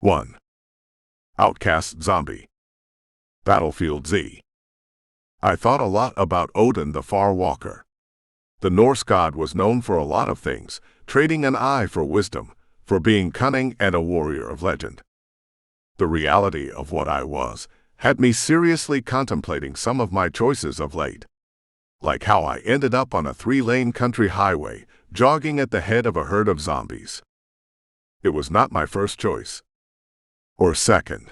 1. Outcast Zombie. Battlefield Z. I thought a lot about Odin the Far Walker. The Norse god was known for a lot of things, trading an eye for wisdom, for being cunning and a warrior of legend. The reality of what I was had me seriously contemplating some of my choices of late. Like how I ended up on a 3-lane country highway, jogging at the head of a herd of zombies. It was not my first choice. Or second.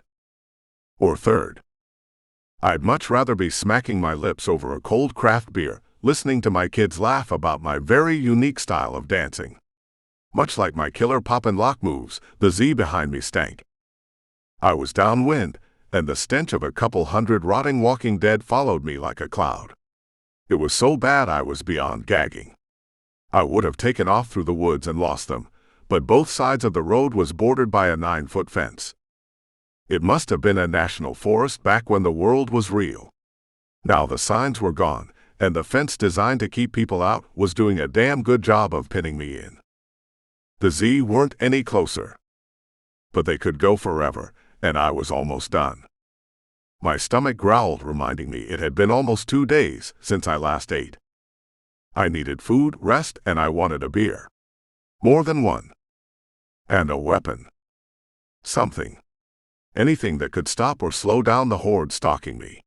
Or third. I'd much rather be smacking my lips over a cold craft beer, listening to my kids laugh about my very unique style of dancing. Much like my killer pop and lock moves, the Z behind me stank. I was downwind, and the stench of a couple hundred rotting walking dead followed me like a cloud. It was so bad I was beyond gagging. I would have taken off through the woods and lost them, but both sides of the road was bordered by a 9-foot fence. It must have been a national forest back when the world was real. Now the signs were gone, and the fence designed to keep people out was doing a damn good job of pinning me in. The Z weren't any closer. But they could go forever, and I was almost done. My stomach growled, reminding me it had been almost 2 days since I last ate. I needed food, rest, and I wanted a beer. More than one. And a weapon. Something. Anything that could stop or slow down the horde stalking me.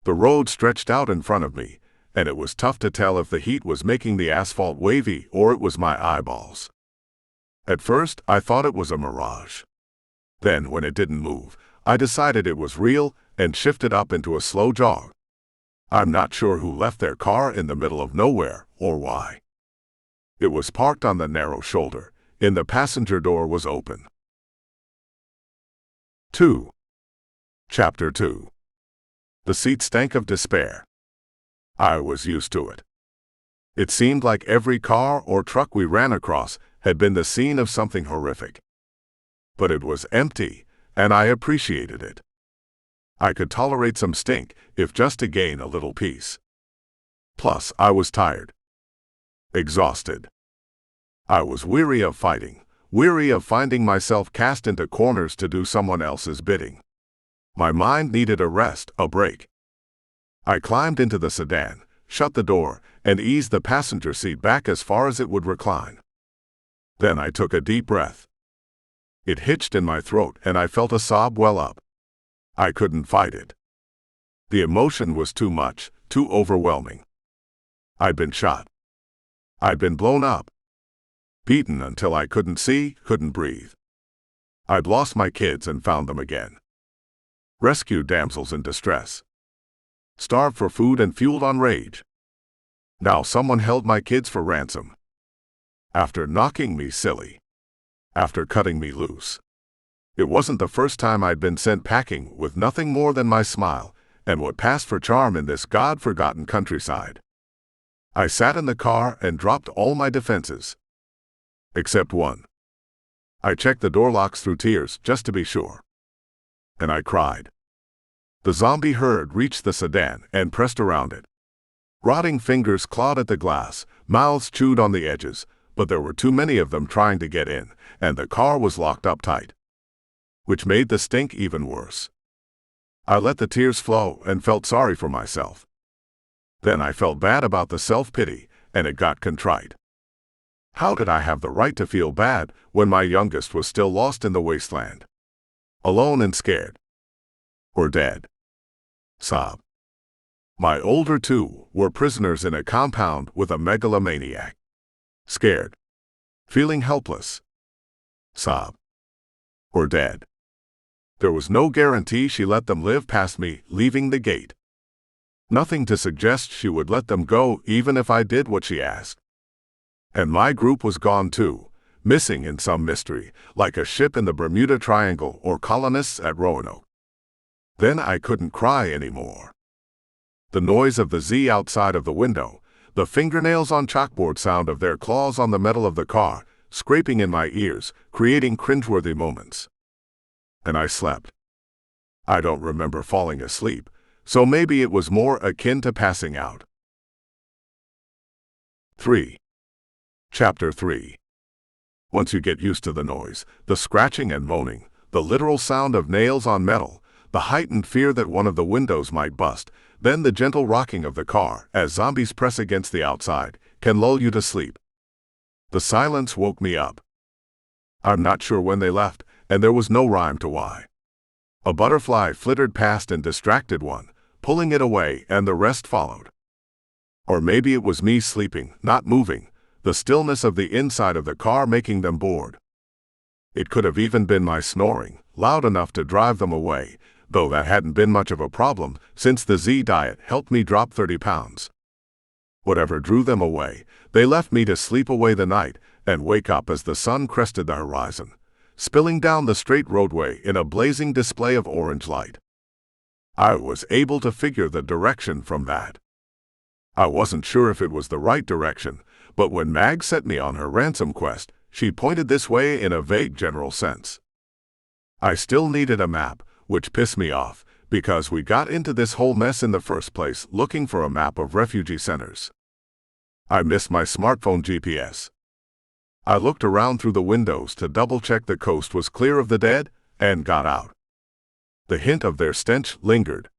The road stretched out in front of me, and it was tough to tell if the heat was making the asphalt wavy or it was my eyeballs. At first, I thought it was a mirage. Then, when it didn't move, I decided it was real and shifted up into a slow jog. I'm not sure who left their car in the middle of nowhere or why. It was parked on the narrow shoulder, and the passenger door was open. 2. Chapter 2. The seat stank of despair. I was used to it. It seemed like every car or truck we ran across had been the scene of something horrific. But it was empty, and I appreciated it. I could tolerate some stink, if just to gain a little peace. Plus, I was tired. Exhausted. I was weary of fighting. Weary of finding myself cast into corners to do someone else's bidding. My mind needed a rest, a break. I climbed into the sedan, shut the door, and eased the passenger seat back as far as it would recline. Then I took a deep breath. It hitched in my throat and I felt a sob well up. I couldn't fight it. The emotion was too much, too overwhelming. I'd been shot. I'd been blown up. Beaten until I couldn't see, couldn't breathe. I'd lost my kids and found them again. Rescued damsels in distress. Starved for food and fueled on rage. Now someone held my kids for ransom. After knocking me silly. After cutting me loose. It wasn't the first time I'd been sent packing with nothing more than my smile and what passed for charm in this God-forgotten countryside. I sat in the car and dropped all my defenses. Except one. I checked the door locks through tears just to be sure. And I cried. The zombie herd reached the sedan and pressed around it. Rotting fingers clawed at the glass, mouths chewed on the edges, but there were too many of them trying to get in, and the car was locked up tight. Which made the stink even worse. I let the tears flow and felt sorry for myself. Then I felt bad about the self-pity, and it got contrite. How did I have the right to feel bad when my youngest was still lost in the wasteland? Alone and scared. Or dead. Sob. My older two were prisoners in a compound with a megalomaniac. Scared. Feeling helpless. Sob. Or dead. There was no guarantee she let them live past me leaving the gate. Nothing to suggest she would let them go even if I did what she asked. And my group was gone too, missing in some mystery, like a ship in the Bermuda Triangle or colonists at Roanoke. Then I couldn't cry anymore. The noise of the Z outside of the window, the fingernails on chalkboard sound of their claws on the metal of the car, scraping in my ears, creating cringeworthy moments. And I slept. I don't remember falling asleep, so maybe it was more akin to passing out. 3. Chapter 3. Once you get used to the noise, the scratching and moaning, the literal sound of nails on metal, the heightened fear that one of the windows might bust, then the gentle rocking of the car as zombies press against the outside, can lull you to sleep. The silence woke me up. I'm not sure when they left, and there was no rhyme to why. A butterfly flittered past and distracted one, pulling it away, and the rest followed. Or maybe it was me sleeping, not moving, the stillness of the inside of the car making them bored. It could have even been my snoring, loud enough to drive them away, though that hadn't been much of a problem since the Z diet helped me drop 30 pounds. Whatever drew them away, they left me to sleep away the night and wake up as the sun crested the horizon, spilling down the straight roadway in a blazing display of orange light. I was able to figure the direction from that. I wasn't sure if it was the right direction, but when Mag set me on her ransom quest, she pointed this way in a vague general sense. I still needed a map, which pissed me off, because we got into this whole mess in the first place looking for a map of refugee centers. I missed my smartphone GPS. I looked around through the windows to double-check the coast was clear of the dead, and got out. The hint of their stench lingered.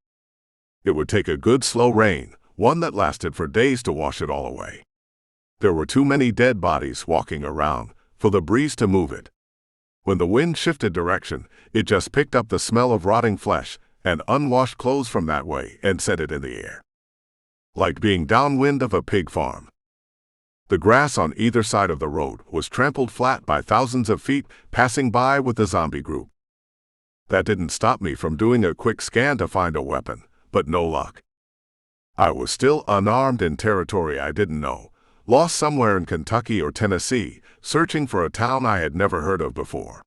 It would take a good slow rain, one that lasted for days, to wash it all away. There were too many dead bodies walking around for the breeze to move it. When the wind shifted direction, it just picked up the smell of rotting flesh and unwashed clothes from that way and sent it in the air. Like being downwind of a pig farm. The grass on either side of the road was trampled flat by thousands of feet passing by with the zombie group. That didn't stop me from doing a quick scan to find a weapon, but no luck. I was still unarmed in territory I didn't know, lost somewhere in Kentucky or Tennessee, searching for a town I had never heard of before.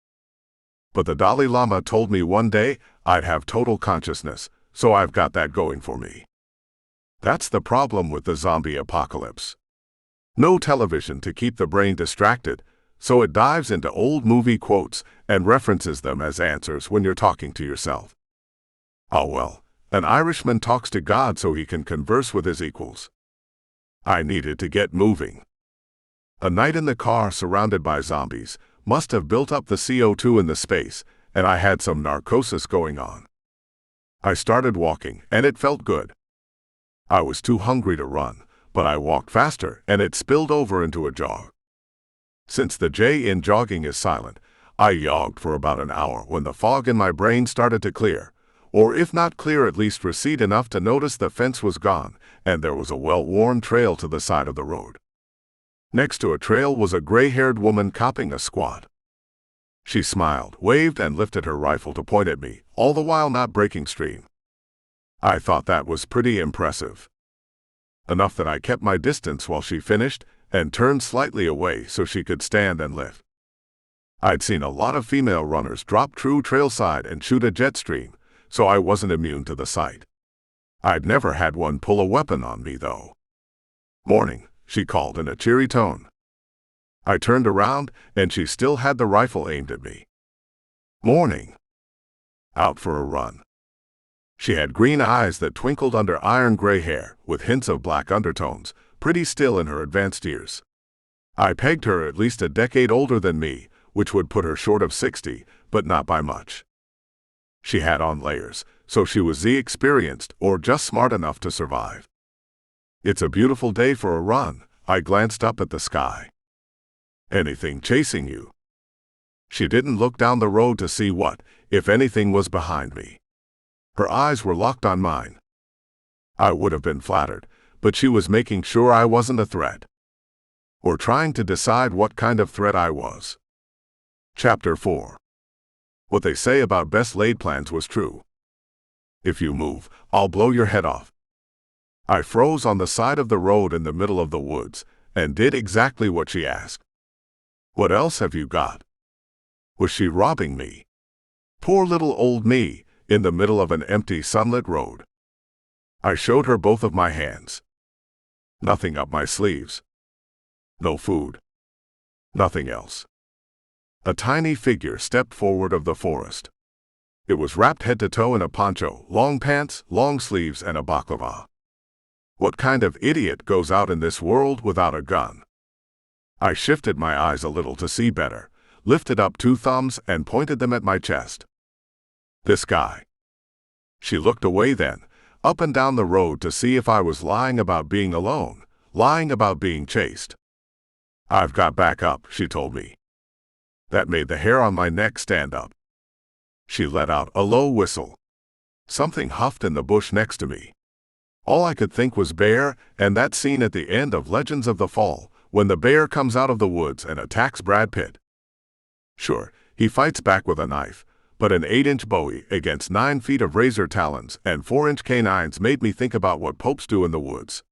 But the Dalai Lama told me one day I'd have total consciousness, so I've got that going for me. That's the problem with the zombie apocalypse. No television to keep the brain distracted, so it dives into old movie quotes and references them as answers when you're talking to yourself. Oh well, an Irishman talks to God so he can converse with his equals. I needed to get moving. A night in the car surrounded by zombies must have built up the CO2 in the space, and I had some narcosis going on. I started walking, and it felt good. I was too hungry to run, but I walked faster, and it spilled over into a jog. Since the J in jogging is silent, I jogged for about an hour when the fog in my brain started to clear, or if not clear, at least recede enough to notice the fence was gone, and there was a well-worn trail to the side of the road. Next to a trail was a gray-haired woman copping a squat. She smiled, waved, and lifted her rifle to point at me, all the while not breaking stream. I thought that was pretty impressive. Enough that I kept my distance while she finished and turned slightly away so she could stand and lift. I'd seen a lot of female runners drop true trailside and shoot a jet stream, so I wasn't immune to the sight. I'd never had one pull a weapon on me, though. "Morning," she called in a cheery tone. I turned around, and she still had the rifle aimed at me. "Morning." Out for a run. She had green eyes that twinkled under iron gray hair, with hints of black undertones, pretty still in her advanced years. I pegged her at least a decade older than me, which would put her short of 60, but not by much. She had on layers, so she was experienced or just smart enough to survive. "It's a beautiful day for a run." I glanced up at the sky. "Anything chasing you?" She didn't look down the road to see what, if anything, was behind me. Her eyes were locked on mine. I would have been flattered, but she was making sure I wasn't a threat. Or trying to decide what kind of threat I was. Chapter 4. What they say about best laid plans was true. "If you move, I'll blow your head off." I froze on the side of the road in the middle of the woods, and did exactly what she asked. "What else have you got?" Was she robbing me? Poor little old me, in the middle of an empty sunlit road. I showed her both of my hands. Nothing up my sleeves. No food. Nothing else. A tiny figure stepped forward of the forest. It was wrapped head to toe in a poncho, long pants, long sleeves, and a baklava. What kind of idiot goes out in this world without a gun? I shifted my eyes a little to see better, lifted up 2 thumbs and pointed them at my chest. "This guy." She looked away then, up and down the road to see if I was lying about being alone, lying about being chased. "I've got back up," she told me. That made the hair on my neck stand up. She let out a low whistle. Something huffed in the bush next to me. All I could think was bear, and that scene at the end of Legends of the Fall, when the bear comes out of the woods and attacks Brad Pitt. Sure, he fights back with a knife, but an 8-inch Bowie against 9 feet of razor talons and 4-inch canines made me think about what popes do in the woods.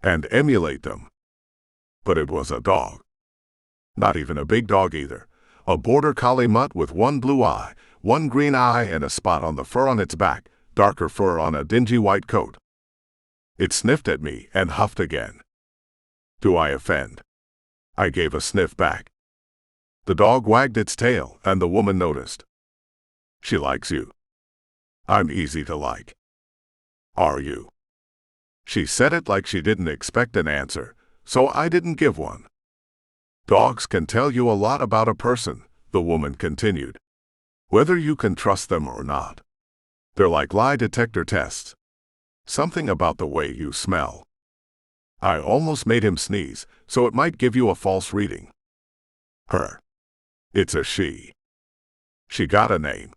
And emulate them. But it was a dog. Not even a big dog either. A border collie mutt with 1 blue eye, 1 green eye, and a spot on the fur on its back, darker fur on a dingy white coat. It sniffed at me and huffed again. Do I offend? I gave a sniff back. The dog wagged its tail, and the woman noticed. "She likes you." "I'm easy to like." "Are you?" She said it like she didn't expect an answer, so I didn't give one. "Dogs can tell you a lot about a person," the woman continued. "Whether you can trust them or not. They're like lie detector tests. Something about the way you smell." I almost made him sneeze, so it might give you a false reading. "Her. It's a she. She got a name."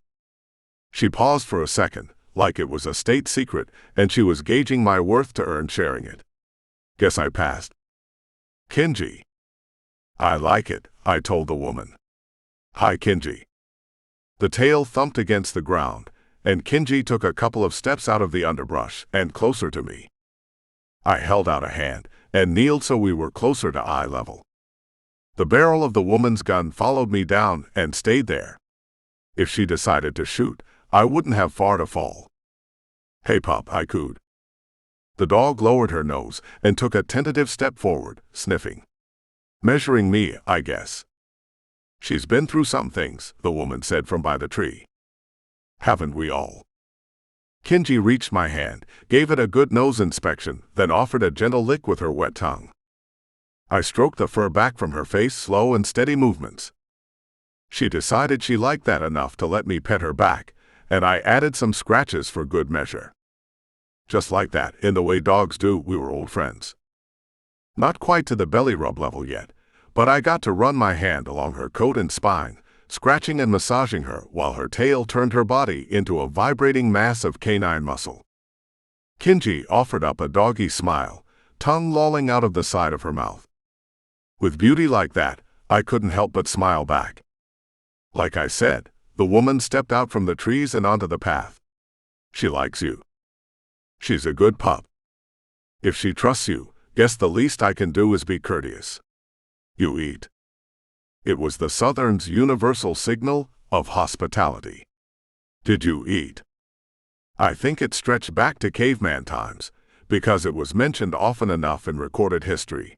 She paused for a second, like it was a state secret, and she was gauging my worth to earn sharing it. Guess I passed. "Kenji." "I like it," I told the woman. "Hi, Kenji." The tail thumped against the ground, and Kenji took a couple of steps out of the underbrush and closer to me. I held out a hand and kneeled so we were closer to eye level. The barrel of the woman's gun followed me down and stayed there. If she decided to shoot, I wouldn't have far to fall. "Hey, pup," I cooed. The dog lowered her nose and took a tentative step forward, sniffing. Measuring me, I guess. "She's been through some things," the woman said from by the tree. "Haven't we all?" Kenji reached my hand, gave it a good nose inspection, then offered a gentle lick with her wet tongue. I stroked the fur back from her face, slow and steady movements. She decided she liked that enough to let me pet her back, and I added some scratches for good measure. Just like that, in the way dogs do, we were old friends. Not quite to the belly rub level yet, but I got to run my hand along her coat and spine, scratching and massaging her while her tail turned her body into a vibrating mass of canine muscle. Kenji offered up a doggy smile, tongue lolling out of the side of her mouth. With beauty like that, I couldn't help but smile back. Like I said, the woman stepped out from the trees and onto the path. "She likes you. She's a good pup. If she trusts you, guess the least I can do is be courteous. You eat." It was the Southern's universal signal of hospitality. Did you eat? I think it stretched back to caveman times, because it was mentioned often enough in recorded history.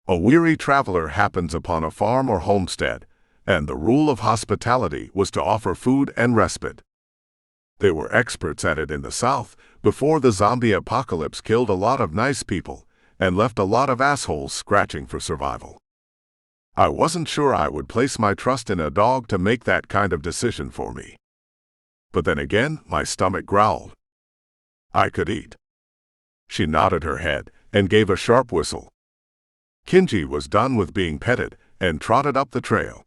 A weary traveler happens upon a farm or homestead, and the rule of hospitality was to offer food and respite. They were experts at it in the South before the zombie apocalypse killed a lot of nice people and left a lot of assholes scratching for survival. I wasn't sure I would place my trust in a dog to make that kind of decision for me. But then again, my stomach growled. I could eat. She nodded her head and gave a sharp whistle. Kenji was done with being petted and trotted up the trail.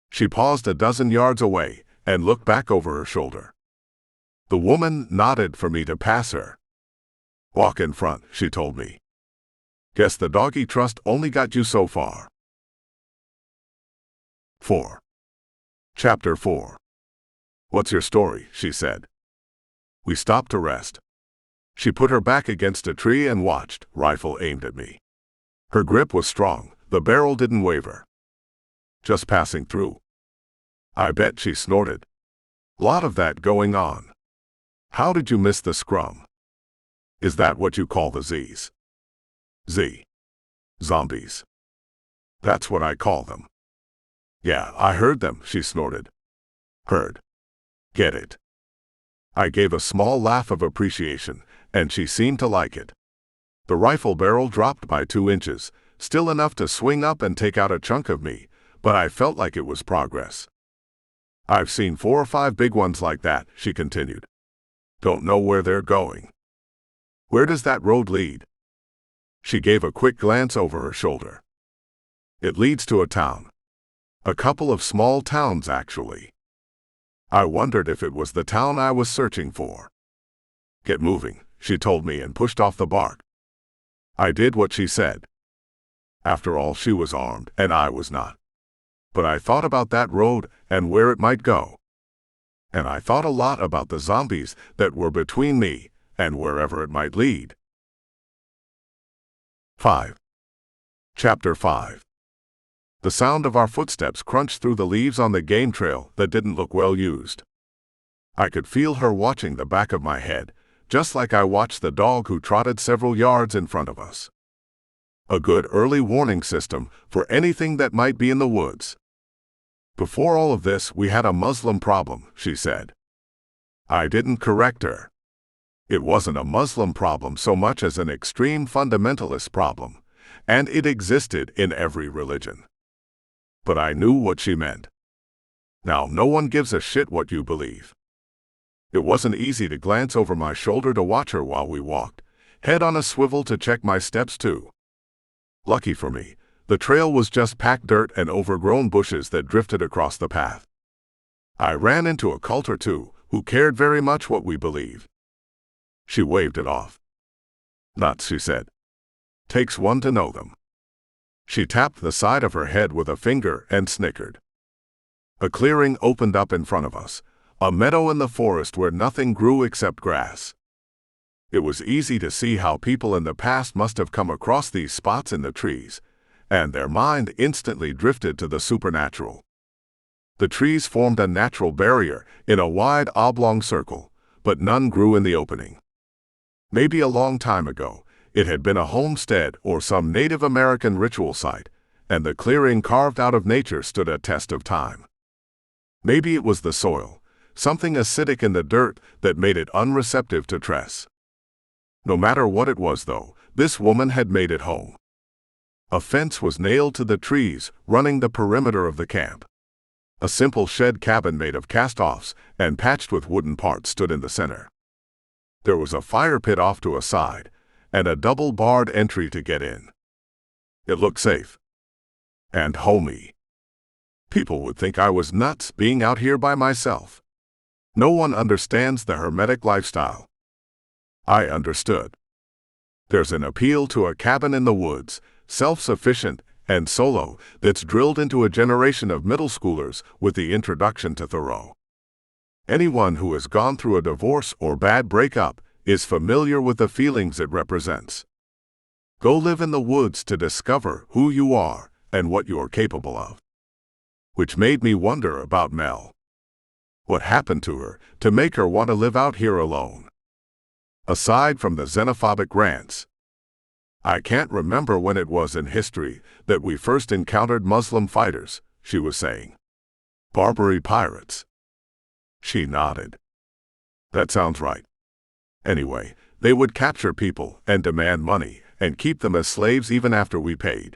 She paused a dozen yards away and looked back over her shoulder. The woman nodded for me to pass her. "Walk in front," she told me. "Guess the doggy trust only got you so far." 4. Chapter 4. "What's your story?" she said. We stopped to rest. She put her back against a tree and watched, rifle aimed at me. Her grip was strong, the barrel didn't waver. "Just passing through." "I bet," she snorted. "Lot of that going on. How did you miss the scrum?" "Is that what you call the Z's?" "Z. Zombies. That's what I call them." "Yeah, I heard them," she snorted. "Heard. Get it." I gave a small laugh of appreciation, and she seemed to like it. The rifle barrel dropped by 2 inches, still enough to swing up and take out a chunk of me, but I felt like it was progress. I've seen 4 or 5 big ones like that, she continued. Don't know where they're going. Where does that road lead? She gave a quick glance over her shoulder. It leads to a town. A couple of small towns, actually. I wondered if it was the town I was searching for. Get moving, she told me and pushed off the bark. I did what she said. After all, she was armed and I was not. But I thought about that road and where it might go. And I thought a lot about the zombies that were between me and wherever it might lead. 5. Chapter 5. The sound of our footsteps crunched through the leaves on the game trail that didn't look well used. I could feel her watching the back of my head, just like I watched the dog who trotted several yards in front of us. A good early warning system for anything that might be in the woods. Before all of this, we had a Muslim problem, she said. I didn't correct her. It wasn't a Muslim problem so much as an extreme fundamentalist problem, and it existed in every religion. But I knew what she meant. Now, no one gives a shit what you believe. It wasn't easy to glance over my shoulder to watch her while we walked, head on a swivel to check my steps too. Lucky for me, the trail was just packed dirt and overgrown bushes that drifted across the path. I ran into a cult or two who cared very much what we believed. She waved it off. Nuts, she said. Takes one to know them. She tapped the side of her head with a finger and snickered. A clearing opened up in front of us, a meadow in the forest where nothing grew except grass. It was easy to see how people in the past must have come across these spots in the trees, and their mind instantly drifted to the supernatural. The trees formed a natural barrier in a wide oblong circle, but none grew in the opening. Maybe a long time ago, it had been a homestead or some Native American ritual site, and the clearing carved out of nature stood a test of time. Maybe it was the soil, something acidic in the dirt that made it unreceptive to Tress. No matter what it was, though, this woman had made it home. A fence was nailed to the trees, running the perimeter of the camp. A simple shed cabin made of cast-offs and patched with wooden parts stood in the center. There was a fire pit off to a side, and a double-barred entry to get in. It looked safe. And homey. People would think I was nuts being out here by myself. No one understands the hermetic lifestyle. I understood. There's an appeal to a cabin in the woods, self-sufficient and solo, that's drilled into a generation of middle schoolers with the introduction to Thoreau. Anyone who has gone through a divorce or bad breakup is familiar with the feelings it represents. Go live in the woods to discover who you are and what you are capable of. Which made me wonder about Mel. What happened to her to make her want to live out here alone? Aside from the xenophobic rants, I can't remember when it was in history that we first encountered Muslim fighters, she was saying. Barbary pirates. She nodded. That sounds right. Anyway, they would capture people and demand money and keep them as slaves even after we paid.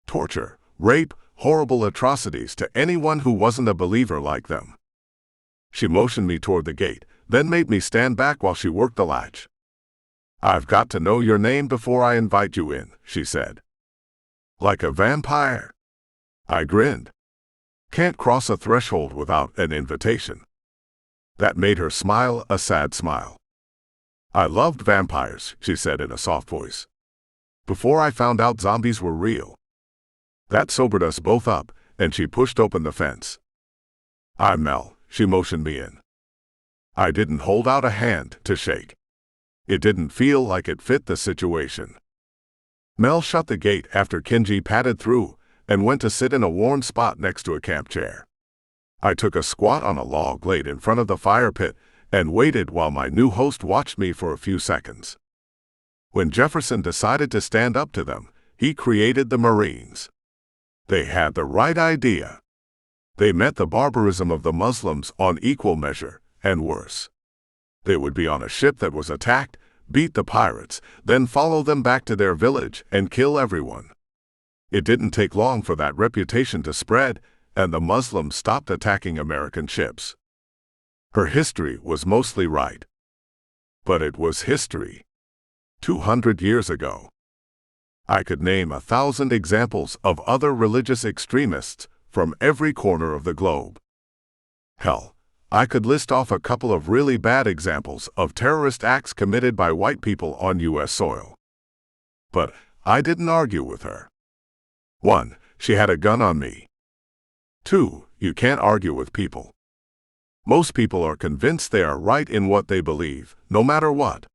Torture, rape, horrible atrocities to anyone who wasn't a believer like them. She motioned me toward the gate, then made me stand back while she worked the latch. I've got to know your name before I invite you in, she said. Like a vampire? I grinned. Can't cross a threshold without an invitation. That made her smile, a sad smile. I loved vampires, she said in a soft voice. Before I found out zombies were real. That sobered us both up, and she pushed open the fence. I'm Mel, she motioned me in. I didn't hold out a hand to shake. It didn't feel like it fit the situation. Mel shut the gate after Kenji padded through and went to sit in a worn spot next to a camp chair. I took a squat on a log laid in front of the fire pit and waited while my new host watched me for a few seconds. When Jefferson decided to stand up to them, he created the Marines. They had the right idea. They met the barbarism of the Muslims on equal measure, and worse. They would be on a ship that was attacked, beat the pirates, then follow them back to their village and kill everyone. It didn't take long for that reputation to spread, and the Muslims stopped attacking American ships. Her history was mostly right. But it was history. 200 years ago. I could name 1,000 examples of other religious extremists from every corner of the globe. Hell, I could list off a couple of really bad examples of terrorist acts committed by white people on U.S. soil. But I didn't argue with her. 1. She had a gun on me. 2. You can't argue with people. Most people are convinced they are right in what they believe, no matter what.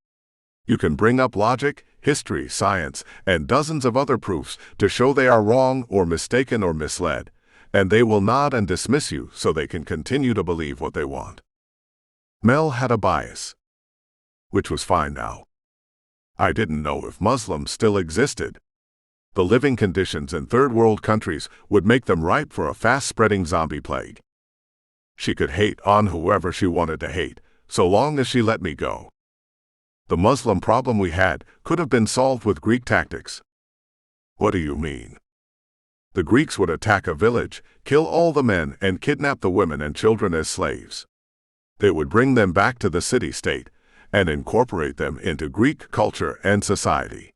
You can bring up logic, history, science, and dozens of other proofs to show they are wrong or mistaken or misled, and they will nod and dismiss you so they can continue to believe what they want. Mel had a bias. Which was fine now. I didn't know if Muslims still existed. The living conditions in third world countries would make them ripe for a fast-spreading zombie plague. She could hate on whoever she wanted to hate, so long as she let me go. The Muslim problem we had could have been solved with Greek tactics. What do you mean? The Greeks would attack a village, kill all the men, and kidnap the women and children as slaves. They would bring them back to the city-state and incorporate them into Greek culture and society.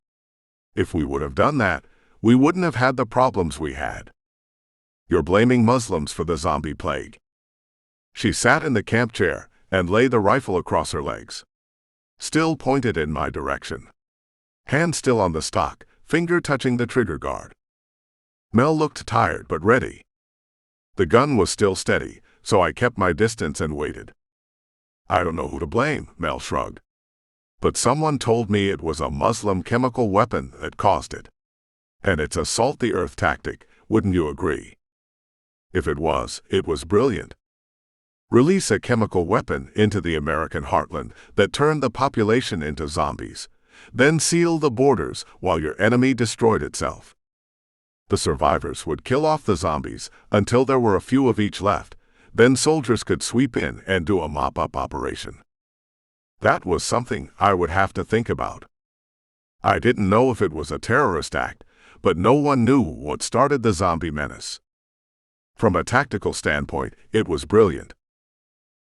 If we would have done that, we wouldn't have had the problems we had. You're blaming Muslims for the zombie plague. She sat in the camp chair and laid the rifle across her legs. Still pointed in my direction. Hand still on the stock, finger touching the trigger guard. Mel looked tired but ready. The gun was still steady, so I kept my distance and waited. I don't know who to blame, Mel shrugged. But someone told me it was a Muslim chemical weapon that caused it. And it's a salt-the-earth tactic, wouldn't you agree? If it was brilliant. Release a chemical weapon into the American heartland that turned the population into zombies. Then seal the borders while your enemy destroyed itself. The survivors would kill off the zombies until there were a few of each left. Then soldiers could sweep in and do a mop-up operation. That was something I would have to think about. I didn't know if it was a terrorist act, but no one knew what started the zombie menace. From a tactical standpoint, it was brilliant.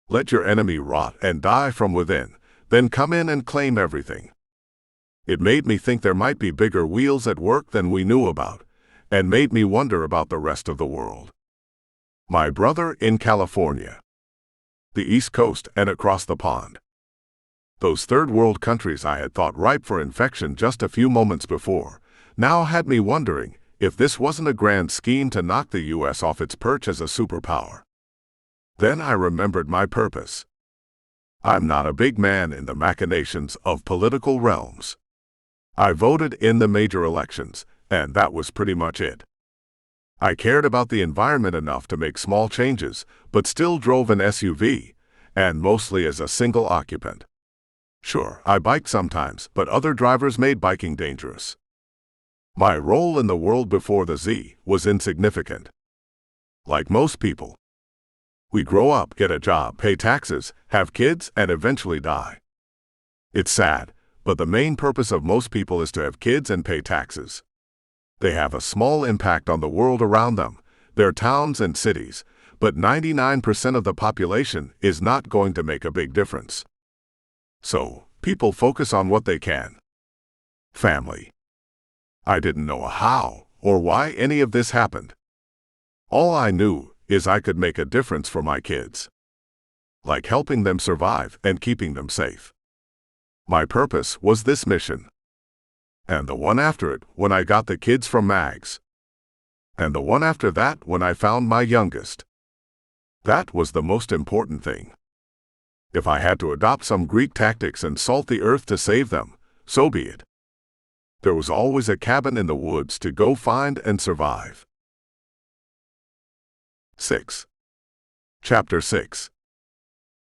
Let your enemy rot and die from within, then come in and claim everything. It made me think there might be bigger wheels at work than we knew about, and made me wonder about the rest of the world. My brother in California. The East Coast and across the pond. Those third world countries I had thought ripe for infection just a few moments before, now had me wondering if this wasn't a grand scheme to knock the U.S. off its perch as a superpower. Then I remembered my purpose. I'm not a big man in the machinations of political realms. I voted in the major elections, and that was pretty much it. I cared about the environment enough to make small changes, but still drove an SUV, and mostly as a single occupant. Sure, I biked sometimes, but other drivers made biking dangerous. My role in the world before the Z was insignificant. Like most people, we grow up, get a job, pay taxes, have kids, and eventually die. It's sad, but the main purpose of most people is to have kids and pay taxes. They have a small impact on the world around them, their towns and cities, but 99% of the population is not going to make a big difference. So, people focus on what they can. Family. I didn't know how or why any of this happened. All I knew is I could make a difference for my kids. Like helping them survive and keeping them safe. My purpose was this mission. And the one after it when I got the kids from Mags. And the one after that when I found my youngest. That was the most important thing. If I had to adopt some Greek tactics and salt the earth to save them, so be it. There was always a cabin in the woods to go find and survive. 6. Chapter 6.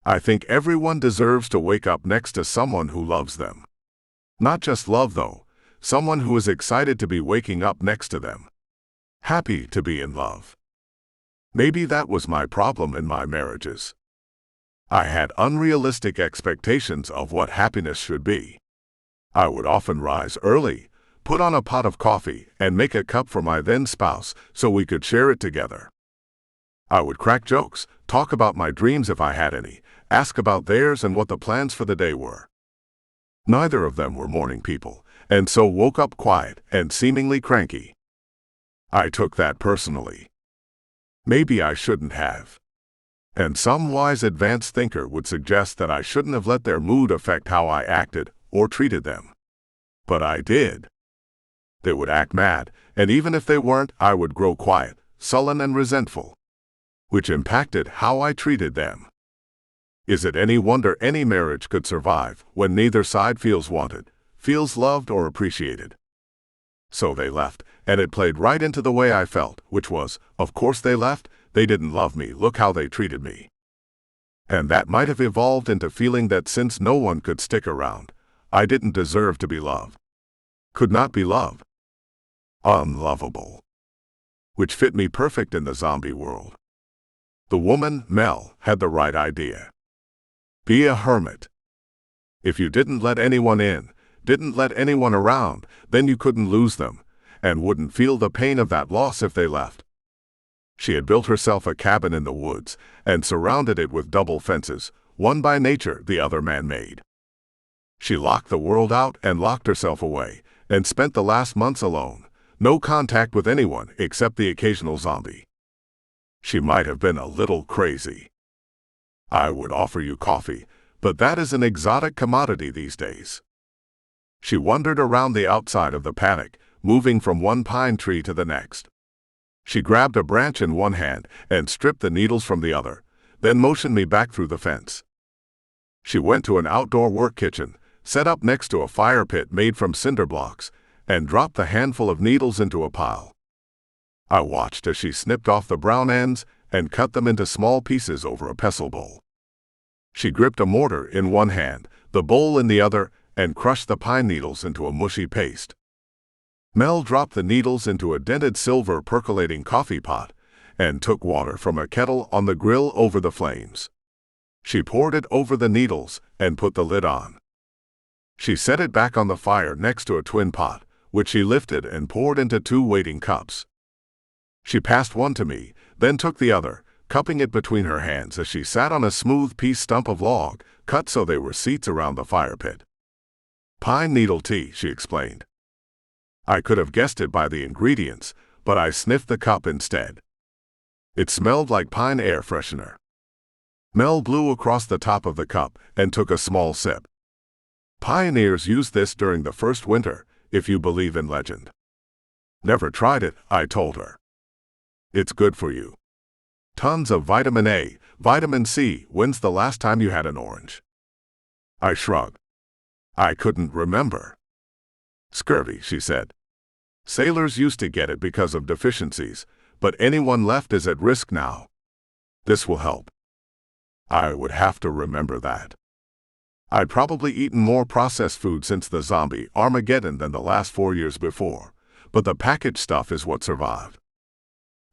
I think everyone deserves to wake up next to someone who loves them. Not just love though, someone who is excited to be waking up next to them. Happy to be in love. Maybe that was my problem in my marriages. I had unrealistic expectations of what happiness should be. I would often rise early, put on a pot of coffee, and make a cup for my then spouse so we could share it together. I would crack jokes, talk about my dreams if I had any, ask about theirs and what the plans for the day were. Neither of them were morning people, and so woke up quiet and seemingly cranky. I took that personally. Maybe I shouldn't have. And some wise advanced thinker would suggest that I shouldn't have let their mood affect how I acted or treated them. But I did. They would act mad, and even if they weren't, I would grow quiet, sullen and resentful, which impacted how I treated them. Is it any wonder any marriage could survive when neither side feels wanted, feels loved or appreciated? So they left, and it played right into the way I felt, which was, of course they left, they didn't love me, look how they treated me. And that might have evolved into feeling that since no one could stick around, I didn't deserve to be loved. Could not be loved. Unlovable. Which fit me perfect in the zombie world. The woman, Mel, had the right idea. Be a hermit. If you didn't let anyone in, didn't let anyone around, then you couldn't lose them, and wouldn't feel the pain of that loss if they left. She had built herself a cabin in the woods, and surrounded it with double fences, one by nature, the other man-made. She locked the world out and locked herself away, and spent the last months alone, no contact with anyone except the occasional zombie. She might have been a little crazy. I would offer you coffee, but that is an exotic commodity these days. She wandered around the outside of the paddock, moving from one pine tree to the next. She grabbed a branch in one hand and stripped the needles from the other, then motioned me back through the fence. She went to an outdoor work kitchen, set up next to a fire pit made from cinder blocks, and dropped the handful of needles into a pile. I watched as she snipped off the brown ends and cut them into small pieces over a pestle bowl. She gripped a mortar in one hand, the bowl in the other, and crushed the pine needles into a mushy paste. Mel dropped the needles into a dented silver percolating coffee pot and took water from a kettle on the grill over the flames. She poured it over the needles and put the lid on. She set it back on the fire next to a twin pot, which she lifted and poured into 2 waiting cups. She passed one to me, then took the other, cupping it between her hands as she sat on a smooth piece stump of log, cut so they were seats around the fire pit. Pine needle tea, she explained. I could have guessed it by the ingredients, but I sniffed the cup instead. It smelled like pine air freshener. Mel blew across the top of the cup and took a small sip. Pioneers used this during the first winter, if you believe in legend. Never tried it, I told her. It's good for you. Tons of vitamin A, vitamin C. When's the last time you had an orange? I shrugged. I couldn't remember. Scurvy, she said. Sailors used to get it because of deficiencies, but anyone left is at risk now. This will help. I would have to remember that. I'd probably eaten more processed food since the zombie Armageddon than the last 4 years before, but the packaged stuff is what survived.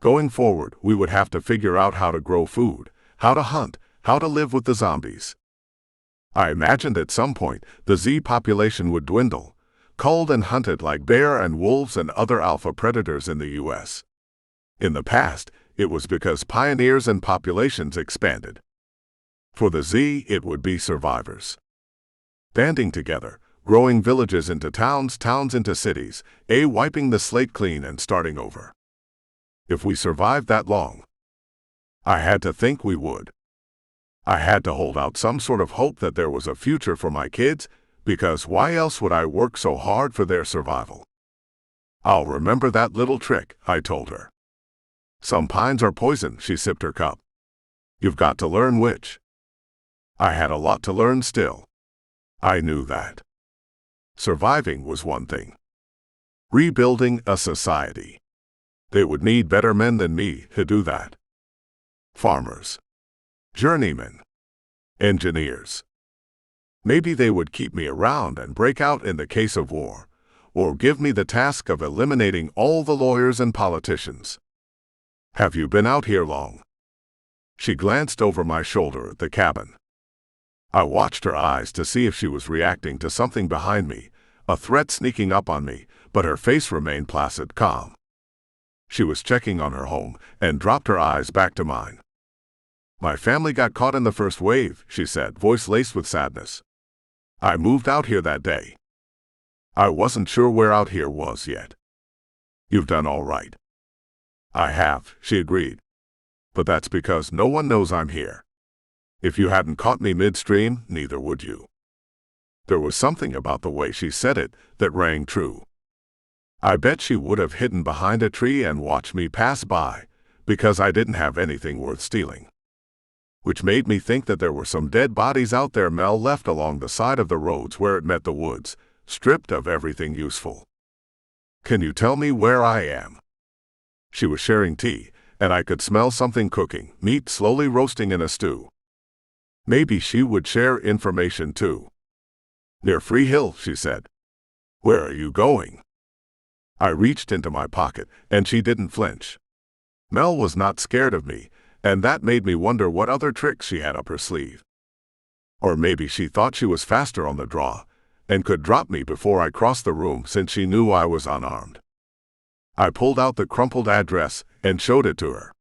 Going forward, we would have to figure out how to grow food, how to hunt, how to live with the zombies. I imagined at some point the Z population would dwindle, culled and hunted like bear and wolves and other alpha predators in the U.S. In the past, it was because pioneers and populations expanded. For the Z, it would be survivors. Banding together, growing villages into towns, towns into cities, wiping the slate clean and starting over. If we survived that long, I had to think we would. I had to hold out some sort of hope that there was a future for my kids, because why else would I work so hard for their survival? I'll remember that little trick, I told her. Some pines are poison, she sipped her cup. You've got to learn which. I had a lot to learn still. I knew that. Surviving was one thing. Rebuilding a society. They would need better men than me to do that. Farmers. Journeymen. Engineers. Maybe they would keep me around and break out in the case of war, or give me the task of eliminating all the lawyers and politicians. Have you been out here long? She glanced over my shoulder at the cabin. I watched her eyes to see if she was reacting to something behind me, a threat sneaking up on me, but her face remained placid, calm. She was checking on her home and dropped her eyes back to mine. "My family got caught in the first wave," she said, voice laced with sadness. "I moved out here that day. I wasn't sure where out here was yet." "You've done all right." "I have," she agreed. "But that's because no one knows I'm here. If you hadn't caught me midstream, neither would you." There was something about the way she said it that rang true. I bet she would have hidden behind a tree and watched me pass by, because I didn't have anything worth stealing. Which made me think that there were some dead bodies out there Mel left along the side of the roads where it met the woods, stripped of everything useful. "Can you tell me where I am?" She was sharing tea, and I could smell something cooking, meat slowly roasting in a stew. Maybe she would share information too. "Near Free Hill," she said. "Where are you going?" I reached into my pocket, and she didn't flinch. Mel was not scared of me, and that made me wonder what other tricks she had up her sleeve. Or maybe she thought she was faster on the draw, and could drop me before I crossed the room since she knew I was unarmed. I pulled out the crumpled address and showed it to her.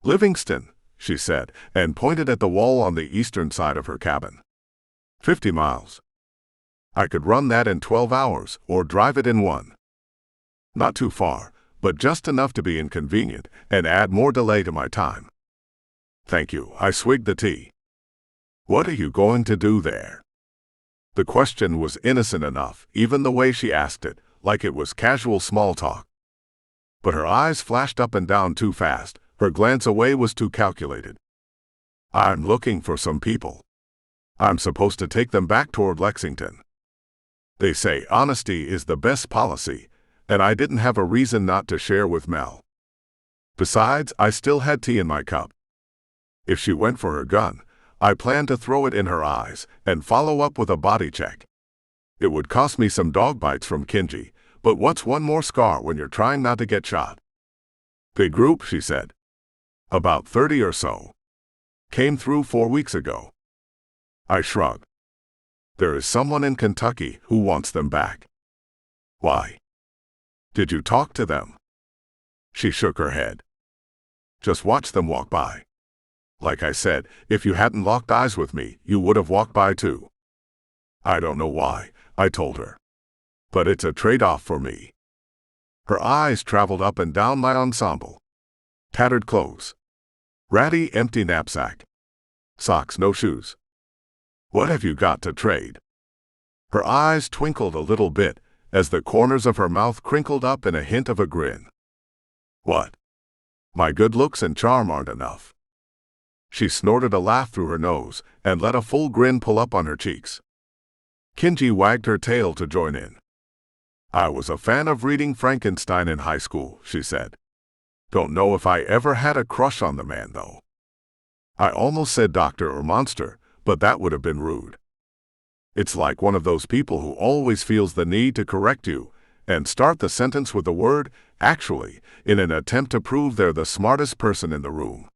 "Livingston," she said, and pointed at the wall on the eastern side of her cabin. 50 miles. I could run that in 12 hours, or drive it in 1. Not too far, but just enough to be inconvenient and add more delay to my time. "Thank you," I swigged the tea. "What are you going to do there?" The question was innocent enough, even the way she asked it, like it was casual small talk. But her eyes flashed up and down too fast, her glance away was too calculated. "I'm looking for some people. I'm supposed to take them back toward Lexington. They say honesty is the best policy, and I didn't have a reason not to share with Mel. Besides, I still had tea in my cup. If she went for her gun, I planned to throw it in her eyes and follow up with a body check. It would cost me some dog bites from Kinji, but what's one more scar when you're trying not to get shot?" "Big group," she said. "About 30 or so. Came through 4 weeks ago." I shrugged. "There is someone in Kentucky who wants them back." "Why? Did you talk to them?" She shook her head. "Just watch them walk by. Like I said, if you hadn't locked eyes with me, you would have walked by too." "I don't know why," I told her. "But it's a trade-off for me." Her eyes traveled up and down my ensemble. Tattered clothes. Ratty, empty knapsack. Socks, no shoes. "What have you got to trade?" Her eyes twinkled a little bit, as the corners of her mouth crinkled up in a hint of a grin. "What? My good looks and charm aren't enough." She snorted a laugh through her nose and let a full grin pull up on her cheeks. Kinji wagged her tail to join in. "I was a fan of reading Frankenstein in high school," she said. "Don't know if I ever had a crush on the man, though." I almost said doctor or monster, but that would have been rude. It's like one of those people who always feels the need to correct you and start the sentence with the word "actually" in an attempt to prove they're the smartest person in the room.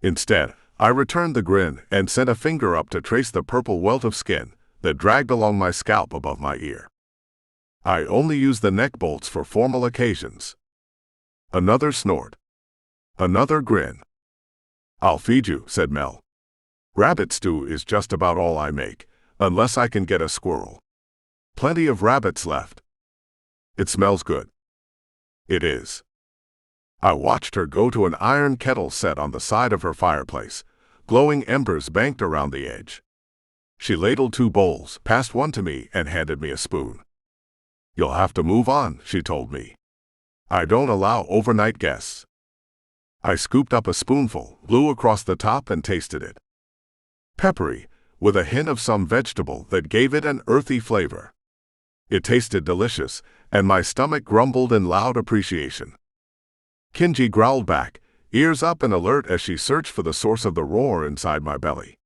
Instead, I returned the grin and sent a finger up to trace the purple welt of skin that dragged along my scalp above my ear. I only use the neck bolts for formal occasions. Another snort. Another grin. "I'll feed you," said Mel. "Rabbit stew is just about all I make, unless I can get a squirrel. Plenty of rabbits left." "It smells good." "It is." I watched her go to an iron kettle set on the side of her fireplace, glowing embers banked around the edge. She ladled 2 bowls, passed one to me, and handed me a spoon. "You'll have to move on," she told me. "I don't allow overnight guests." I scooped up a spoonful, blew across the top, and tasted it. Peppery, with a hint of some vegetable that gave it an earthy flavor. It tasted delicious, and my stomach grumbled in loud appreciation. Kinji growled back, ears up and alert as she searched for the source of the roar inside my belly.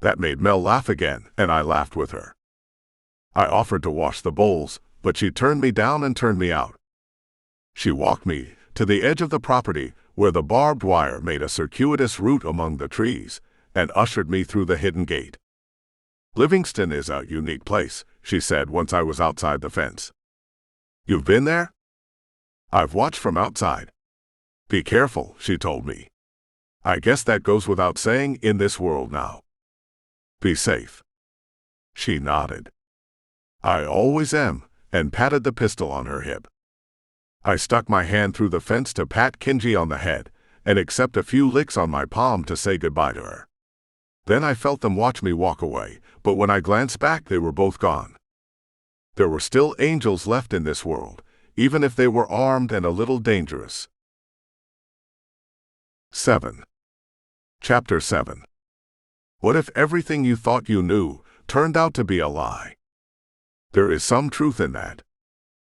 That made Mel laugh again, and I laughed with her. I offered to wash the bowls, but she turned me down and turned me out. She walked me to the edge of the property, where the barbed wire made a circuitous route among the trees, and ushered me through the hidden gate. "Livingston is a unique place," she said once I was outside the fence. You've been there? I've watched from outside. Be careful, she told me. I guess that goes without saying in this world now. Be safe. She nodded. I always am, and patted the pistol on her hip. I stuck my hand through the fence to pat Kinji on the head, and accept a few licks on my palm to say goodbye to her. Then I felt them watch me walk away, but when I glanced back they were both gone. There were still angels left in this world, even if they were armed and a little dangerous. 7. Chapter 7. What if everything you thought you knew turned out to be a lie? There is some truth in that.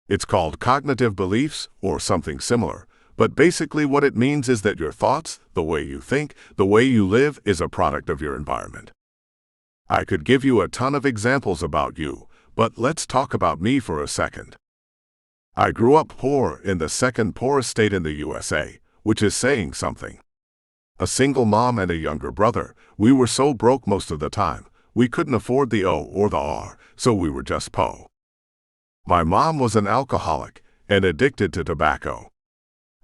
It's called cognitive beliefs or something similar, but basically what it means is that your thoughts, the way you think, the way you live, is a product of your environment. I could give you a ton of examples about you, but let's talk about me for a second. I grew up poor in the second poorest state in the USA, which is saying something. A single mom and a younger brother, we were so broke most of the time, we couldn't afford the O or the R, so we were just po. My mom was an alcoholic and addicted to tobacco.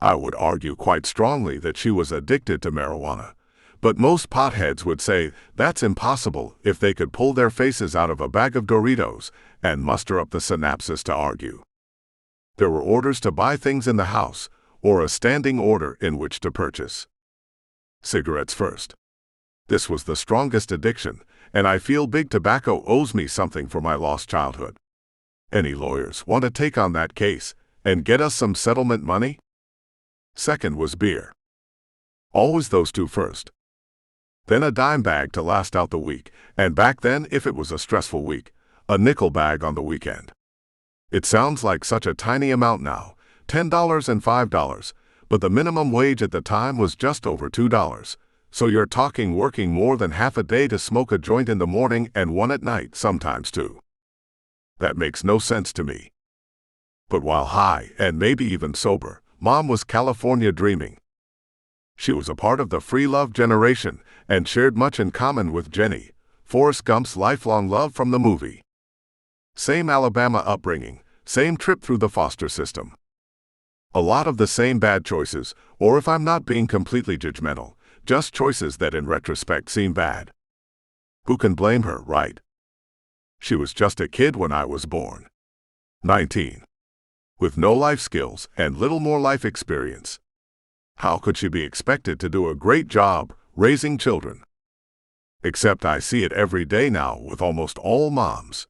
I would argue quite strongly that she was addicted to marijuana, but most potheads would say that's impossible if they could pull their faces out of a bag of Doritos and muster up the synapses to argue. There were orders to buy things in the house, or a standing order in which to purchase. Cigarettes first. This was the strongest addiction, and I feel big tobacco owes me something for my lost childhood. Any lawyers want to take on that case and get us some settlement money? Second was beer. Always those two first. Then a dime bag to last out the week, and back then, if it was a stressful week, a nickel bag on the weekend. It sounds like such a tiny amount now, $10 and $5, but the minimum wage at the time was just over $2, so you're talking working more than half a day to smoke a joint in the morning and one at night, sometimes two. That makes no sense to me. But while high, and maybe even sober, Mom was California dreaming. She was a part of the free love generation and shared much in common with Jenny, Forrest Gump's lifelong love from the movie. Same Alabama upbringing, same trip through the foster system. A lot of the same bad choices, or if I'm not being completely judgmental, just choices that in retrospect seem bad. Who can blame her, right? She was just a kid when I was born. 19. With no life skills and little more life experience. How could she be expected to do a great job raising children? Except I see it every day now with almost all moms.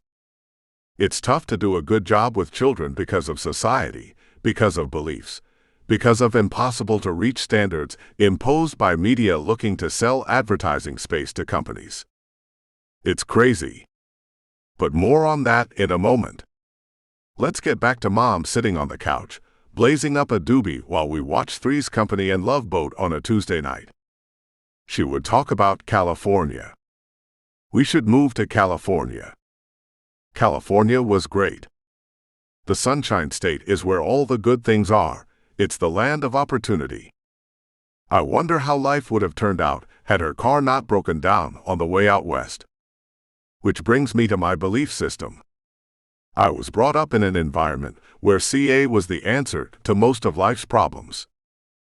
It's tough to do a good job with children because of society, because of beliefs, because of impossible to reach standards imposed by media looking to sell advertising space to companies. It's crazy. But more on that in a moment. Let's get back to Mom sitting on the couch, blazing up a doobie while we watch Three's Company and Love Boat on a Tuesday night. She would talk about California. We should move to California. California was great. The Sunshine State is where all the good things are. It's the land of opportunity. I wonder how life would have turned out had her car not broken down on the way out west. Which brings me to my belief system. I was brought up in an environment where CA was the answer to most of life's problems.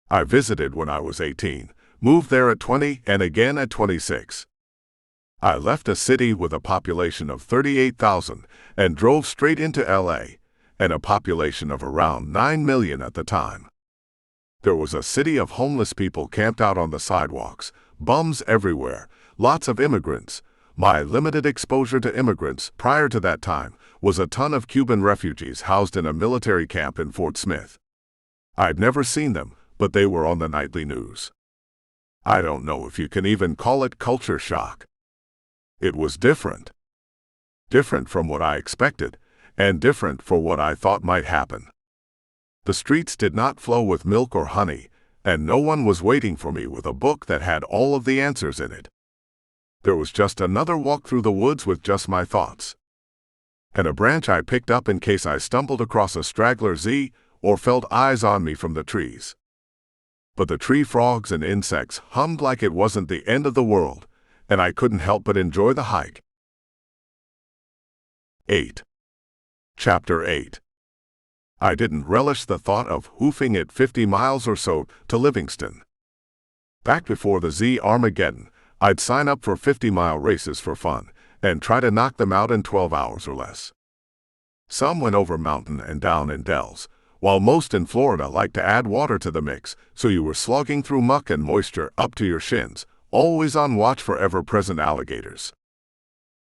I visited when I was 18, moved there at 20, and again at 26. I left a city with a population of 38,000 and drove straight into LA, and a population of around 9 million at the time. There was a city of homeless people camped out on the sidewalks, bums everywhere, lots of immigrants. My limited exposure to immigrants prior to that time was a ton of Cuban refugees housed in a military camp in Fort Smith. I'd never seen them, but they were on the nightly news. I don't know if you can even call it culture shock. It was different. Different from what I expected, and different for what I thought might happen. The streets did not flow with milk or honey, and no one was waiting for me with a book that had all of the answers in it. There was just another walk through the woods with just my thoughts. And a branch I picked up in case I stumbled across a straggler Z or felt eyes on me from the trees. But the tree frogs and insects hummed like it wasn't the end of the world, and I couldn't help but enjoy the hike. 8. Chapter 8. I didn't relish the thought of hoofing it 50 miles or so to Livingston. Back before the Z Armageddon, I'd sign up for 50-mile races for fun and try to knock them out in 12 hours or less. Some went over mountain and down in dells, while most in Florida liked to add water to the mix, so you were slogging through muck and moisture up to your shins, always on watch for ever-present alligators.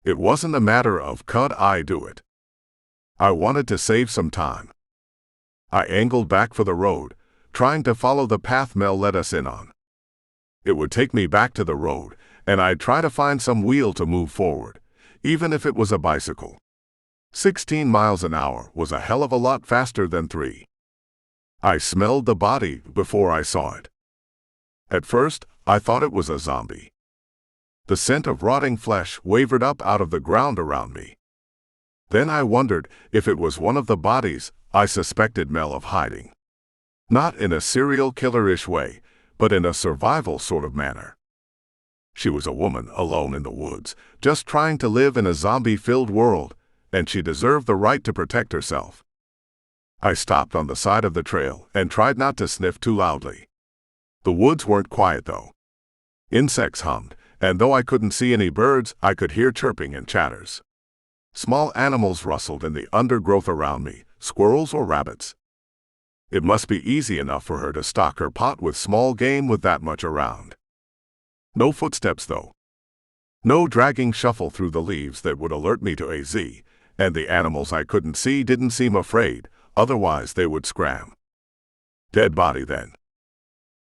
It wasn't a matter of could I do it. I wanted to save some time. I angled back for the road, trying to follow the path Mel led us in on. It would take me back to the road, and I'd try to find some wheel to move forward, even if it was a bicycle. 16 miles an hour was a hell of a lot faster than 3. I smelled the body before I saw it. At first, I thought it was a zombie. The scent of rotting flesh wavered up out of the ground around me. Then I wondered if it was one of the bodies I suspected Mel of hiding. Not in a serial killer-ish way, but in a survival sort of manner. She was a woman alone in the woods, just trying to live in a zombie-filled world, and she deserved the right to protect herself. I stopped on the side of the trail and tried not to sniff too loudly. The woods weren't quiet though. Insects hummed, and though I couldn't see any birds, I could hear chirping and chatters. Small animals rustled in the undergrowth around me, squirrels or rabbits. It must be easy enough for her to stock her pot with small game with that much around. No footsteps though. No dragging shuffle through the leaves that would alert me to a Z, and the animals I couldn't see didn't seem afraid, otherwise they would scram. Dead body then.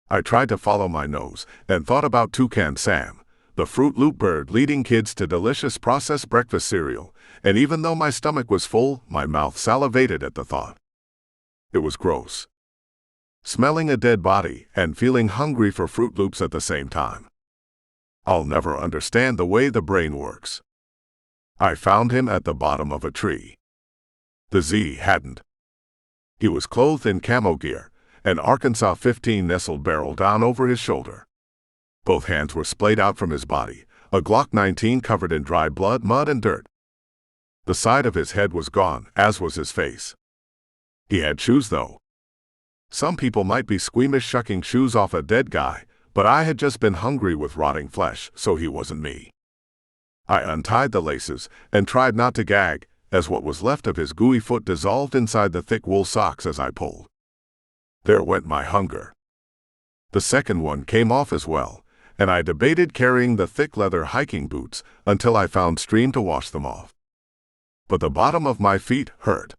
I tried to follow my nose and thought about Toucan Sam, the Fruit Loop bird leading kids to delicious processed breakfast cereal, and even though my stomach was full, my mouth salivated at the thought. It was gross. Smelling a dead body and feeling hungry for Fruit Loops at the same time. I'll never understand the way the brain works. I found him at the bottom of a tree. The Z hadn't. He was clothed in camo gear, an Arkansas 15 nestled barrel down over his shoulder. Both hands were splayed out from his body, a Glock 19 covered in dry blood, mud, and dirt. The side of his head was gone, as was his face. He had shoes though. Some people might be squeamish shucking shoes off a dead guy, but I had just been hungry with rotting flesh, so he wasn't me. I untied the laces and tried not to gag, as what was left of his gooey foot dissolved inside the thick wool socks as I pulled. There went my hunger. The second one came off as well, and I debated carrying the thick leather hiking boots until I found stream to wash them off. But the bottom of my feet hurt.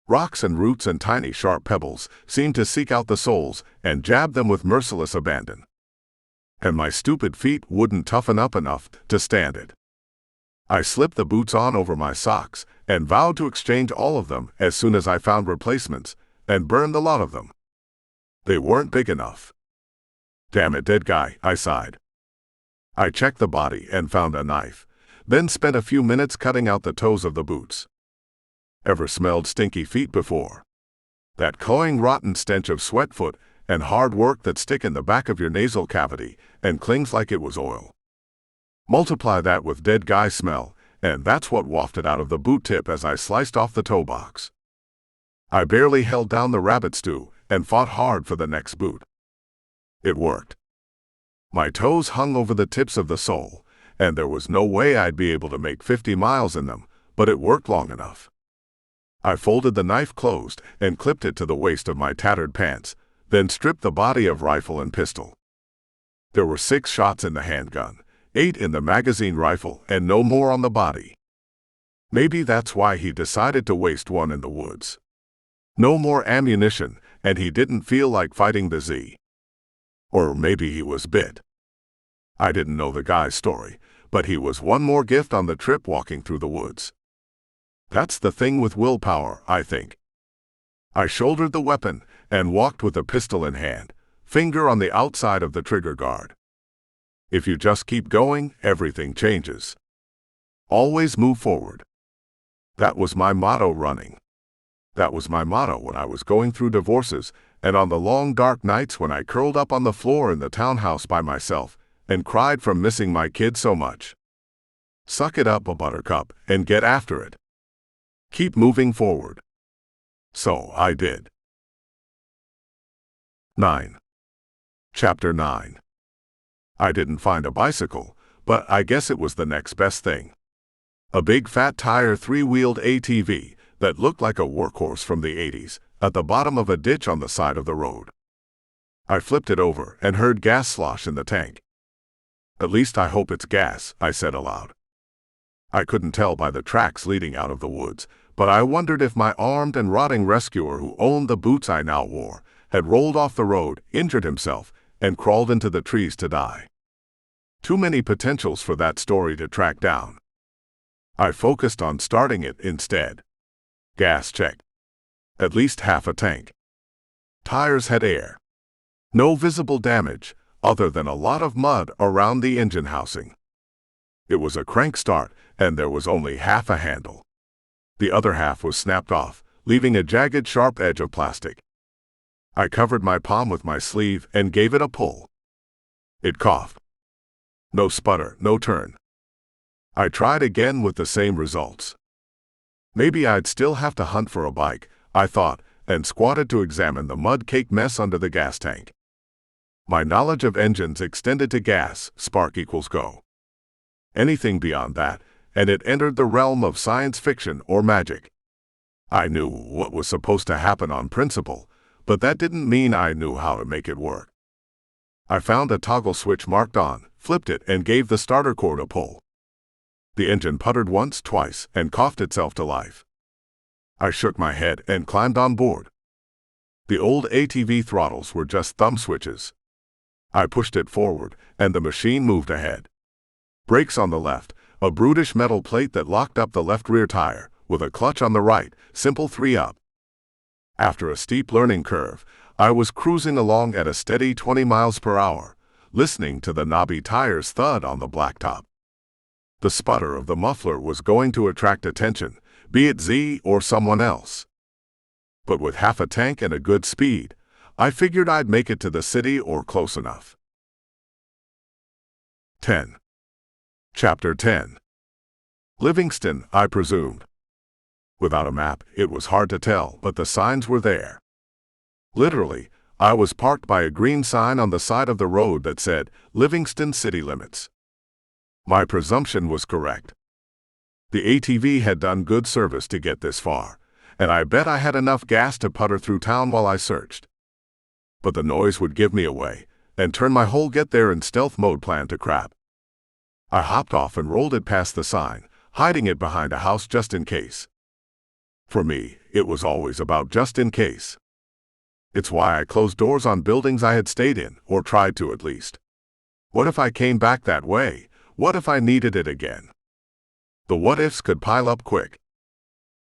Rocks and roots and tiny sharp pebbles seemed to seek out the soles and jab them with merciless abandon. And my stupid feet wouldn't toughen up enough to stand it. I slipped the boots on over my socks and vowed to exchange all of them as soon as I found replacements, and burned the lot of them. They weren't big enough. Damn it, dead guy, I sighed. I checked the body and found a knife, then spent a few minutes cutting out the toes of the boots. Ever smelled stinky feet before? That cloying rotten stench of sweat foot and hard work that stick in the back of your nasal cavity and clings like it was oil. Multiply that with dead guy smell, and that's what wafted out of the boot tip as I sliced off the toe box. I barely held down the rabbit stew and fought hard for the next boot. It worked. My toes hung over the tips of the sole, and there was no way I'd be able to make 50 miles in them, but it worked long enough. I folded the knife closed and clipped it to the waist of my tattered pants, then stripped the body of rifle and pistol. There were 6 shots in the handgun, 8 in the magazine rifle, and no more on the body. Maybe that's why he decided to waste one in the woods. No more ammunition, and he didn't feel like fighting the Z. Or maybe he was bit. I didn't know the guy's story, but he was one more gift on the trip walking through the woods. That's the thing with willpower, I think. I shouldered the weapon and walked with the pistol in hand, finger on the outside of the trigger guard. If you just keep going, everything changes. Always move forward. That was my motto running. That was my motto when I was going through divorces and on the long dark nights when I curled up on the floor in the townhouse by myself and cried from missing my kid so much. Suck it up, a buttercup, and get after it. Keep moving forward. So I did. 9. Chapter 9. I didn't find a bicycle, but I guess it was the next best thing. A big fat tire three-wheeled ATV that looked like a workhorse from the 80s at the bottom of a ditch on the side of the road. I flipped it over and heard gas slosh in the tank. At least I hope it's gas, I said aloud. I couldn't tell by the tracks leading out of the woods, but I wondered if my armed and rotting rescuer who owned the boots I now wore had rolled off the road, injured himself, and crawled into the trees to die. Too many potentials for that story to track down. I focused on starting it instead. Gas check. At least half a tank. Tires had air. No visible damage, other than a lot of mud around the engine housing. It was a crank start, and there was only half a handle. The other half was snapped off, leaving a jagged, sharp edge of plastic. I covered my palm with my sleeve and gave it a pull. It coughed. No sputter, no turn. I tried again with the same results. Maybe I'd still have to hunt for a bike, I thought, and squatted to examine the mud-caked mess under the gas tank. My knowledge of engines extended to gas, spark equals go. Anything beyond that, and it entered the realm of science fiction or magic. I knew what was supposed to happen on principle, but that didn't mean I knew how to make it work. I found a toggle switch marked on, flipped it, and gave the starter cord a pull. The engine puttered once, twice, and coughed itself to life. I shook my head and climbed on board. The old ATV throttles were just thumb switches. I pushed it forward, and the machine moved ahead. Brakes on the left, a brutish metal plate that locked up the left rear tire, with a clutch on the right, simple 3-up. After a steep learning curve, I was cruising along at a steady 20 miles per hour, listening to the knobby tires thud on the blacktop. The sputter of the muffler was going to attract attention, be it Z or someone else. But with half a tank and a good speed, I figured I'd make it to the city or close enough. 10. Chapter 10. Livingston, I presumed. Without a map, it was hard to tell, but the signs were there. Literally, I was parked by a green sign on the side of the road that said, Livingston City Limits. My presumption was correct. The ATV had done good service to get this far, and I bet I had enough gas to putter through town while I searched. But the noise would give me away, and turn my whole get there in stealth mode plan to crap. I hopped off and rolled it past the sign, hiding it behind a house just in case. For me, it was always about just in case. It's why I closed doors on buildings I had stayed in, or tried to at least. What if I came back that way? What if I needed it again? The what-ifs could pile up quick.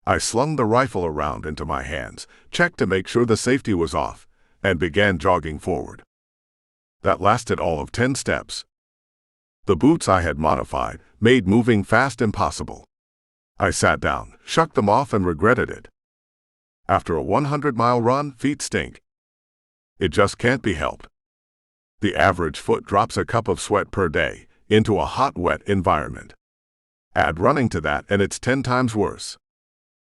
I slung the rifle around into my hands, checked to make sure the safety was off, and began jogging forward. That lasted all of 10 steps. The boots I had modified made moving fast impossible. I sat down, shucked them off, and regretted it. After a 100-mile run, feet stink. It just can't be helped. The average foot drops a cup of sweat per day into a hot, wet environment. Add running to that, and it's 10 times worse.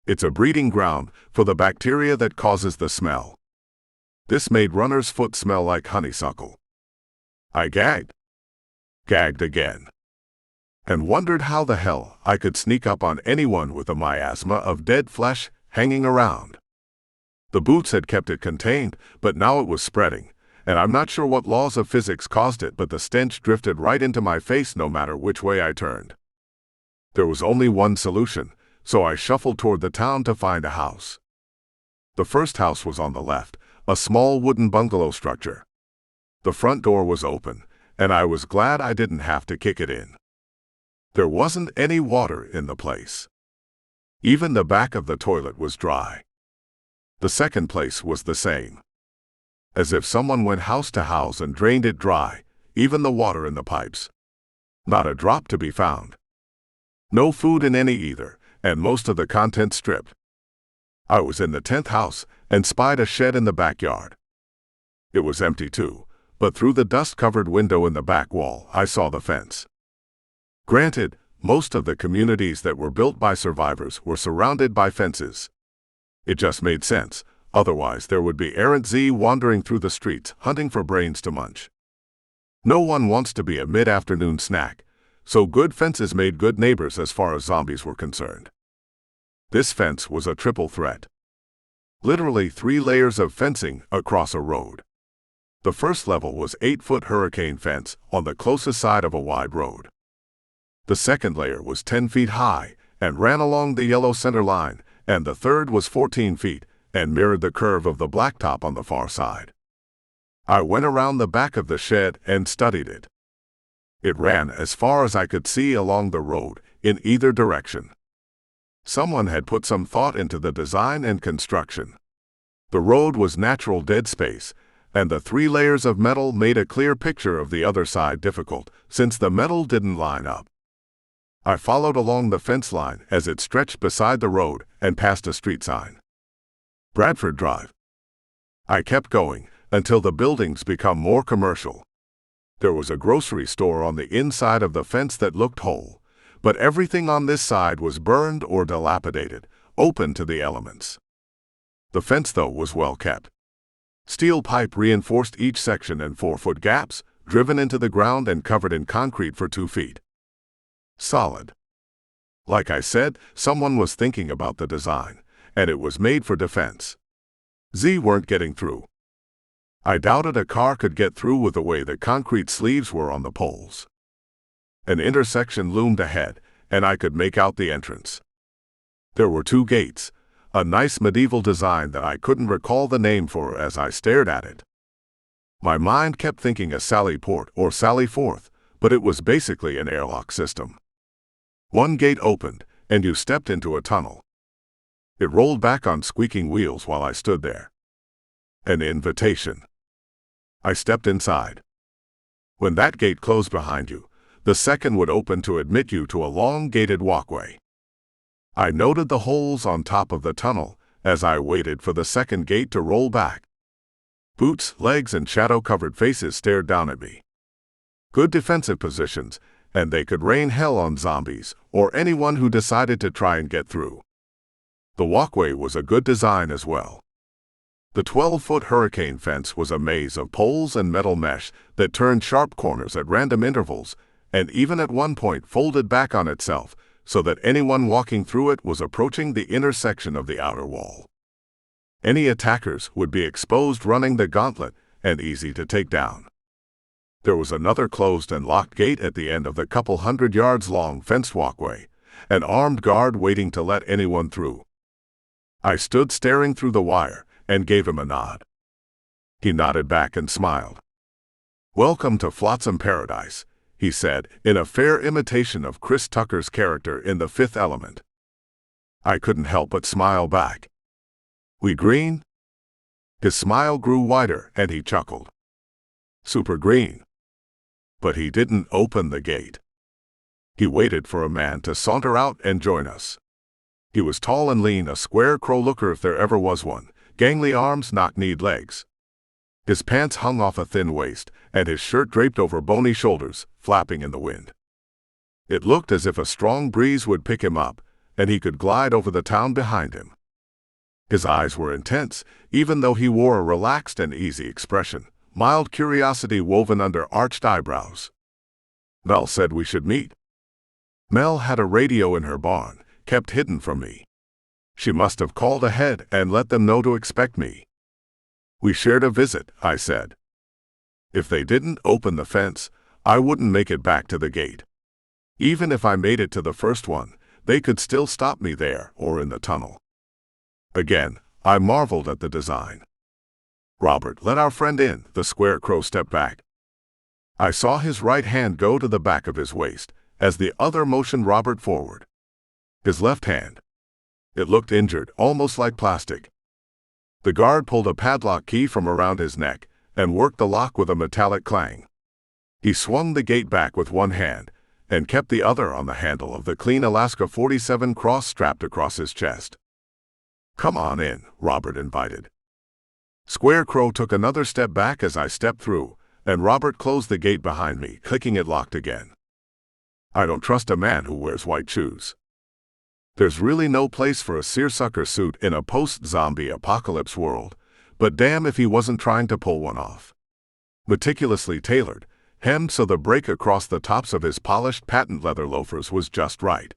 It's a breeding ground for the bacteria that causes the smell. This made runner's foot smell like honeysuckle. I gagged again, and wondered how the hell I could sneak up on anyone with a miasma of dead flesh hanging around. The boots had kept it contained, but now it was spreading, and I'm not sure what laws of physics caused it, but the stench drifted right into my face no matter which way I turned. There was only one solution, so I shuffled toward the town to find a house. The first house was on the left, a small wooden bungalow structure. The front door was open, and I was glad I didn't have to kick it in. There wasn't any water in the place. Even the back of the toilet was dry. The second place was the same. As if someone went house to house and drained it dry, even the water in the pipes. Not a drop to be found. No food in any either, and most of the contents stripped. I was in the 10th house and spied a shed in the backyard. It was empty too, but through the dust-covered window in the back wall I saw the fence. Granted, most of the communities that were built by survivors were surrounded by fences. It just made sense. Otherwise, there would be errant Z wandering through the streets, hunting for brains to munch. No one wants to be a mid-afternoon snack, so good fences made good neighbors as far as zombies were concerned. This fence was a triple threat. Literally 3 layers of fencing across a road. The first level was 8-foot hurricane fence on the closest side of a wide road. The second layer was 10 feet high and ran along the yellow center line, and the third was 14 feet and mirrored the curve of the blacktop on the far side. I went around the back of the shed and studied it. It ran as far as I could see along the road in either direction. Someone had put some thought into the design and construction. The road was natural dead space, and the 3 layers of metal made a clear picture of the other side difficult, since the metal didn't line up. I followed along the fence line as it stretched beside the road and past a street sign. Bradford Drive. I kept going until the buildings become more commercial. There was a grocery store on the inside of the fence that looked whole, but everything on this side was burned or dilapidated, open to the elements. The fence, though, was well kept. Steel pipe reinforced each section and 4-foot gaps, driven into the ground and covered in concrete for 2 feet. Solid. Like I said, someone was thinking about the design, and it was made for defense. Z weren't getting through. I doubted a car could get through with the way the concrete sleeves were on the poles. An intersection loomed ahead, and I could make out the entrance. There were 2 gates, a nice medieval design that I couldn't recall the name for as I stared at it. My mind kept thinking a Sally Port or Sally Forth, but it was basically an airlock system. One gate opened, and you stepped into a tunnel. It rolled back on squeaking wheels while I stood there. An invitation. I stepped inside. When that gate closed behind you, the second would open to admit you to a long gated walkway. I noted the holes on top of the tunnel as I waited for the second gate to roll back. Boots, legs, and shadow-covered faces stared down at me. Good defensive positions, and they could rain hell on zombies or anyone who decided to try and get through. The walkway was a good design as well. The 12-foot hurricane fence was a maze of poles and metal mesh that turned sharp corners at random intervals, and even at one point folded back on itself, so that anyone walking through it was approaching the intersection of the outer wall. Any attackers would be exposed running the gauntlet and easy to take down. There was another closed and locked gate at the end of the couple 100 yards long fenced walkway, an armed guard waiting to let anyone through. I stood staring through the wire and gave him a nod. He nodded back and smiled. "Welcome to Flotsam Paradise," he said, in a fair imitation of Chris Tucker's character in The Fifth Element. I couldn't help but smile back. "We green?" His smile grew wider and he chuckled. "Super green." But he didn't open the gate. He waited for a man to saunter out and join us. He was tall and lean, a square crow-looker if there ever was one, gangly arms, knock-kneed legs. His pants hung off a thin waist, and his shirt draped over bony shoulders, flapping in the wind. It looked as if a strong breeze would pick him up, and he could glide over the town behind him. His eyes were intense, even though he wore a relaxed and easy expression, mild curiosity woven under arched eyebrows. Mel said we should meet. Mel had a radio in her barn, kept hidden from me. She must have called ahead and let them know to expect me. "We shared a visit," I said. If they didn't open the fence, I wouldn't make it back to the gate. Even if I made it to the first one, they could still stop me there or in the tunnel. Again, I marveled at the design. "Robert, let our friend in." The scarecrow stepped back. I saw his right hand go to the back of his waist as the other motioned Robert forward. His left hand. It looked injured, almost like plastic. The guard pulled a padlock key from around his neck and worked the lock with a metallic clang. He swung the gate back with one hand and kept the other on the handle of the clean Alaska 47 cross strapped across his chest. "Come on in," Robert invited. Scarecrow took another step back as I stepped through, and Robert closed the gate behind me, clicking it locked again. I don't trust a man who wears white shoes. There's really no place for a seersucker suit in a post-zombie apocalypse world, but damn if he wasn't trying to pull one off. Meticulously tailored, hemmed so the break across the tops of his polished patent leather loafers was just right.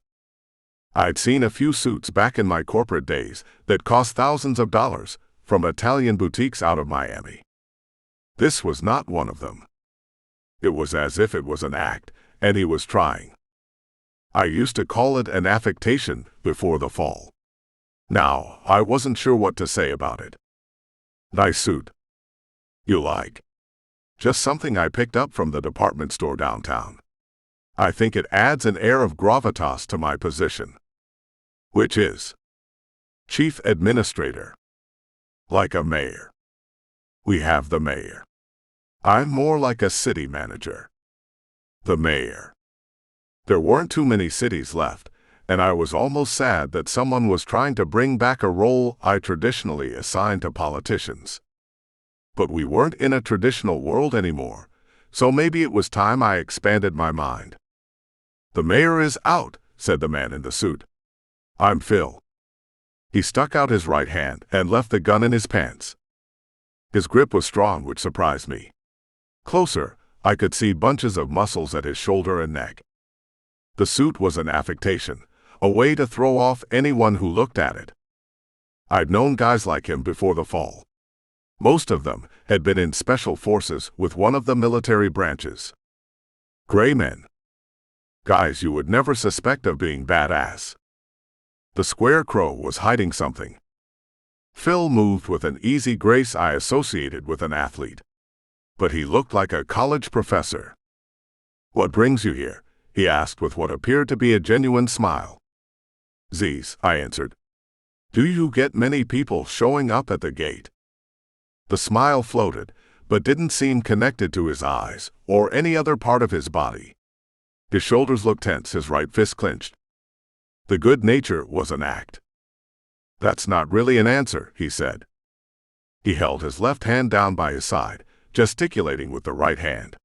I'd seen a few suits back in my corporate days that cost thousands of dollars from Italian boutiques out of Miami. This was not one of them. It was as if it was an act, and he was trying. I used to call it an affectation before the fall. Now, I wasn't sure what to say about it. Nice suit. You like? Just something I picked up from the department store downtown. I think it adds an air of gravitas to my position. Which is Chief Administrator. Like a mayor. We have the mayor. I'm more like a city manager. The mayor. There weren't too many cities left, and I was almost sad that someone was trying to bring back a role I traditionally assigned to politicians. But we weren't in a traditional world anymore, so maybe it was time I expanded my mind. The mayor is out, said the man in the suit. I'm Phil. He stuck out his right hand and left the gun in his pants. His grip was strong, which surprised me. Closer, I could see bunches of muscles at his shoulder and neck. The suit was an affectation, a way to throw off anyone who looked at it. I'd known guys like him before the fall. Most of them had been in special forces with one of the military branches. Gray men. Guys you would never suspect of being badass. The scarecrow was hiding something. Phil moved with an easy grace I associated with an athlete. But he looked like a college professor. What brings you here? He asked with what appeared to be a genuine smile. Z's, I answered. Do you get many people showing up at the gate? The smile floated, but didn't seem connected to his eyes or any other part of his body. His shoulders looked tense, his right fist clenched. The good nature was an act. That's not really an answer, he said. He held his left hand down by his side, gesticulating with the right hand.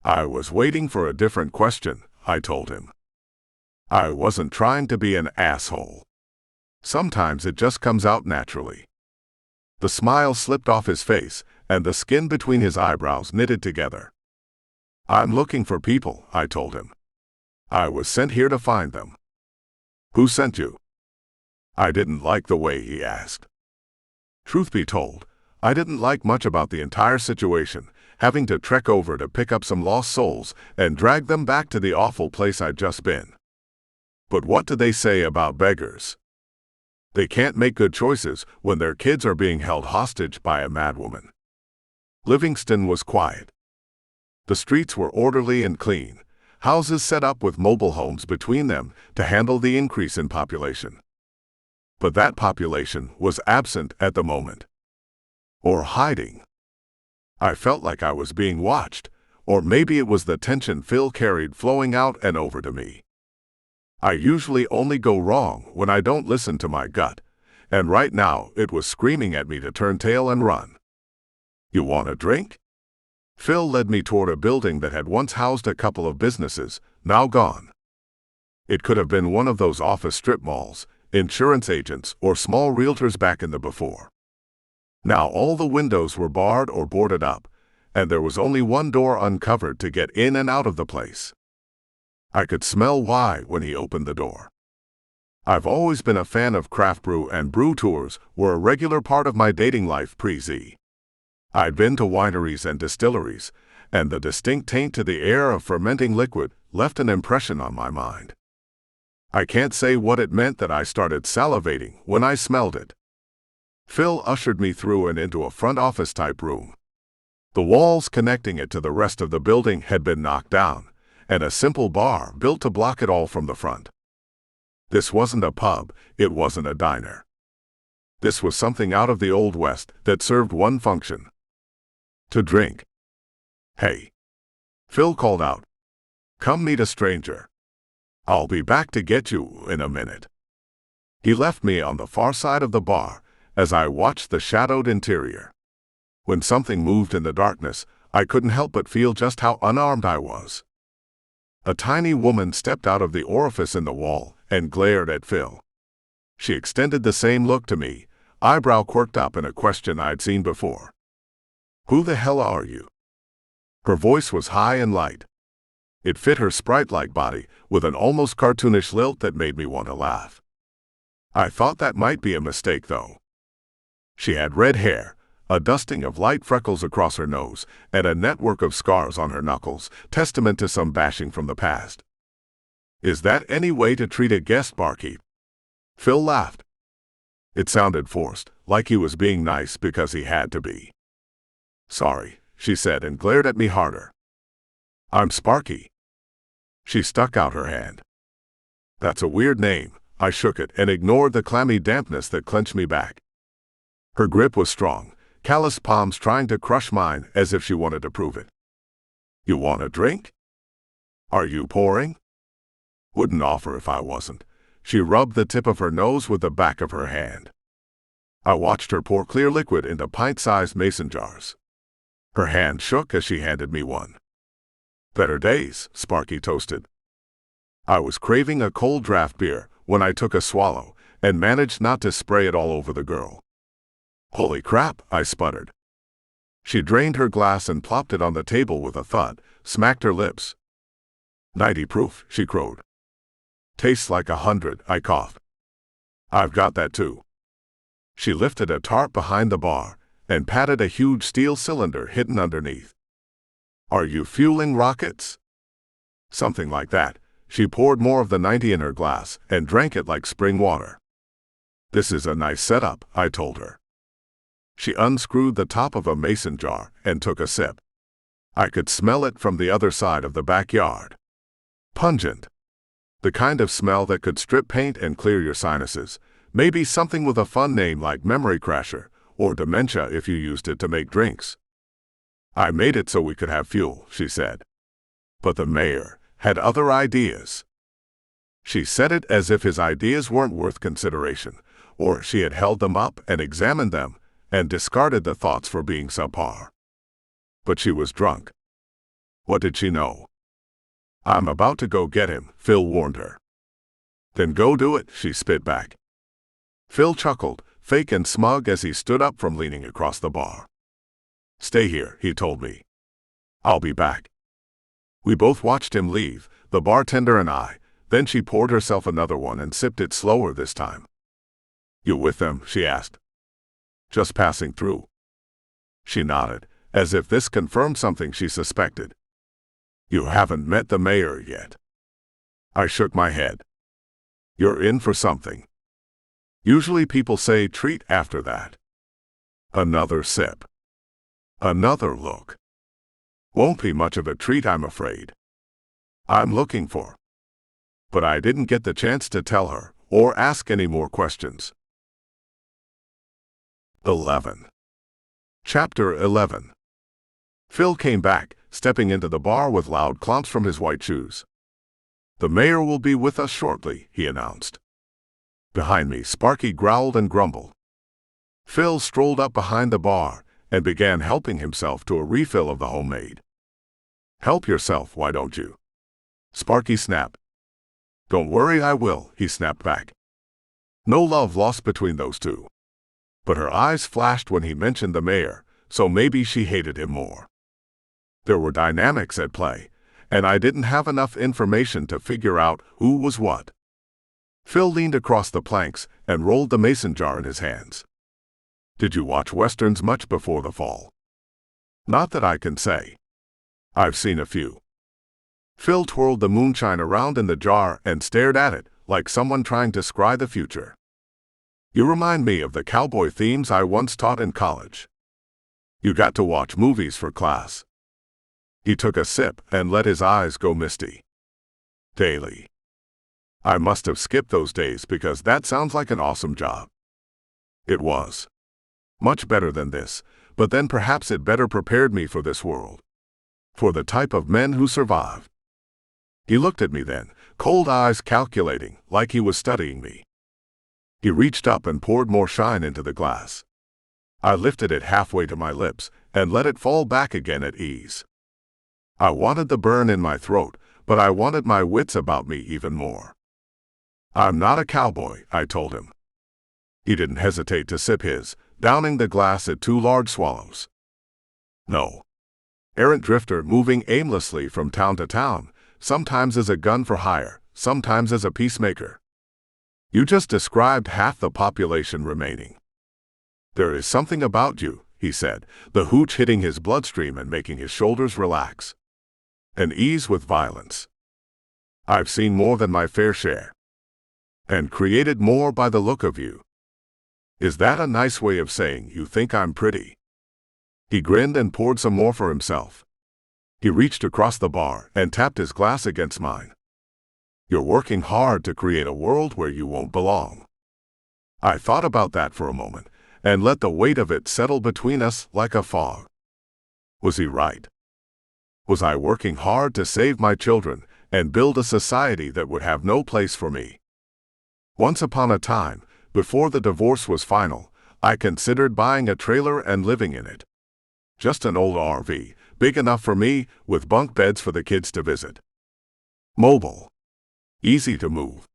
I was waiting for a different question, I told him. I wasn't trying to be an asshole. Sometimes it just comes out naturally. The smile slipped off his face, and the skin between his eyebrows knitted together. I'm looking for people, I told him. I was sent here to find them. Who sent you? I didn't like the way he asked. Truth be told, I didn't like much about the entire situation, having to trek over to pick up some lost souls and drag them back to the awful place I'd just been. But what do they say about beggars? They can't make good choices when their kids are being held hostage by a madwoman. Livingston was quiet. The streets were orderly and clean, houses set up with mobile homes between them to handle the increase in population. But that population was absent at the moment. Or hiding. I felt like I was being watched, or maybe it was the tension Phil carried flowing out and over to me. I usually only go wrong when I don't listen to my gut, and right now it was screaming at me to turn tail and run. You want a drink? Phil led me toward a building that had once housed a couple of businesses, now gone. It could have been one of those office strip malls, insurance agents, or small realtors back in the before. Now all the windows were barred or boarded up, and there was only one door uncovered to get in and out of the place. I could smell why when he opened the door. I've always been a fan of craft brew, and brew tours were a regular part of my dating life pre-Z. I'd been to wineries and distilleries, and the distinct taint to the air of fermenting liquid left an impression on my mind. I can't say what it meant that I started salivating when I smelled it. Phil ushered me through and into a front office-type room. The walls connecting it to the rest of the building had been knocked down, and a simple bar built to block it all from the front. This wasn't a pub, it wasn't a diner. This was something out of the Old West that served one function: to drink. Hey, Phil called out. Come meet a stranger. I'll be back to get you in a minute. He left me on the far side of the bar as I watched the shadowed interior. When something moved in the darkness, I couldn't help but feel just how unarmed I was. A tiny woman stepped out of the orifice in the wall and glared at Phil. She extended the same look to me, eyebrow quirked up in a question I'd seen before. "Who the hell are you?" Her voice was high and light. It fit her sprite-like body with an almost cartoonish lilt that made me want to laugh. I thought that might be a mistake, though. She had red hair, a dusting of light freckles across her nose, and a network of scars on her knuckles, testament to some bashing from the past. "Is that any way to treat a guest, barkeep?" Phil laughed. It sounded forced, like he was being nice because he had to be. "Sorry," she said and glared at me harder. "I'm Sparky." She stuck out her hand. "That's a weird name." I shook it and ignored the clammy dampness that clenched me back. Her grip was strong, calloused palms trying to crush mine as if she wanted to prove it. "You want a drink? Are you pouring?" "Wouldn't offer if I wasn't." She rubbed the tip of her nose with the back of her hand. I watched her pour clear liquid into pint-sized mason jars. Her hand shook as she handed me one. "Better days," Sparky toasted. I was craving a cold draft beer when I took a swallow and managed not to spray it all over the girl. "Holy crap," I sputtered. She drained her glass and plopped it on the table with a thud, smacked her lips. "90 proof," she crowed. "Tastes like 100, I coughed. "I've got that too." She lifted a tarp behind the bar and patted a huge steel cylinder hidden underneath. "Are you fueling rockets?" "Something like that." She poured more of the 90 in her glass and drank it like spring water. "This is a nice setup," I told her. She unscrewed the top of a mason jar and took a sip. I could smell it from the other side of the backyard. Pungent. The kind of smell that could strip paint and clear your sinuses. Maybe something with a fun name like Memory Crasher, or Dementia if you used it to make drinks. "I made it so we could have fuel," she said. "But the mayor had other ideas." She said it as if his ideas weren't worth consideration, or she had held them up and examined them and discarded the thoughts for being subpar. But she was drunk. What did she know? "I'm about to go get him," Phil warned her. "Then go do it," she spit back. Phil chuckled, fake and smug as he stood up from leaning across the bar. "Stay here," he told me. "I'll be back." We both watched him leave, the bartender and I, then she poured herself another one and sipped it slower this time. "You with them?" she asked. "Just passing through." She nodded, as if this confirmed something she suspected. "You haven't met the mayor yet." I shook my head. "You're in for something." Usually people say treat after that. Another sip. Another look. Won't be much of a treat, I'm afraid. I'm looking for. But I didn't get the chance to tell her or ask any more questions. 11. Chapter 11. Phil came back, stepping into the bar with loud clomps from his white shoes. "The mayor will be with us shortly," he announced. Behind me, Sparky growled and grumbled. Phil strolled up behind the bar and began helping himself to a refill of the homemade. "Help yourself, why don't you?" Sparky snapped. "Don't worry, I will," he snapped back. No love lost between those two. But her eyes flashed when he mentioned the mayor, so maybe she hated him more. There were dynamics at play, and I didn't have enough information to figure out who was what. Phil leaned across the planks and rolled the mason jar in his hands. "Did you watch westerns much before the fall?" "Not that I can say. I've seen a few." Phil twirled the moonshine around in the jar and stared at it like someone trying to scry the future. "You remind me of the cowboy themes I once taught in college. You got to watch movies for class." He took a sip and let his eyes go misty. "Daily. I must have skipped those days because that sounds like an awesome job." It was. Much better than this, but then perhaps it better prepared me for this world. For the type of men who survive. He looked at me then, cold eyes calculating, like he was studying me. He reached up and poured more shine into the glass. I lifted it halfway to my lips and let it fall back again at ease. I wanted the burn in my throat, but I wanted my wits about me even more. "I'm not a cowboy," I told him. He didn't hesitate to sip his, downing the glass at 2 large swallows. "No. Errant drifter moving aimlessly from town to town, sometimes as a gun for hire, sometimes as a peacemaker. You just described half the population remaining." "There is something about you," he said, the hooch hitting his bloodstream and making his shoulders relax. "An ease with violence. I've seen more than my fair share. And created more by the look of you. Is that a nice way of saying you think I'm pretty?" He grinned and poured some more for himself. He reached across the bar and tapped his glass against mine. "You're working hard to create a world where you won't belong." I thought about that for a moment and let the weight of it settle between us like a fog. Was he right? Was I working hard to save my children and build a society that would have no place for me? Once upon a time, before the divorce was final, I considered buying a trailer and living in it. Just an old RV, big enough for me, with bunk beds for the kids to visit. Mobile. Easy to move.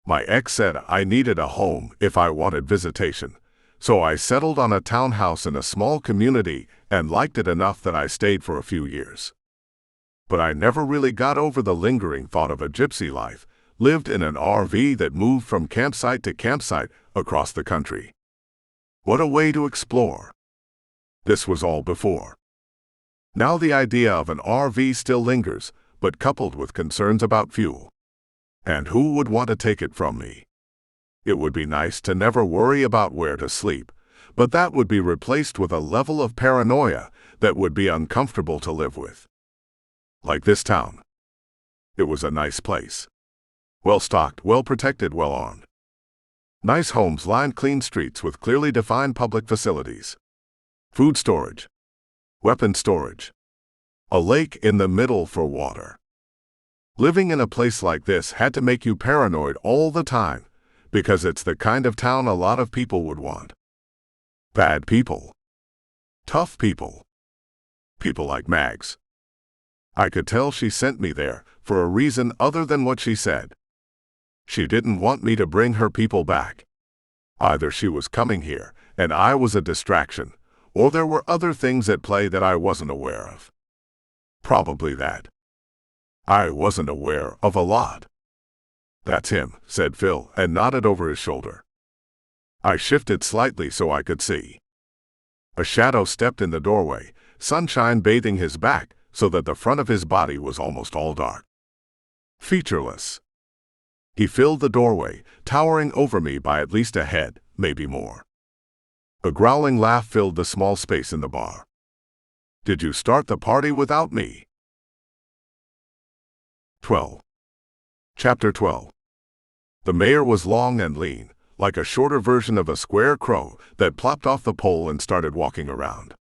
My ex said I needed a home if I wanted visitation, so I settled on a townhouse in a small community and liked it enough that I stayed for a few years. But I never really got over the lingering thought of a gypsy life, lived in an RV that moved from campsite to campsite across the country. What a way to explore. This was all before. Now the idea of an RV still lingers, but coupled with concerns about fuel. And who would want to take it from me? It would be nice to never worry about where to sleep, but that would be replaced with a level of paranoia that would be uncomfortable to live with. Like this town. It was a nice place. Well-stocked, well-protected, well-armed. Nice homes lined clean streets with clearly defined public facilities. Food storage. Weapon storage. A lake in the middle for water. Living in a place like this had to make you paranoid all the time, because it's the kind of town a lot of people would want. Bad people. Tough people. People like Mags. I could tell she sent me there for a reason other than what she said. She didn't want me to bring her people back. Either she was coming here and I was a distraction, or there were other things at play that I wasn't aware of. Probably that. I wasn't aware of a lot. "That's him," said Phil, and nodded over his shoulder. I shifted slightly so I could see. A shadow stepped in the doorway, sunshine bathing his back so that the front of his body was almost all dark. Featureless. He filled the doorway, towering over me by at least a head, maybe more. A growling laugh filled the small space in the bar. "Did you start the party without me?" 12. Chapter 12. The mayor was long and lean, like a shorter version of a square crow that plopped off the pole and started walking around.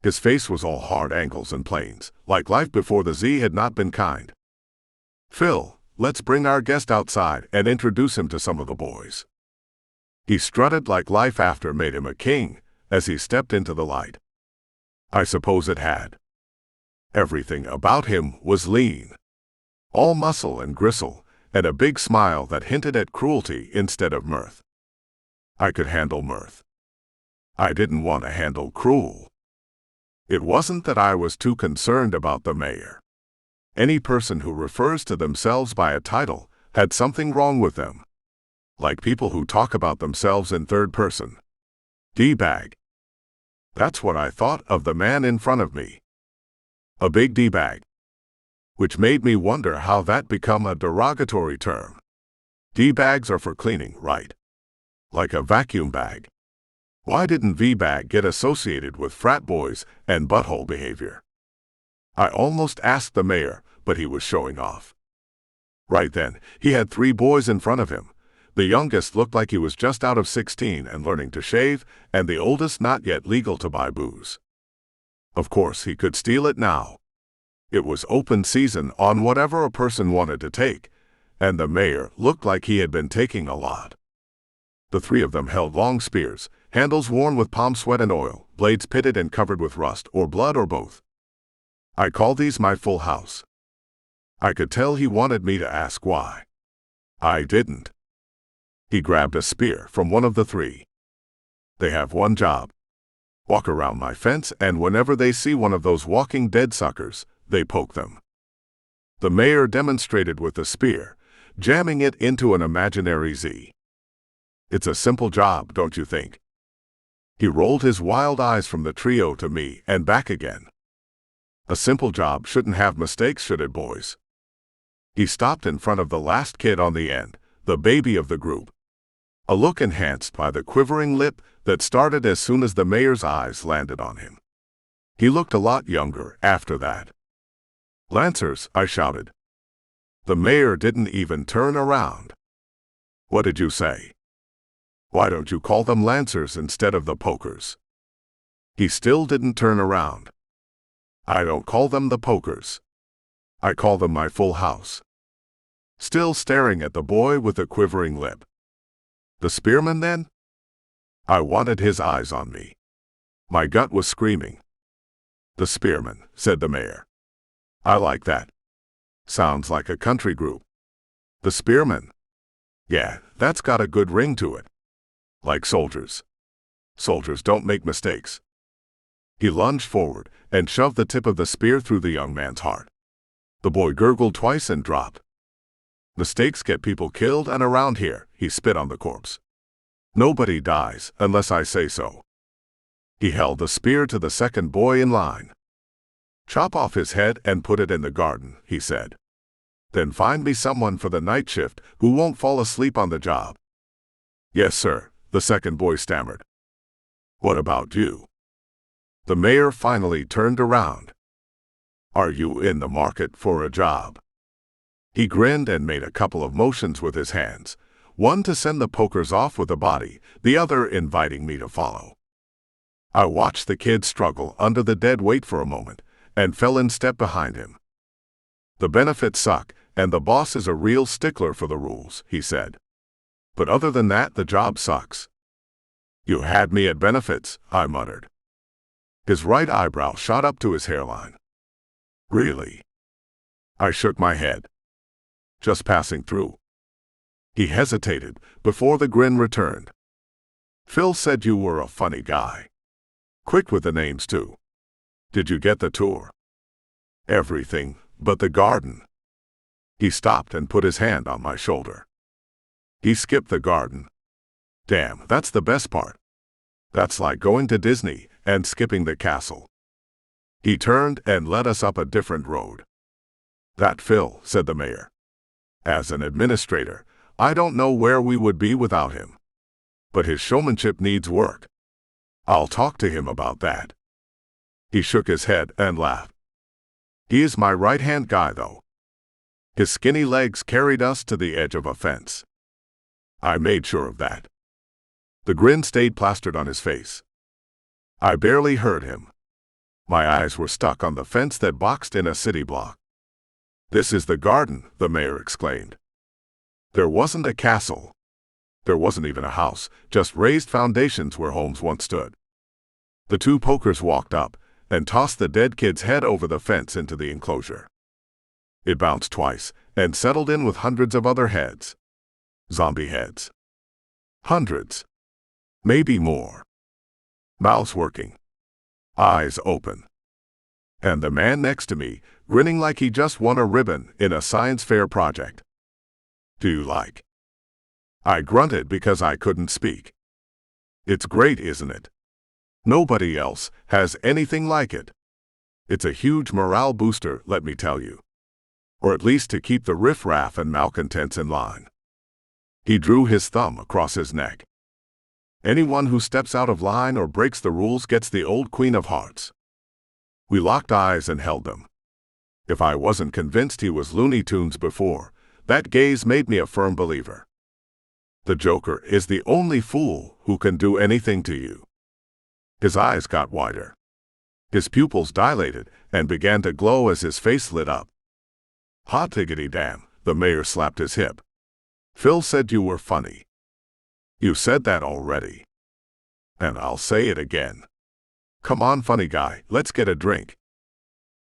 His face was all hard angles and planes, like life before the Z had not been kind. "Phil, let's bring our guest outside and introduce him to some of the boys." He strutted like life after made him a king as he stepped into the light. I suppose it had. Everything about him was lean. All muscle and gristle, and a big smile that hinted at cruelty instead of mirth. I could handle mirth. I didn't want to handle cruel. It wasn't that I was too concerned about the mayor. Any person who refers to themselves by a title had something wrong with them. Like people who talk about themselves in third person. D-bag. That's what I thought of the man in front of me. A big D-bag. Which made me wonder how that become a derogatory term. D-bags are for cleaning, right? Like a vacuum bag. Why didn't V-bag get associated with frat boys and butthole behavior? I almost asked the mayor, but he was showing off. Right then, he had 3 boys in front of him. The youngest looked like he was just out of 16 and learning to shave, and the oldest not yet legal to buy booze. Of course, he could steal it now. It was open season on whatever a person wanted to take, and the mayor looked like he had been taking a lot. The 3 of them held long spears, handles worn with palm sweat and oil, blades pitted and covered with rust or blood or both. I call these my full house. I could tell he wanted me to ask why. I didn't. He grabbed a spear from one of the three. They have one job. Walk around my fence, and whenever they see one of those walking dead suckers, they poke them. The mayor demonstrated with the spear, jamming it into an imaginary Z. It's a simple job, don't you think? He rolled his wild eyes from the trio to me and back again. A simple job shouldn't have mistakes, should it, boys? He stopped in front of the last kid on the end, the baby of the group. A look enhanced by the quivering lip that started as soon as the mayor's eyes landed on him. He looked a lot younger after that. "Lancers," I shouted. The mayor didn't even turn around. "What did you say? Why don't you call them Lancers instead of the Pokers?" He still didn't turn around. "I don't call them the Pokers. I call them my full house." Still staring at the boy with the quivering lip. "The spearman, then?" I wanted his eyes on me. My gut was screaming. "The spearman," said the mayor. "I like that. Sounds like a country group. The spearman. Yeah, that's got a good ring to it. Like soldiers. Soldiers don't make mistakes." He lunged forward and shoved the tip of the spear through the young man's heart. The boy gurgled twice and dropped. "Mistakes get people killed, and around here," he spit on the corpse, "nobody dies unless I say so." He held the spear to the second boy in line. "Chop off his head and put it in the garden," he said. "Then find me someone for the night shift who won't fall asleep on the job." "Yes, sir," the second boy stammered. "What about you?" The mayor finally turned around. "Are you in the market for a job?" He grinned and made a couple of motions with his hands, one to send the pokers off with a body, the other inviting me to follow. I watched the kid struggle under the dead weight for a moment, and fell in step behind him. "The benefits suck, and the boss is a real stickler for the rules," he said. "But other than that, the job sucks." "You had me at benefits," I muttered. His right eyebrow shot up to his hairline. "Really?" I shook my head. "Just passing through." He hesitated before the grin returned. "Phil said you were a funny guy. Quick with the names, too. Did you get the tour?" "Everything but the garden." He stopped and put his hand on my shoulder. "He skipped the garden. Damn, that's the best part. That's like going to Disney and skipping the castle." He turned and led us up a different road. "That Phil," said the mayor. "As an administrator, I don't know where we would be without him. But his showmanship needs work. I'll talk to him about that." He shook his head and laughed. "He is my right-hand guy, though." His skinny legs carried us to the edge of a fence. I made sure of that. The grin stayed plastered on his face. I barely heard him. My eyes were stuck on the fence that boxed in a city block. "This is the garden," the mayor exclaimed. There wasn't a castle. There wasn't even a house, just raised foundations where homes once stood. The two pokers walked up and tossed the dead kid's head over the fence into the enclosure. It bounced twice and settled in with hundreds of other heads. Zombie heads. Hundreds. Maybe more. Mouths working. Eyes open. And the man next to me, grinning like he just won a ribbon in a science fair project. "Do you like?" I grunted because I couldn't speak. "It's great, isn't it? Nobody else has anything like it. It's a huge morale booster, let me tell you. Or at least to keep the riffraff and malcontents in line." He drew his thumb across his neck. "Anyone who steps out of line or breaks the rules gets the old Queen of Hearts." We locked eyes and held them. If I wasn't convinced he was Looney Tunes before, that gaze made me a firm believer. The Joker is the only fool who can do anything to you. His eyes got wider. His pupils dilated and began to glow as his face lit up. "Hot diggity damn," the mayor slapped his hip. "Phil said you were funny." "You said that already. And I'll say it again. Come on, funny guy, let's get a drink."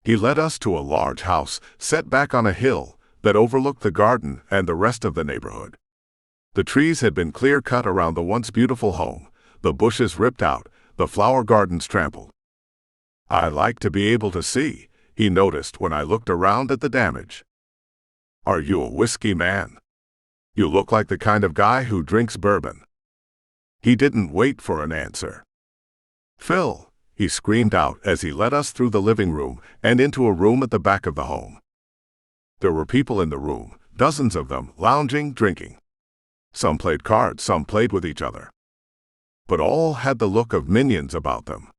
He led us to a large house set back on a hill that overlooked the garden and the rest of the neighborhood. The trees had been clear-cut around the once beautiful home, the bushes ripped out, the flower gardens trampled. "I like to be able to see," he noticed when I looked around at the damage. "Are you a whiskey man? You look like the kind of guy who drinks bourbon." He didn't wait for an answer. "Phil," he screamed out as he led us through the living room and into a room at the back of the home. There were people in the room, dozens of them, lounging, drinking. Some played cards, some played with each other. But all had the look of minions about them.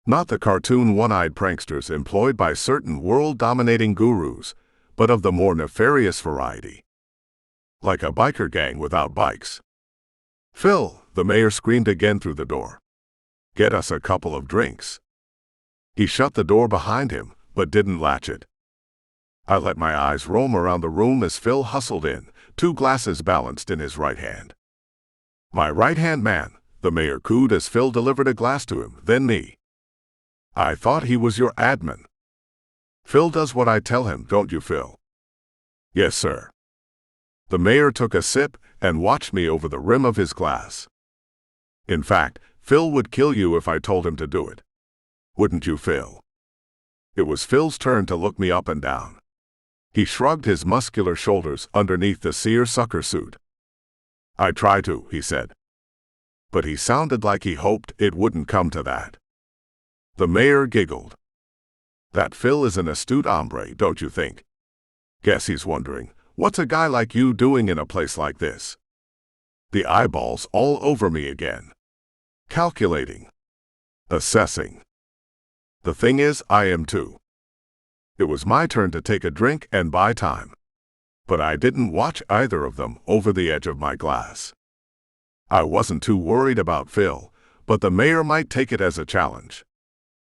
Not the cartoon one-eyed pranksters employed by certain world-dominating gurus, but of the more nefarious variety. Like a biker gang without bikes. "Phil," the mayor screamed again through the door. "Get us a couple of drinks." He shut the door behind him, but didn't latch it. I let my eyes roam around the room as Phil hustled in, 2 glasses balanced in his right hand. "My right-hand man," the mayor cooed as Phil delivered a glass to him, then me. "I thought he was your admin." "Phil does what I tell him, don't you, Phil?" "Yes, sir." The mayor took a sip and watched me over the rim of his glass. "In fact, Phil would kill you if I told him to do it. Wouldn't you, Phil?" It was Phil's turn to look me up and down. He shrugged his muscular shoulders underneath the seersucker suit. "I try to," he said. But he sounded like he hoped it wouldn't come to that. The mayor giggled. "That Phil is an astute hombre, don't you think? Guess he's wondering, what's a guy like you doing in a place like this?" The eyeballs all over me again. Calculating. Assessing. The thing is, I am too. It was my turn to take a drink and buy time. But I didn't watch either of them over the edge of my glass. I wasn't too worried about Phil, but the mayor might take it as a challenge.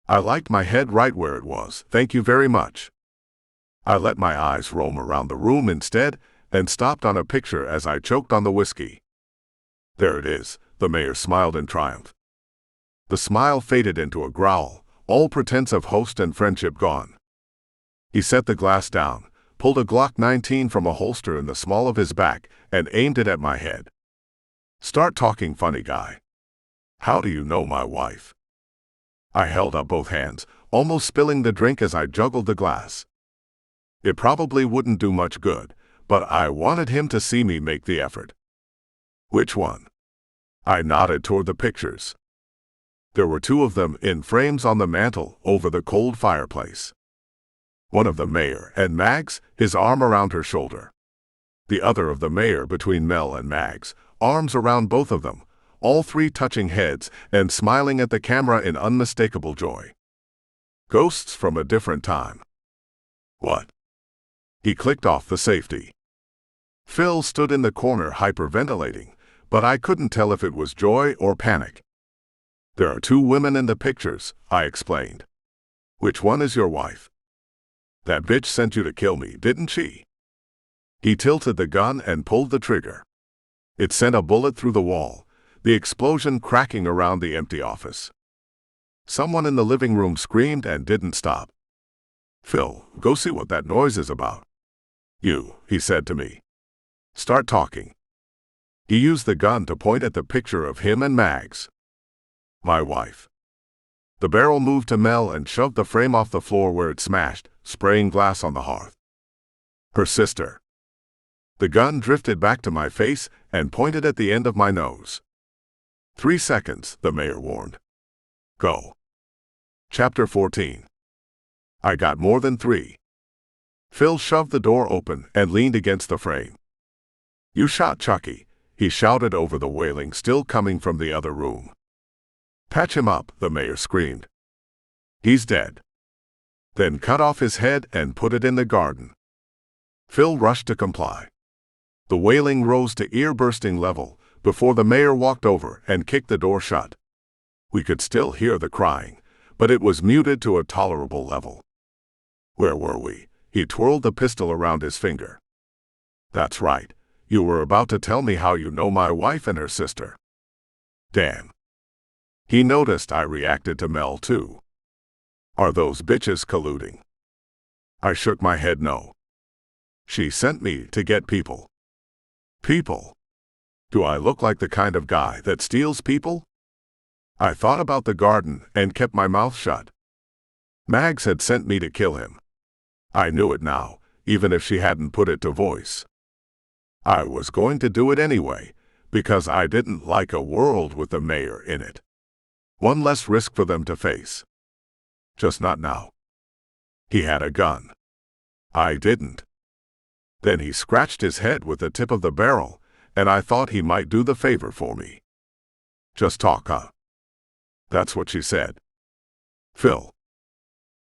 I liked my head right where it was, thank you very much. I let my eyes roam around the room instead and stopped on a picture as I choked on the whiskey. "There it is," the mayor smiled in triumph. The smile faded into a growl, all pretense of host and friendship gone. He set the glass down, pulled a Glock 19 from a holster in the small of his back, and aimed it at my head. "Start talking, funny guy. How do you know my wife?" I held up both hands, almost spilling the drink as I juggled the glass. It probably wouldn't do much good, but I wanted him to see me make the effort. "Which one?" I nodded toward the pictures. There were 2 of them in frames on the mantel over the cold fireplace. One of the mayor and Mags, his arm around her shoulder. The other of the mayor between Mel and Mags, arms around both of them, all 3 touching heads and smiling at the camera in unmistakable joy. Ghosts from a different time. "What?" He clicked off the safety. Phil stood in the corner hyperventilating, but I couldn't tell if it was joy or panic. "There are 2 women in the pictures," I explained. "Which one is your wife?" "That bitch sent you to kill me, didn't she?" He tilted the gun and pulled the trigger. It sent a bullet through the wall, the explosion cracking around the empty office. Someone in the living room screamed and didn't stop. "Phil, go see what that noise is about." "You," he said to me. "Start talking." He used the gun to point at the picture of him and Mags. "My wife." The barrel moved to Mel and shoved the frame off the floor where it smashed, spraying glass on the hearth. "Her sister." The gun drifted back to my face and pointed at the end of my nose. 3 seconds, the mayor warned. "Go." Chapter 14. I got more than 3. Phil shoved the door open and leaned against the frame. "You shot Chucky," he shouted over the wailing still coming from the other room. "Patch him up," the mayor screamed. "He's dead." "Then cut off his head and put it in the garden." Phil rushed to comply. The wailing rose to ear-bursting level before the mayor walked over and kicked the door shut. We could still hear the crying, but it was muted to a tolerable level. "Where were we?" He twirled the pistol around his finger. "That's right. You were about to tell me how you know my wife and her sister." "Damn." He noticed I reacted to Mel too. Are those bitches colluding? I shook my head no. She sent me to get people. People? Do I look like the kind of guy that steals people? I thought about the garden and kept my mouth shut. Mags had sent me to kill him. I knew it now, even if she hadn't put it to voice. I was going to do it anyway, because I didn't like a world with the mayor in it. One less risk for them to face. Just not now. He had a gun. I didn't. Then he scratched his head with the tip of the barrel, and I thought he might do the favor for me. Just talk, huh? That's what she said. Phil.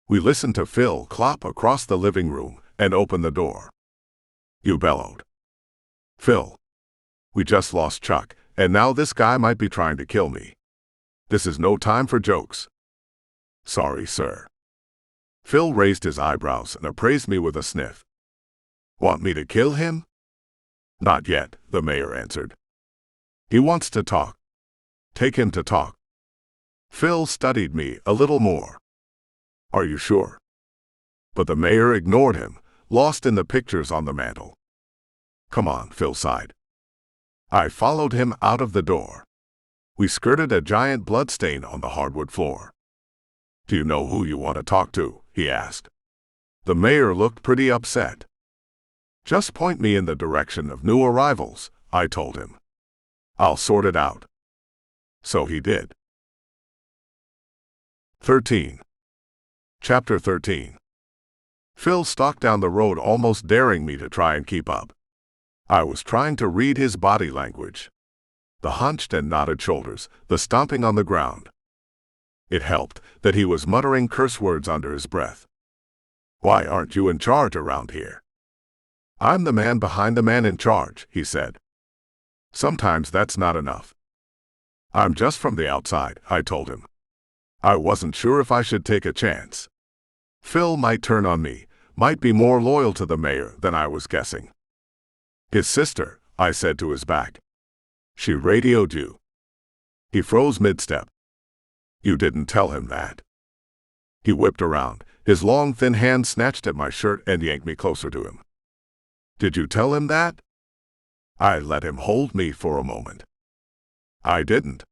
We listened to Phil clop across the living room and open the door. You bellowed. Phil. We just lost Chuck, and now this guy might be trying to kill me. This is no time for jokes. Sorry, sir. Phil raised his eyebrows and appraised me with a sniff. Want me to kill him? Not yet, the mayor answered. He wants to talk. Take him to talk. Phil studied me a little more. Are you sure? But the mayor ignored him, lost in the pictures on the mantel. Come on, Phil sighed. I followed him out of the door. We skirted a giant bloodstain on the hardwood floor. Do you know who you want to talk to? He asked. The mayor looked pretty upset. Just point me in the direction of new arrivals, I told him. I'll sort it out. So he did. 13. Chapter 13. Phil stalked down the road, almost daring me to try and keep up. I was trying to read his body language. The hunched and knotted shoulders, the stomping on the ground. It helped that he was muttering curse words under his breath. Why aren't you in charge around here? I'm the man behind the man in charge, he said. Sometimes that's not enough. I'm just from the outside, I told him. I wasn't sure if I should take a chance. Phil might turn on me, might be more loyal to the mayor than I was guessing. His sister, I said to his back. She radioed you. He froze mid-step. You didn't tell him that. He whipped around. His long, thin hand snatched at my shirt and yanked me closer to him. Did you tell him that? I let him hold me for a moment. I didn't.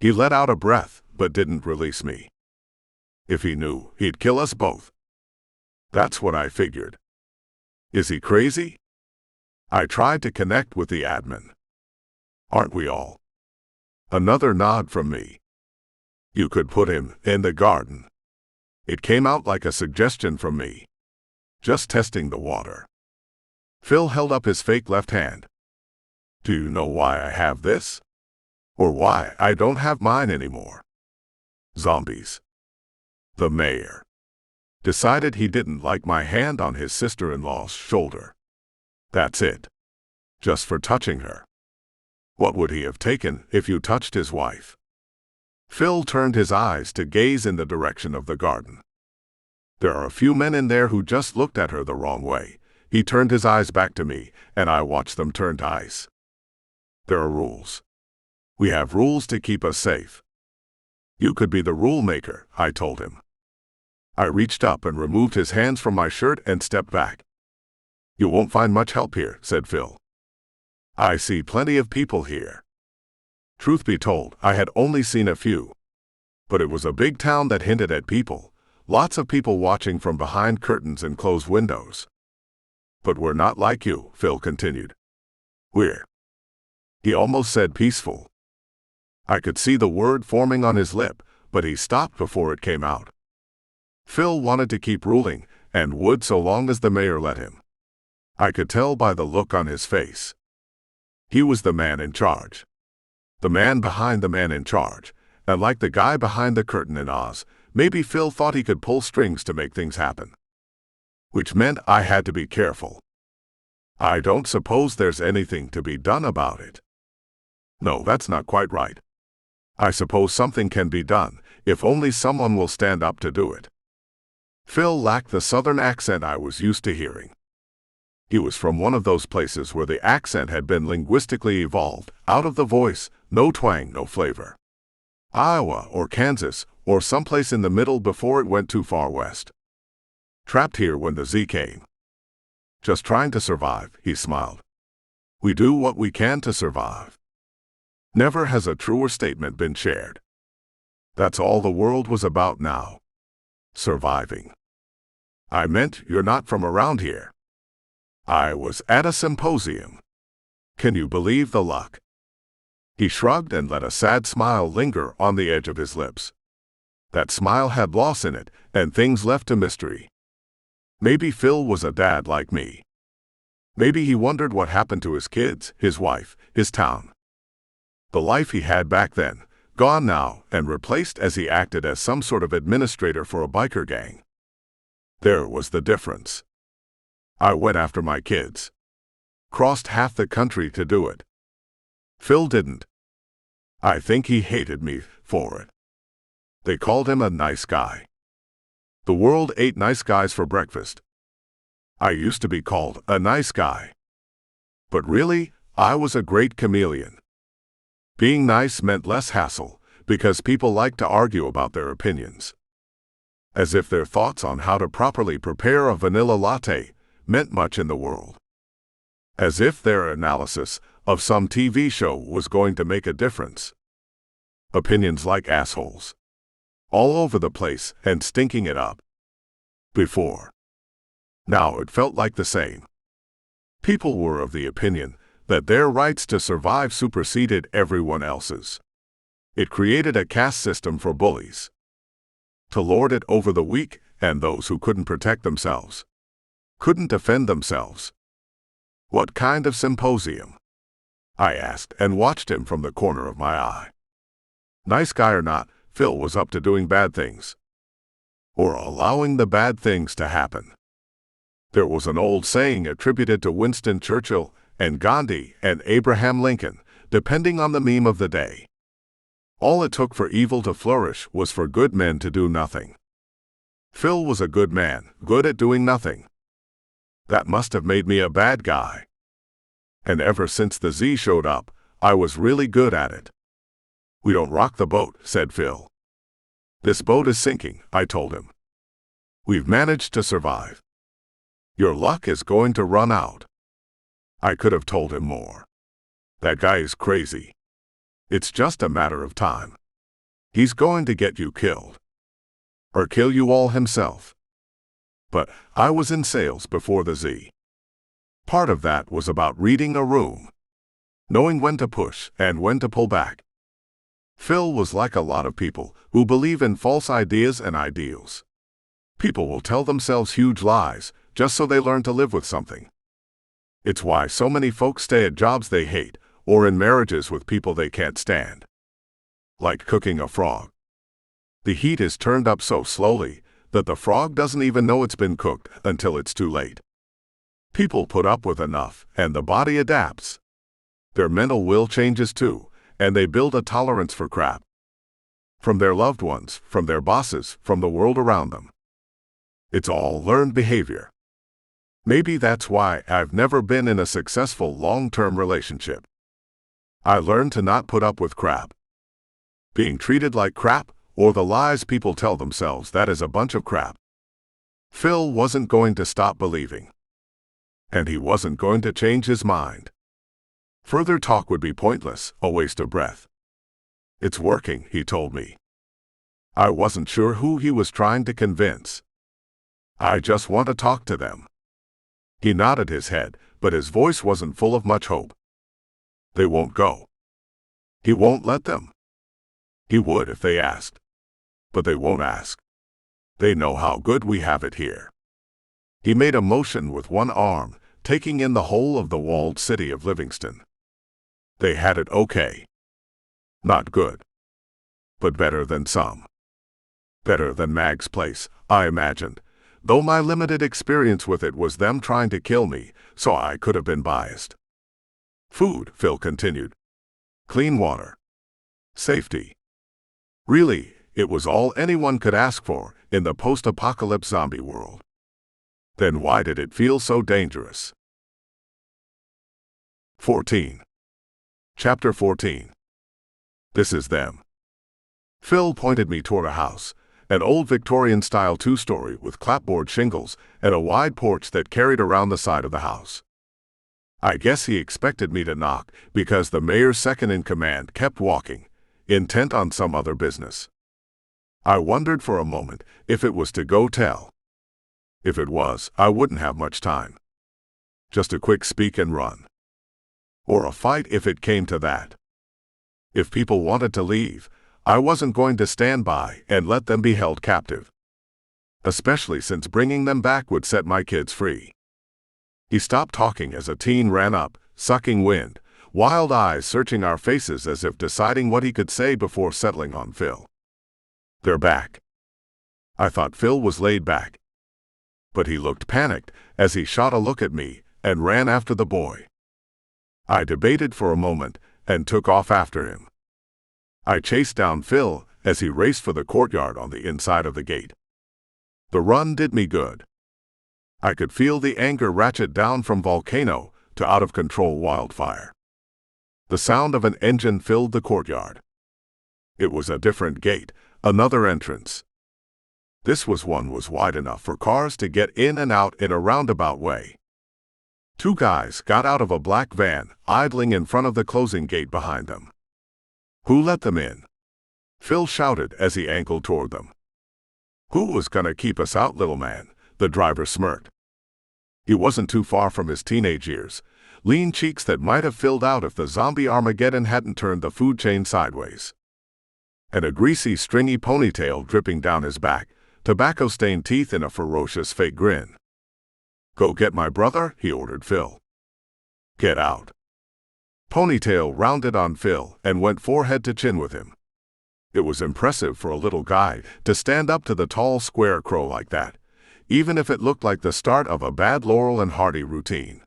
He let out a breath, but didn't release me. If he knew, he'd kill us both. That's what I figured. Is he crazy? I tried to connect with the admin. Aren't we all? Another nod from me. You could put him in the garden. It came out like a suggestion from me. Just testing the water. Phil held up his fake left hand. Do you know why I have this? Or why I don't have mine anymore? Zombies. The mayor decided he didn't like my hand on his sister-in-law's shoulder. That's it. Just for touching her. What would he have taken if you touched his wife? Phil turned his eyes to gaze in the direction of the garden. There are a few men in there who just looked at her the wrong way. He turned his eyes back to me, and I watched them turn to ice. There are rules. We have rules to keep us safe. You could be the rule maker, I told him. I reached up and removed his hands from my shirt and stepped back. You won't find much help here, said Phil. I see plenty of people here. Truth be told, I had only seen a few. But it was a big town that hinted at people, lots of people watching from behind curtains and closed windows. But we're not like you, Phil continued. We're. He almost said peaceful. I could see the word forming on his lip, but he stopped before it came out. Phil wanted to keep ruling, and would so long as the mayor let him. I could tell by the look on his face. He was the man in charge. The man behind the man in charge, and like the guy behind the curtain in Oz, maybe Phil thought he could pull strings to make things happen. Which meant I had to be careful. I don't suppose there's anything to be done about it. No, that's not quite right. I suppose something can be done, if only someone will stand up to do it. Phil lacked the southern accent I was used to hearing. He was from one of those places where the accent had been linguistically evolved, out of the voice, no twang, no flavor. Iowa or Kansas, or someplace in the middle before it went too far west. Trapped here when the Z came. Just trying to survive, he smiled. We do what we can to survive. Never has a truer statement been shared. That's all the world was about now. Surviving. I meant you're not from around here. I was at a symposium. Can you believe the luck? He shrugged and let a sad smile linger on the edge of his lips. That smile had loss in it, and things left to mystery. Maybe Phil was a dad like me. Maybe he wondered what happened to his kids, his wife, his town. The life he had back then, gone now and replaced as he acted as some sort of administrator for a biker gang. There was the difference. I went after my kids. Crossed half the country to do it. Phil didn't. I think he hated me for it. They called him a nice guy. The world ate nice guys for breakfast. I used to be called a nice guy. But really, I was a great chameleon. Being nice meant less hassle, because people like to argue about their opinions. As if their thoughts on how to properly prepare a vanilla latte meant much in the world. As if their analysis of some TV show was going to make a difference. Opinions like assholes. All over the place and stinking it up. Before. Now it felt like the same. People were of the opinion that their rights to survive superseded everyone else's. It created a caste system for bullies. To lord it over the weak and those who couldn't protect themselves. Couldn't defend themselves. What kind of symposium? I asked and watched him from the corner of my eye. Nice guy or not, Phil was up to doing bad things. Or allowing the bad things to happen. There was an old saying attributed to Winston Churchill and Gandhi and Abraham Lincoln, depending on the meme of the day. All it took for evil to flourish was for good men to do nothing. Phil was a good man, good at doing nothing. That must have made me a bad guy. And ever since the Z showed up, I was really good at it. We don't rock the boat, said Phil. This boat is sinking, I told him. We've managed to survive. Your luck is going to run out. I could have told him more. That guy is crazy. It's just a matter of time. He's going to get you killed. Or kill you all himself. But I was in sales before the Z. Part of that was about reading a room. Knowing when to push and when to pull back. Phil was like a lot of people who believe in false ideas and ideals. People will tell themselves huge lies just so they learn to live with something. It's why so many folks stay at jobs they hate or in marriages with people they can't stand. Like cooking a frog. The heat is turned up so slowly that the frog doesn't even know it's been cooked until it's too late. People put up with enough, and the body adapts. Their mental will changes too, and they build a tolerance for crap. From their loved ones, from their bosses, from the world around them. It's all learned behavior. Maybe that's why I've never been in a successful long-term relationship. I learned to not put up with crap. Being treated like crap, or the lies people tell themselves that is a bunch of crap. Phil wasn't going to stop believing. And he wasn't going to change his mind. Further talk would be pointless, a waste of breath. It's working, he told me. I wasn't sure who he was trying to convince. I just want to talk to them. He nodded his head, but his voice wasn't full of much hope. They won't go. He won't let them. He would if they asked. But they won't ask. They know how good we have it here. He made a motion with one arm, taking in the whole of the walled city of Livingston. They had it okay. Not good. But better than some. Better than Mag's place, I imagined, though my limited experience with it was them trying to kill me, so I could have been biased. Food, Phil continued. Clean water. Safety. Really, it was all anyone could ask for in the post-apocalypse zombie world. Then why did it feel so dangerous? 14. Chapter 14. This is them. Phil pointed me toward a house, an old Victorian-style two-story with clapboard shingles and a wide porch that carried around the side of the house. I guess he expected me to knock because the mayor's second-in-command kept walking, intent on some other business. I wondered for a moment if it was to go tell. If it was, I wouldn't have much time. Just a quick speak and run. Or a fight if it came to that. If people wanted to leave, I wasn't going to stand by and let them be held captive. Especially since bringing them back would set my kids free. He stopped talking as a teen ran up, sucking wind, wild eyes searching our faces as if deciding what he could say before settling on Phil. They're back. I thought Phil was laid back. But he looked panicked as he shot a look at me and ran after the boy. I debated for a moment and took off after him. I chased down Phil as he raced for the courtyard on the inside of the gate. The run did me good. I could feel the anger ratchet down from volcano to out-of-control wildfire. The sound of an engine filled the courtyard. It was a different gate, another entrance. This one was wide enough for cars to get in and out in a roundabout way. Two guys got out of a black van, idling in front of the closing gate behind them. Who let them in? Phil shouted as he angled toward them. Who was gonna keep us out, little man? The driver smirked. He wasn't too far from his teenage years, lean cheeks that might have filled out if the zombie Armageddon hadn't turned the food chain sideways. And a greasy, stringy ponytail dripping down his back, tobacco-stained teeth in a ferocious fake grin. Go get my brother, he ordered Phil. Get out. Ponytail rounded on Phil and went forehead to chin with him. It was impressive for a little guy to stand up to the tall square crow like that, even if it looked like the start of a bad Laurel and Hardy routine.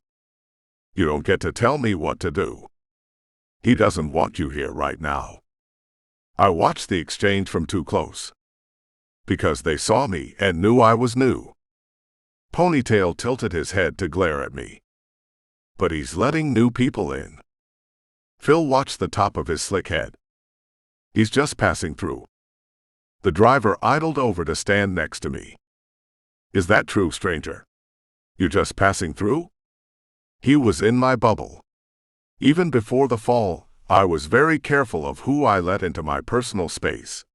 You don't get to tell me what to do. He doesn't want you here right now. I watched the exchange from too close. Because they saw me and knew I was new. Ponytail tilted his head to glare at me. But he's letting new people in. Phil watched the top of his slick head. He's just passing through. The driver idled over to stand next to me. Is that true, stranger? You just passing through? He was in my bubble. Even before the fall, I was very careful of who I let into my personal space.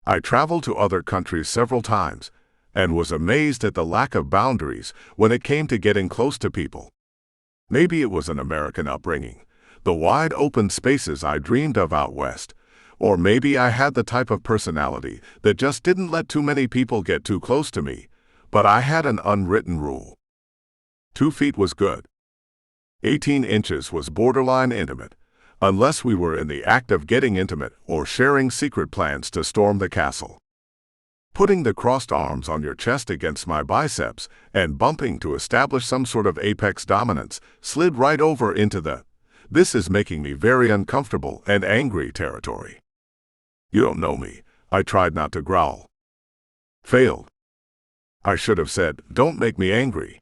I traveled to other countries several times and was amazed at the lack of boundaries when it came to getting close to people. Maybe it was an American upbringing, the wide open spaces I dreamed of out west, or maybe I had the type of personality that just didn't let too many people get too close to me, but I had an unwritten rule. 2 feet was good. 18 inches was borderline intimate, unless we were in the act of getting intimate or sharing secret plans to storm the castle. Putting the crossed arms on your chest against my biceps and bumping to establish some sort of apex dominance slid right over into the "this is making me very uncomfortable and angry" territory. You don't know me. I tried not to growl. Failed. I should have said, don't make me angry.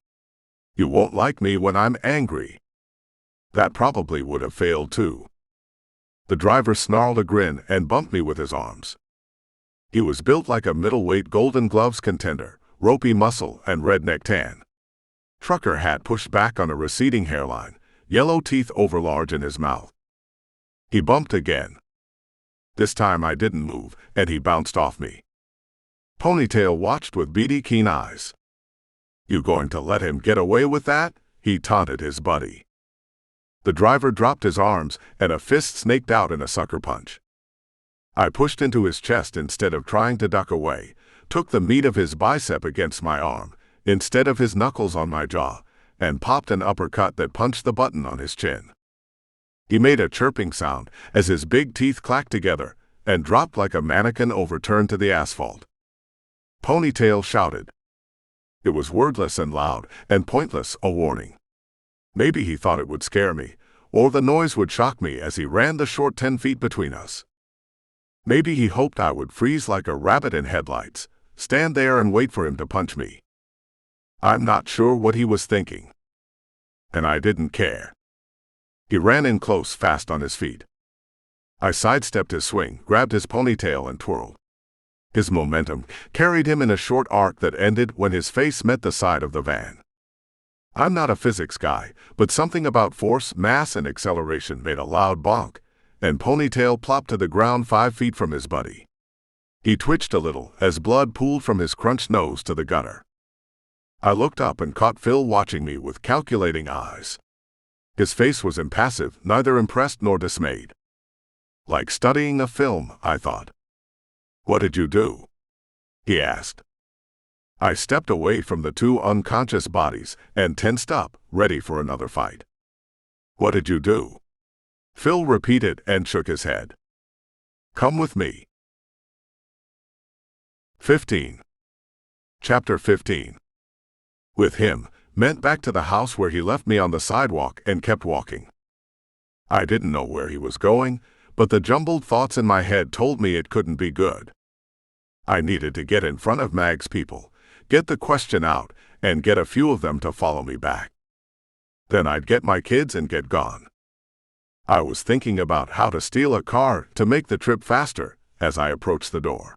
You won't like me when I'm angry. That probably would have failed too. The driver snarled a grin and bumped me with his arms. He was built like a middleweight Golden Gloves contender, ropey muscle and redneck tan. Trucker hat pushed back on a receding hairline, yellow teeth overlarge in his mouth. He bumped again. This time I didn't move, and he bounced off me. Ponytail watched with beady keen eyes. You going to let him get away with that? He taunted his buddy. The driver dropped his arms, and a fist snaked out in a sucker punch. I pushed into his chest instead of trying to duck away, took the meat of his bicep against my arm, instead of his knuckles on my jaw, and popped an uppercut that punched the button on his chin. He made a chirping sound as his big teeth clacked together and dropped like a mannequin overturned to the asphalt. Ponytail shouted. It was wordless and loud and pointless, a warning. Maybe he thought it would scare me, or the noise would shock me as he ran the short 10 feet between us. Maybe he hoped I would freeze like a rabbit in headlights, stand there and wait for him to punch me. I'm not sure what he was thinking. And I didn't care. He ran in close, fast on his feet. I sidestepped his swing, grabbed his ponytail and twirled. His momentum carried him in a short arc that ended when his face met the side of the van. I'm not a physics guy, but something about force, mass, and acceleration made a loud bonk, and ponytail plopped to the ground 5 feet from his buddy. He twitched a little as blood pooled from his crunched nose to the gutter. I looked up and caught Phil watching me with calculating eyes. His face was impassive, neither impressed nor dismayed. Like studying a film, I thought. "What did you do?" he asked. I stepped away from the 2 unconscious bodies and tensed up, ready for another fight. "What did you do?" Phil repeated and shook his head. "Come with me." 15. Chapter 15. With him meant back to the house where he left me on the sidewalk and kept walking. I didn't know where he was going, but the jumbled thoughts in my head told me it couldn't be good. I needed to get in front of Mag's people, get the question out, and get a few of them to follow me back. Then I'd get my kids and get gone. I was thinking about how to steal a car to make the trip faster as I approached the door.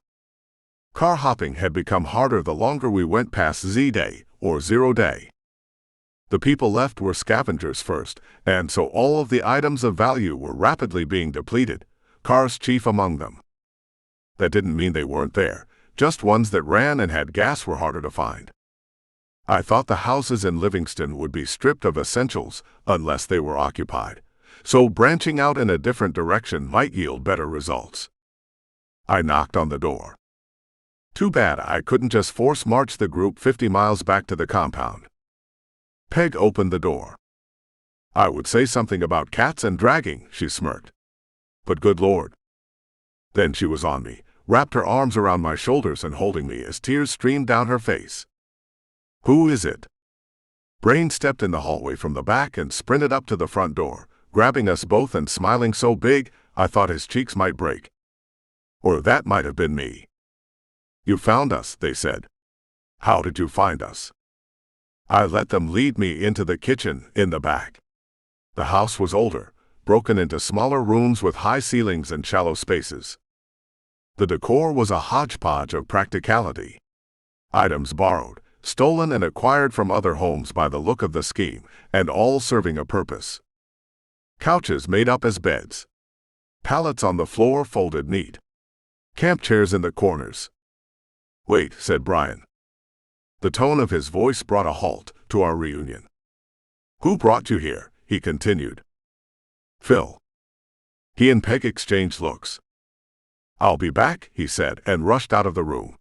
Car hopping had become harder the longer we went past Z-Day or Zero Day. The people left were scavengers first, and so all of the items of value were rapidly being depleted, cars chief among them. That didn't mean they weren't there, just ones that ran and had gas were harder to find. I thought the houses in Livingston would be stripped of essentials unless they were occupied, so branching out in a different direction might yield better results. I knocked on the door. Too bad I couldn't just force march the group 50 miles back to the compound. Peg opened the door. "I would say something about cats and dragging," she smirked. "But good Lord." Then she was on me, wrapped her arms around my shoulders and holding me as tears streamed down her face. "Who is it?" Brain stepped in the hallway from the back and sprinted up to the front door, grabbing us both and smiling so big I thought his cheeks might break. Or that might have been me. "You found us," they said. "How did you find us?" I let them lead me into the kitchen in the back. The house was older, broken into smaller rooms with high ceilings and shallow spaces. The decor was a hodgepodge of practicality. Items borrowed, stolen and acquired from other homes by the look of the scheme, and all serving a purpose. Couches made up as beds. Pallets on the floor folded neat. Camp chairs in the corners. "Wait," said Brian. The tone of his voice brought a halt to our reunion. "Who brought you here?" he continued. "Phil." He and Peg exchanged looks. "I'll be back," he said, and rushed out of the room.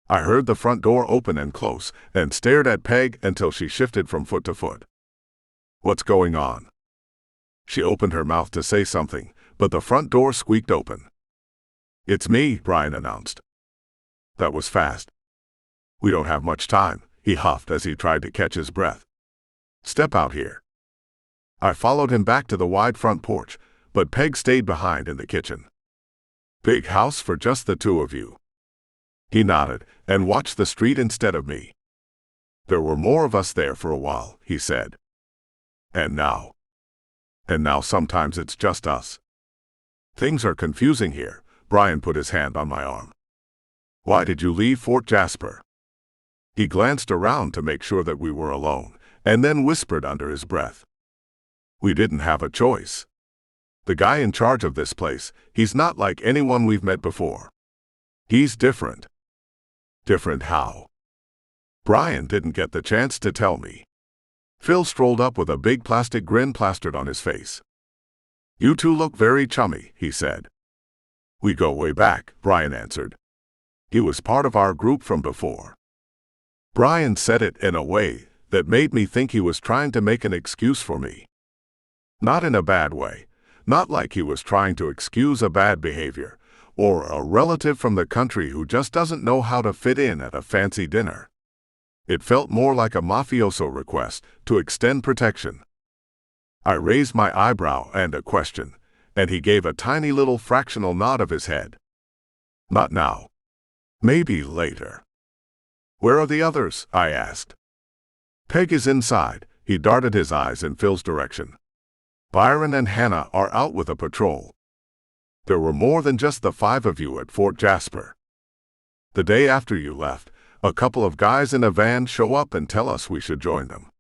I heard the front door open and close, and stared at Peg until she shifted from foot to foot. "What's going on?" She opened her mouth to say something, but the front door squeaked open. "It's me," Brian announced. That was fast. "We don't have much time," he huffed as he tried to catch his breath. "Step out here." I followed him back to the wide front porch, but Peg stayed behind in the kitchen. "Big house for just the 2 of you." He nodded and watched the street instead of me. "There were more of us there for a while," he said. And now sometimes it's just us." "Things are confusing here." Brian put his hand on my arm. "Why did you leave Fort Jasper?" He glanced around to make sure that we were alone, and then whispered under his breath. "We didn't have a choice. The guy in charge of this place, he's not like anyone we've met before. He's different." "Different how?" Brian didn't get the chance to tell me. Phil strolled up with a big plastic grin plastered on his face. "You two look very chummy," he said. "We go way back," Brian answered. "He was part of our group from before." Brian said it in a way that made me think he was trying to make an excuse for me. Not in a bad way, not like he was trying to excuse a bad behavior, or a relative from the country who just doesn't know how to fit in at a fancy dinner. It felt more like a mafioso request to extend protection. I raised my eyebrow and a question, and he gave a tiny little fractional nod of his head. "Not now. Maybe later." "Where are the others?" I asked. "Peg is inside." He darted his eyes in Phil's direction. "Byron and Hannah are out with a patrol." There were more than just the 5 of you at Fort Jasper. The day after you left, a couple of guys in a van show up and tell us we should join them.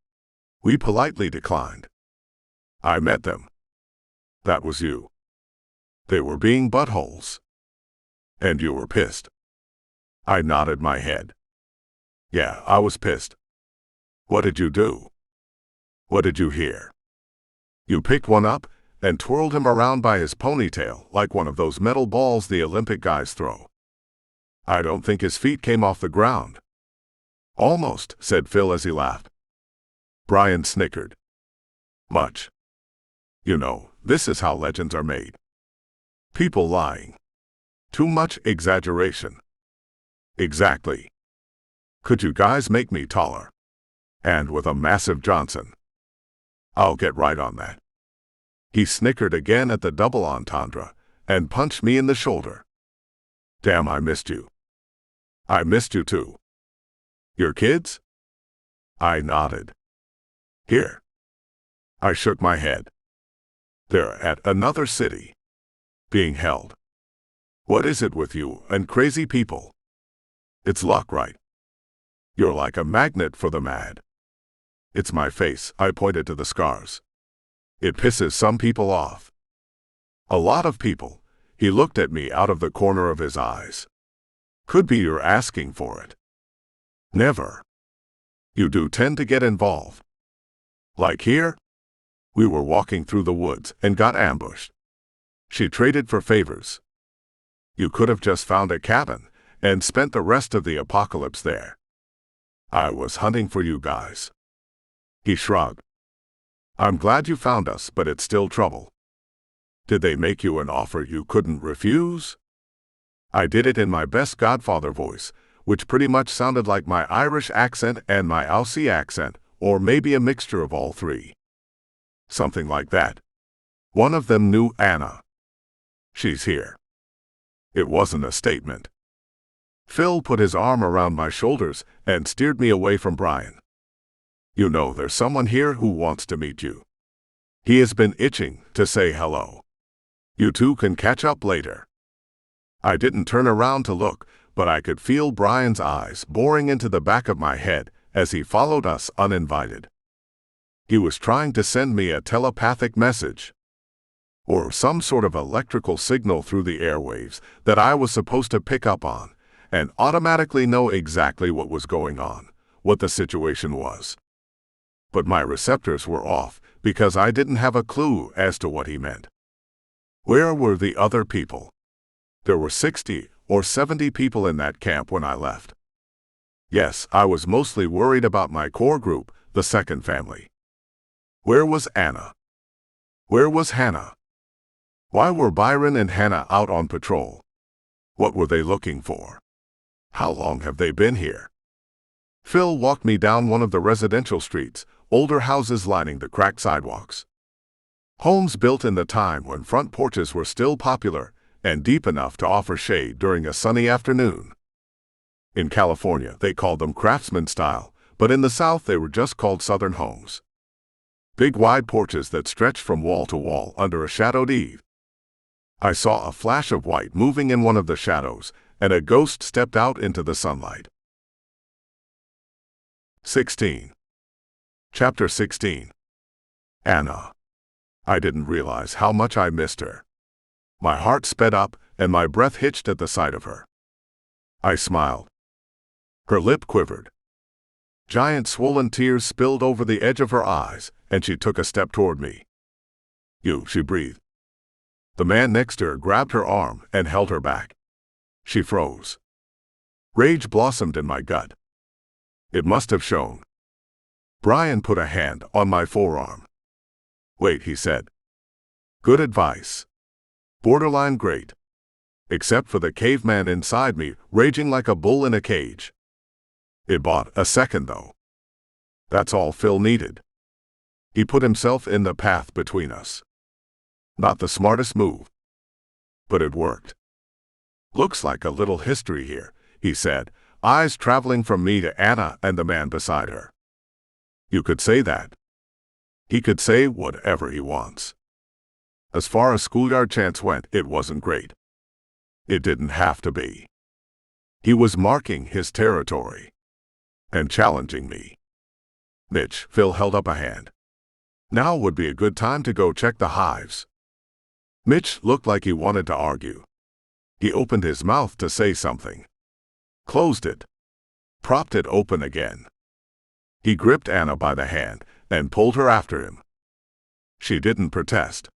We politely declined. I met them. That was you. They were being buttholes. And you were pissed. I nodded my head. Yeah, I was pissed. What did you do? What did you hear? You picked one up and twirled him around by his ponytail like one of those metal balls the Olympic guys throw. I don't think his feet came off the ground. Almost, said Phil as he laughed. Brian snickered. Much. You know, this is how legends are made. People lying. Too much exaggeration. Exactly. Could you guys make me taller? And with a massive Johnson. I'll get right on that. He snickered again at the double entendre and punched me in the shoulder. Damn, I missed you. I missed you too. Your kids? I nodded. Here. I shook my head. They're at another city. Being held. What is it with you and crazy people? It's luck, right? You're like a magnet for the mad. It's my face, I pointed to the scars. It pisses some people off. A lot of people. He looked at me out of the corner of his eyes. Could be you're asking for it. Never. You do tend to get involved. Like here? We were walking through the woods and got ambushed. She traded for favors. You could have just found a cabin and spent the rest of the apocalypse there. I was hunting for you guys. He shrugged. I'm glad you found us, but it's still trouble. Did they make you an offer you couldn't refuse? I did it in my best Godfather voice, which pretty much sounded like my Irish accent and my Aussie accent, or maybe a mixture of all three. Something like that. One of them knew Anna. She's here. It wasn't a statement. Phil put his arm around my shoulders and steered me away from Brian. You know, there's someone here who wants to meet you. He has been itching to say hello. You two can catch up later. I didn't turn around to look, but I could feel Brian's eyes boring into the back of my head as he followed us uninvited. He was trying to send me a telepathic message, or some sort of electrical signal through the airwaves that I was supposed to pick up on and automatically know exactly what was going on, what the situation was. But my receptors were off because I didn't have a clue as to what he meant. Where were the other people? There were 60 or 70 people in that camp when I left. Yes, I was mostly worried about my core group, the second family. Where was Anna? Where was Hannah? Why were Byron and Hannah out on patrol? What were they looking for? How long have they been here? Phil walked me down one of the residential streets, older houses lining the cracked sidewalks. Homes built in the time when front porches were still popular and deep enough to offer shade during a sunny afternoon. In California, they called them craftsman style, but in the South they were just called Southern homes. Big wide porches that stretched from wall to wall under a shadowed eave. I saw a flash of white moving in one of the shadows, and a ghost stepped out into the sunlight. 16. Chapter 16. Anna. I didn't realize how much I missed her. My heart sped up, and my breath hitched at the sight of her. I smiled. Her lip quivered. Giant swollen tears spilled over the edge of her eyes, and she took a step toward me. You, she breathed. The man next to her grabbed her arm and held her back. She froze. Rage blossomed in my gut. It must have shown. Brian put a hand on my forearm. Wait, he said. Good advice. Borderline great. Except for the caveman inside me, raging like a bull in a cage. It bought a second, though. That's all Phil needed. He put himself in the path between us. Not the smartest move. But it worked. Looks like a little history here, he said, eyes traveling from me to Anna and the man beside her. You could say that. He could say whatever he wants. As far as schoolyard chants went, it wasn't great. It didn't have to be. He was marking his territory and challenging me. Mitch, Phil held up a hand. Now would be a good time to go check the hives. Mitch looked like he wanted to argue. He opened his mouth to say something. Closed it. Propped it open again. He gripped Anna by the hand and pulled her after him. She didn't protest.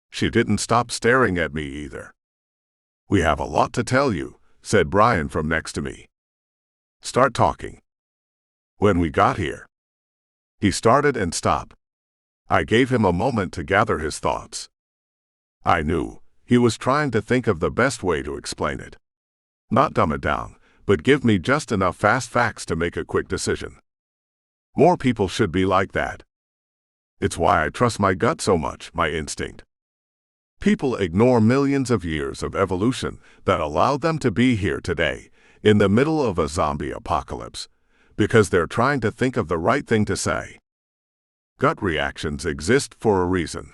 She didn't stop staring at me either. We have a lot to tell you, said Brian from next to me. Start talking. When we got here. He started and stopped. I gave him a moment to gather his thoughts. I knew he was trying to think of the best way to explain it. Not dumb it down, but give me just enough fast facts to make a quick decision. More people should be like that. It's why I trust my gut so much, my instinct. People ignore millions of years of evolution that allowed them to be here today, in the middle of a zombie apocalypse, because they're trying to think of the right thing to say. Gut reactions exist for a reason.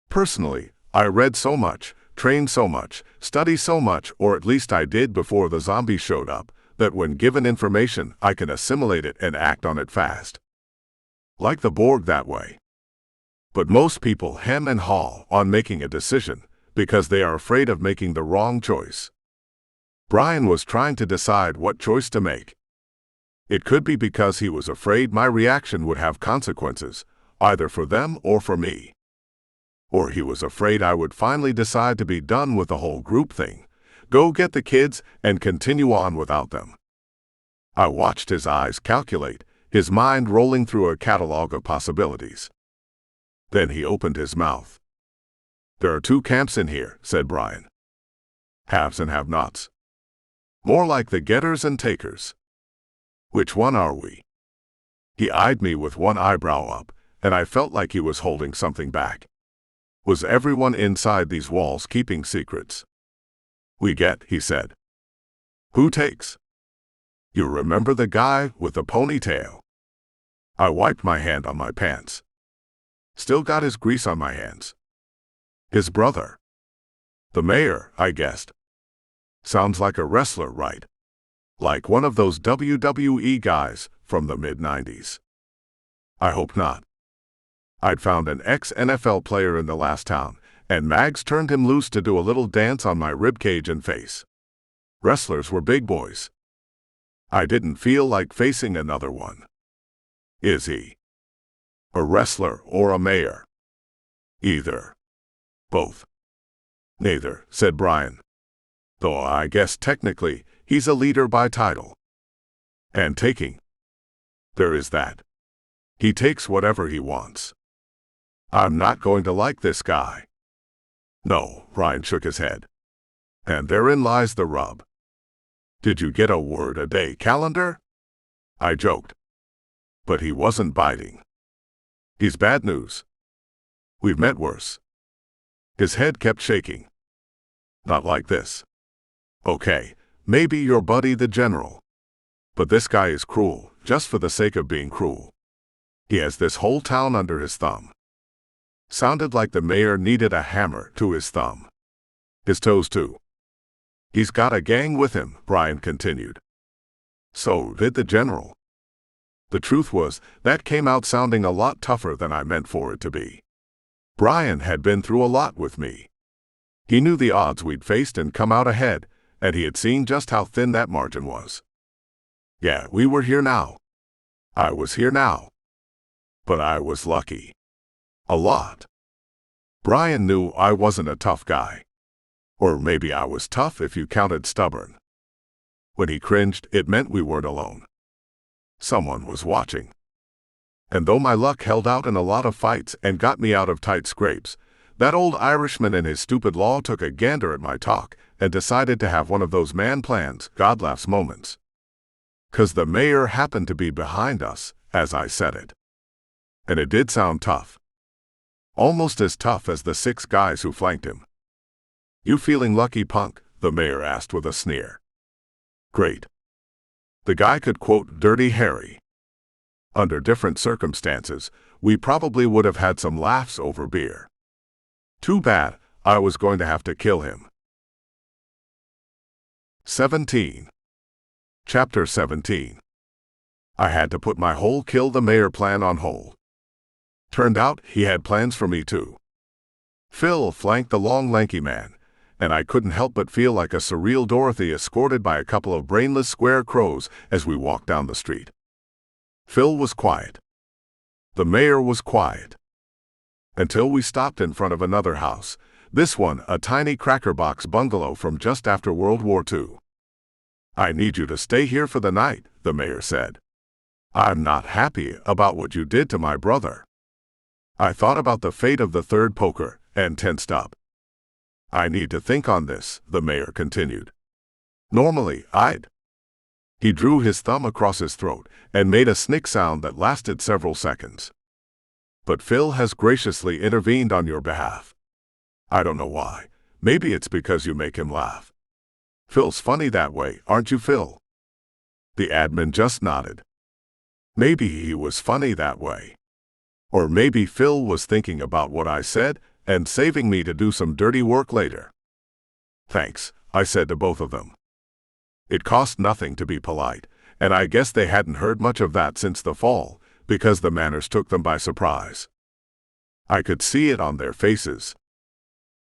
Personally, I read so much, trained so much, studied so much, or at least I did before the zombies showed up, that when given information, I can assimilate it and act on it fast. Like the Borg that way. But most people hem and haw on making a decision because they are afraid of making the wrong choice. Brian was trying to decide what choice to make. It could be because he was afraid my reaction would have consequences, either for them or for me. Or he was afraid I would finally decide to be done with the whole group thing, go get the kids, and continue on without them. I watched his eyes calculate, his mind rolling through a catalog of possibilities. Then he opened his mouth. There are two camps in here, said Brian. Haves and have-nots. More like the getters and takers. Which one are we? He eyed me with one eyebrow up, and I felt like he was holding something back. Was everyone inside these walls keeping secrets? We get, he said. Who takes? You remember the guy with the ponytail? I wiped my hand on my pants. Still got his grease on my hands. His brother. The mayor, I guessed. Sounds like a wrestler, right? Like one of those WWE guys from the mid-90s. I hope not. I'd found an ex-NFL player in the last town, and Mags turned him loose to do a little dance on my ribcage and face. Wrestlers were big boys. I didn't feel like facing another one. Is he a wrestler or a mayor? Either. Both. Neither, said Brian. Though I guess technically, he's a leader by title. And taking. There is that. He takes whatever he wants. I'm not going to like this guy. No, Brian shook his head. And therein lies the rub. Did you get a word-a-day calendar? I joked. But he wasn't biting. He's bad news. We've met worse. His head kept shaking. Not like this. Okay, maybe your buddy the general. But this guy is cruel, just for the sake of being cruel. He has this whole town under his thumb. Sounded like the mayor needed a hammer to his thumb. His toes too. He's got a gang with him, Brian continued. So did the general. The truth was, that came out sounding a lot tougher than I meant for it to be. Brian had been through a lot with me. He knew the odds we'd faced and come out ahead, and he had seen just how thin that margin was. Yeah, we were here now. I was here now. But I was lucky. A lot. Brian knew I wasn't a tough guy. Or maybe I was tough if you counted stubborn. When he cringed, it meant we weren't alone. Someone was watching. And though my luck held out in a lot of fights and got me out of tight scrapes, that old Irishman and his stupid law took a gander at my talk and decided to have one of those man plans, God laughs moments. 'Cause the mayor happened to be behind us, as I said it. And it did sound tough. Almost as tough as the 6 guys who flanked him. You feeling lucky, punk? The mayor asked with a sneer. Great. The guy could quote Dirty Harry. Under different circumstances, we probably would have had some laughs over beer. Too bad, I was going to have to kill him. 17. Chapter 17. I had to put my whole kill the mayor plan on hold. Turned out he had plans for me too. Phil flanked the long lanky man, and I couldn't help but feel like a surreal Dorothy escorted by a couple of brainless square crows as we walked down the street. Phil was quiet. The mayor was quiet. Until we stopped in front of another house, this one a tiny crackerbox bungalow from just after World War II. I need you to stay here for the night, the mayor said. I'm not happy about what you did to my brother. I thought about the fate of the third poker and tensed up. I need to think on this, the mayor continued. Normally, I'd. He drew his thumb across his throat and made a snick sound that lasted several seconds. But Phil has graciously intervened on your behalf. I don't know why. Maybe it's because you make him laugh. Phil's funny that way, aren't you, Phil? The admin just nodded. Maybe he was funny that way. Or maybe Phil was thinking about what I said and saving me to do some dirty work later. Thanks, I said to both of them. It cost nothing to be polite, and I guess they hadn't heard much of that since the fall, because the manners took them by surprise. I could see it on their faces.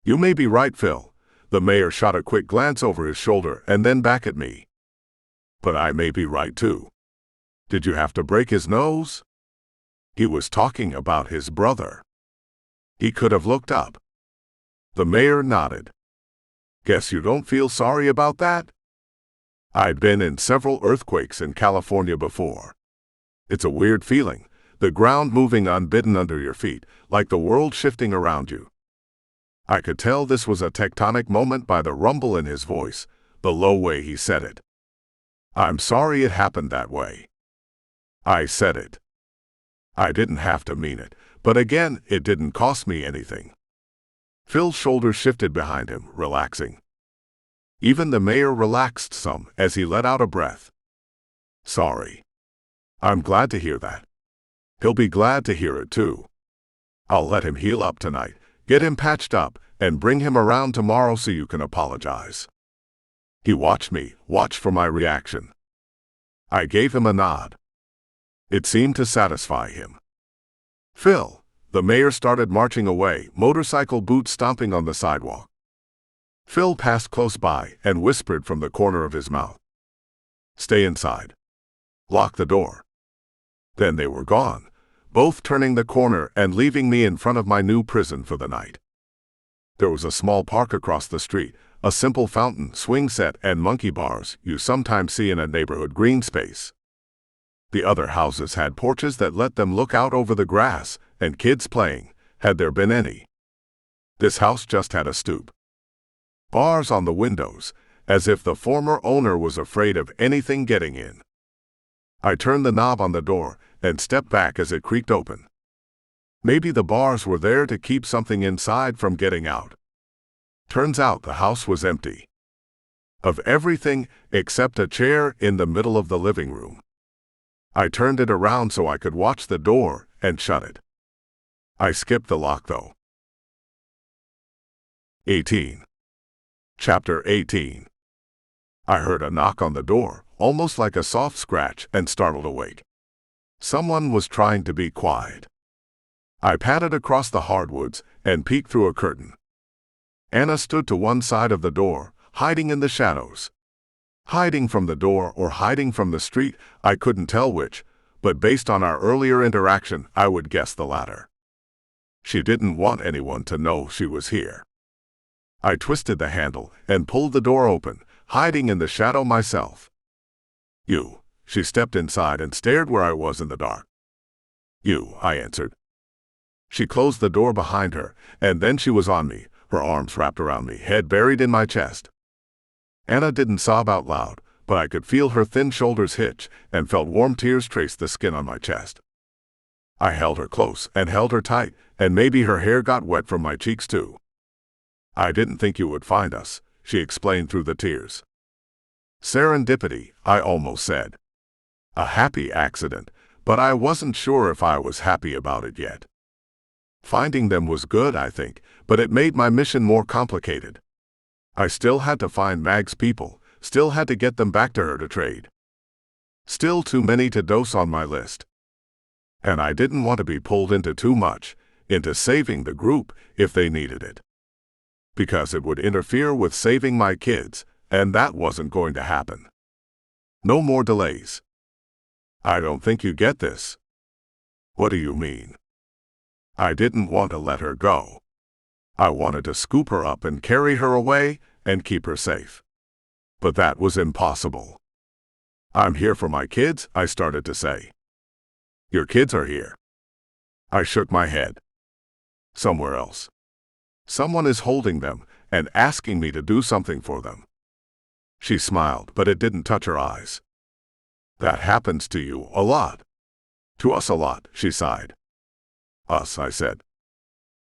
You may be right, Phil. The mayor shot a quick glance over his shoulder and then back at me. But I may be right too. Did you have to break his nose? He was talking about his brother. He could have looked up. The mayor nodded. Guess you don't feel sorry about that? I'd been in several earthquakes in California before. It's a weird feeling, the ground moving unbidden under your feet, like the world shifting around you. I could tell this was a tectonic moment by the rumble in his voice, the low way he said it. I'm sorry it happened that way. I said it. I didn't have to mean it, but again, it didn't cost me anything. Phil's shoulders shifted behind him, relaxing. Even the mayor relaxed some as he let out a breath. Sorry. I'm glad to hear that. He'll be glad to hear it too. I'll let him heal up tonight, get him patched up, and bring him around tomorrow so you can apologize. He watched for my reaction. I gave him a nod. It seemed to satisfy him. Phil, the mayor started marching away, motorcycle boots stomping on the sidewalk. Phil passed close by and whispered from the corner of his mouth. Stay inside. Lock the door. Then they were gone, both turning the corner and leaving me in front of my new prison for the night. There was a small park across the street, a simple fountain, swing set, and monkey bars you sometimes see in a neighborhood green space. The other houses had porches that let them look out over the grass, and kids playing, had there been any. This house just had a stoop. Bars on the windows, as if the former owner was afraid of anything getting in. I turned the knob on the door and stepped back as it creaked open. Maybe the bars were there to keep something inside from getting out. Turns out the house was empty. Of everything except a chair in the middle of the living room. I turned it around so I could watch the door and shut it. I skipped the lock though. 18. Chapter 18. I heard a knock on the door, almost like a soft scratch, and startled awake. Someone was trying to be quiet. I padded across the hardwoods and peeked through a curtain. Anna stood to one side of the door, hiding in the shadows. Hiding from the door or hiding from the street, I couldn't tell which, but based on our earlier interaction, I would guess the latter. She didn't want anyone to know she was here. I twisted the handle and pulled the door open, hiding in the shadow myself. You. She stepped inside and stared where I was in the dark. You, I answered. She closed the door behind her, and then she was on me, her arms wrapped around me, head buried in my chest. Anna didn't sob out loud, but I could feel her thin shoulders hitch and felt warm tears trace the skin on my chest. I held her close and held her tight, and maybe her hair got wet from my cheeks too. I didn't think you would find us, she explained through the tears. Serendipity, I almost said. A happy accident, but I wasn't sure if I was happy about it yet. Finding them was good, I think, but it made my mission more complicated. I still had to find Mag's people, still had to get them back to her to trade. Still too many to dose on my list. And I didn't want to be pulled into too much, into saving the group if they needed it. Because it would interfere with saving my kids, and that wasn't going to happen. No more delays. I don't think you get this. What do you mean? I didn't want to let her go. I wanted to scoop her up and carry her away and keep her safe. But that was impossible. I'm here for my kids, I started to say. Your kids are here. I shook my head. Somewhere else. Someone is holding them and asking me to do something for them. She smiled, but it didn't touch her eyes. That happens to you a lot. To us a lot, she sighed. Us, I said.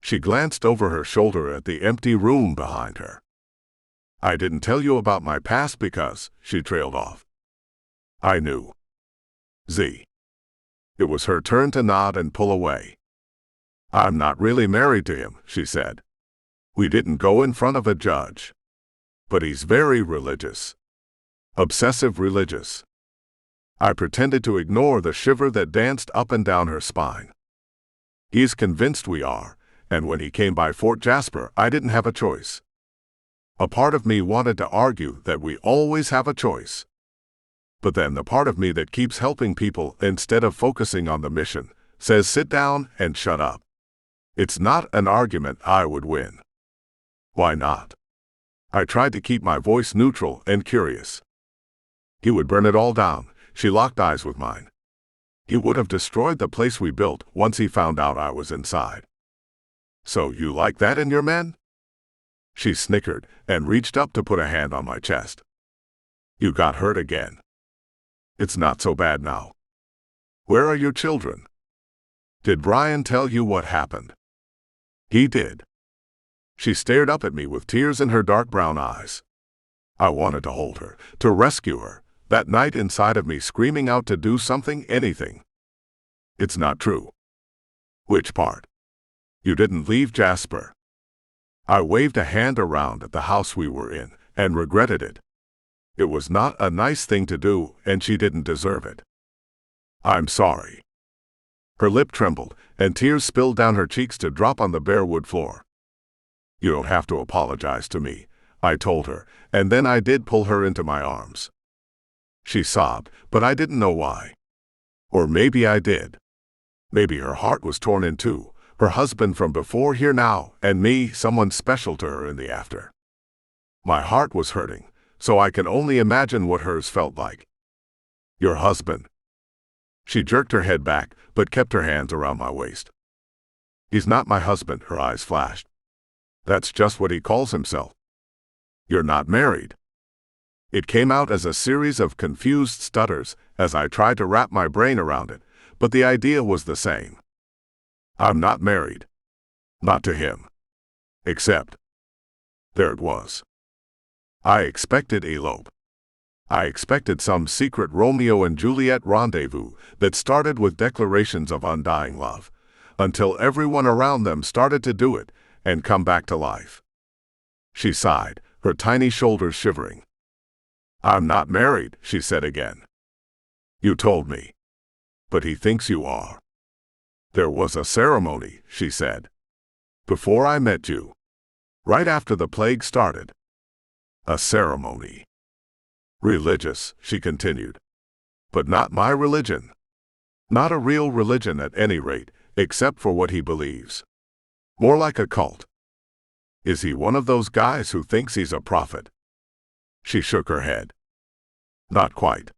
She glanced over her shoulder at the empty room behind her. I didn't tell you about my past because, she trailed off. I knew. Z. It was her turn to nod and pull away. I'm not really married to him, she said. We didn't go in front of a judge. But he's very religious. Obsessive religious. I pretended to ignore the shiver that danced up and down her spine. He's convinced we are, and when he came by Fort Jasper, I didn't have a choice. A part of me wanted to argue that we always have a choice. But then the part of me that keeps helping people instead of focusing on the mission says sit down and shut up. It's not an argument I would win. Why not? I tried to keep my voice neutral and curious. He would burn it all down. She locked eyes with mine. He would have destroyed the place we built once he found out I was inside. So you like that in your men? She snickered and reached up to put a hand on my chest. You got hurt again. It's not so bad now. Where are your children? Did Brian tell you what happened? He did. She stared up at me with tears in her dark brown eyes. I wanted to hold her, to rescue her, that night inside of me screaming out to do something, anything. It's not true. Which part? You didn't leave Jasper. I waved a hand around at the house we were in, and regretted it. It was not a nice thing to do, and she didn't deserve it. I'm sorry. Her lip trembled, and tears spilled down her cheeks to drop on the bare wood floor. You don't have to apologize to me, I told her, and then I did pull her into my arms. She sobbed, but I didn't know why. Or maybe I did. Maybe her heart was torn in two, her husband from before here now, and me, someone special to her in the after. My heart was hurting, so I can only imagine what hers felt like. Your husband. She jerked her head back, but kept her hands around my waist. He's not my husband, her eyes flashed. That's just what he calls himself. You're not married. It came out as a series of confused stutters as I tried to wrap my brain around it, but the idea was the same. I'm not married. Not to him. Except. There it was. I expected elope. I expected some secret Romeo and Juliet rendezvous that started with declarations of undying love, until everyone around them started to do it and come back to life. She sighed, her tiny shoulders shivering. I'm not married, she said again. You told me. But he thinks you are. There was a ceremony, she said. Before I met you. Right after the plague started. A ceremony. Religious, she continued. But not my religion. Not a real religion at any rate, except for what he believes. More like a cult. Is he one of those guys who thinks he's a prophet? She shook her head. Not quite.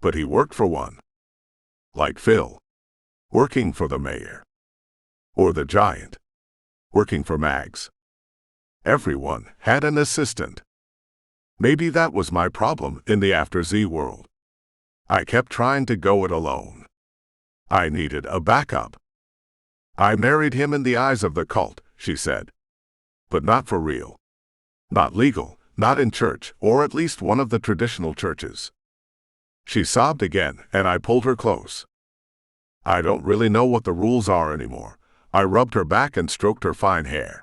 But he worked for one. Like Phil. Working for the mayor. Or the giant. Working for Mags. Everyone had an assistant. Maybe that was my problem in the after-Z world. I kept trying to go it alone. I needed a backup. I married him in the eyes of the cult, she said. But not for real. Not legal, not in church, or at least one of the traditional churches. She sobbed again, and I pulled her close. I don't really know what the rules are anymore. I rubbed her back and stroked her fine hair.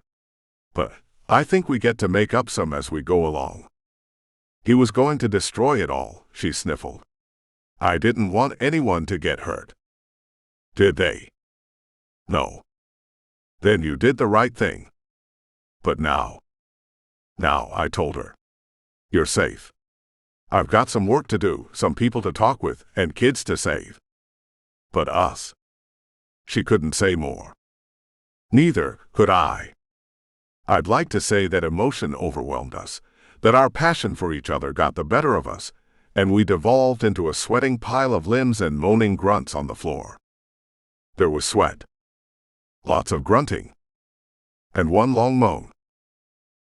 But I think we get to make up some as we go along. He was going to destroy it all, she sniffled. I didn't want anyone to get hurt. Did they? No. Then you did the right thing. But now, I told her. You're safe. I've got some work to do, some people to talk with, and kids to save. But us. She couldn't say more. Neither could I. I'd like to say that emotion overwhelmed us, that our passion for each other got the better of us, and we devolved into a sweating pile of limbs and moaning grunts on the floor. There was sweat. Lots of grunting. And one long moan.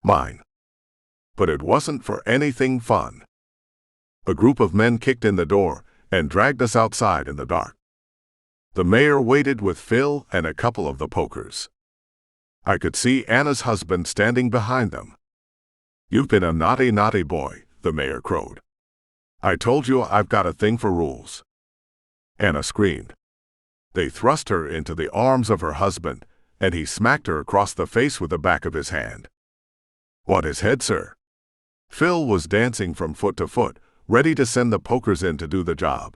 Mine. But it wasn't for anything fun. A group of men kicked in the door and dragged us outside in the dark. The mayor waited with Phil and a couple of the pokers. I could see Anna's husband standing behind them. You've been a naughty, naughty boy, the mayor crowed. I told you I've got a thing for rules. Anna screamed. They thrust her into the arms of her husband, and he smacked her across the face with the back of his hand. Want his head, sir? Phil was dancing from foot to foot, ready to send the pokers in to do the job.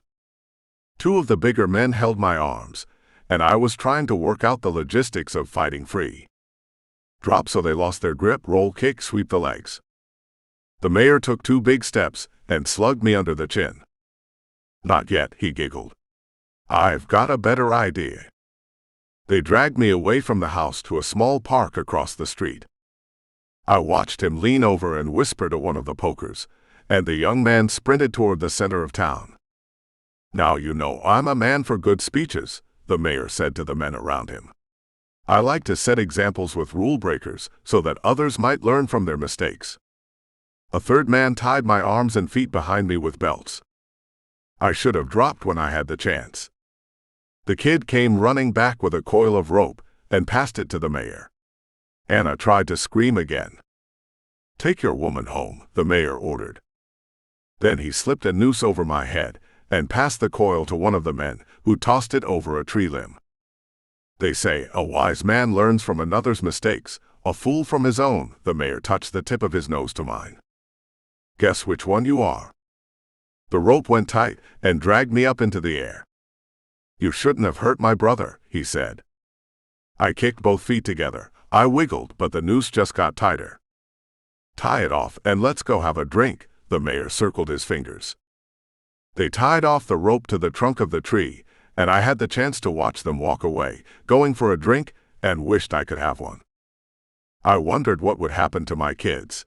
Two of the bigger men held my arms, and I was trying to work out the logistics of fighting free. Drop so they lost their grip, roll, kick, sweep the legs. The mayor took 2 big steps and slugged me under the chin. Not yet, he giggled. I've got a better idea. They dragged me away from the house to a small park across the street. I watched him lean over and whisper to one of the pokers, and the young man sprinted toward the center of town. Now you know I'm a man for good speeches, the mayor said to the men around him. I like to set examples with rule breakers so that others might learn from their mistakes. A third man tied my arms and feet behind me with belts. I should have dropped when I had the chance. The kid came running back with a coil of rope and passed it to the mayor. Anna tried to scream again. Take your woman home, the mayor ordered. Then he slipped a noose over my head and passed the coil to one of the men, who tossed it over a tree limb. They say a wise man learns from another's mistakes, a fool from his own. The mayor touched the tip of his nose to mine. Guess which one you are? The rope went tight and dragged me up into the air. You shouldn't have hurt my brother, he said. I kicked both feet together. I wiggled, but the noose just got tighter. Tie it off and let's go have a drink, the mayor circled his fingers. They tied off the rope to the trunk of the tree, and I had the chance to watch them walk away, going for a drink, and wished I could have one. I wondered what would happen to my kids.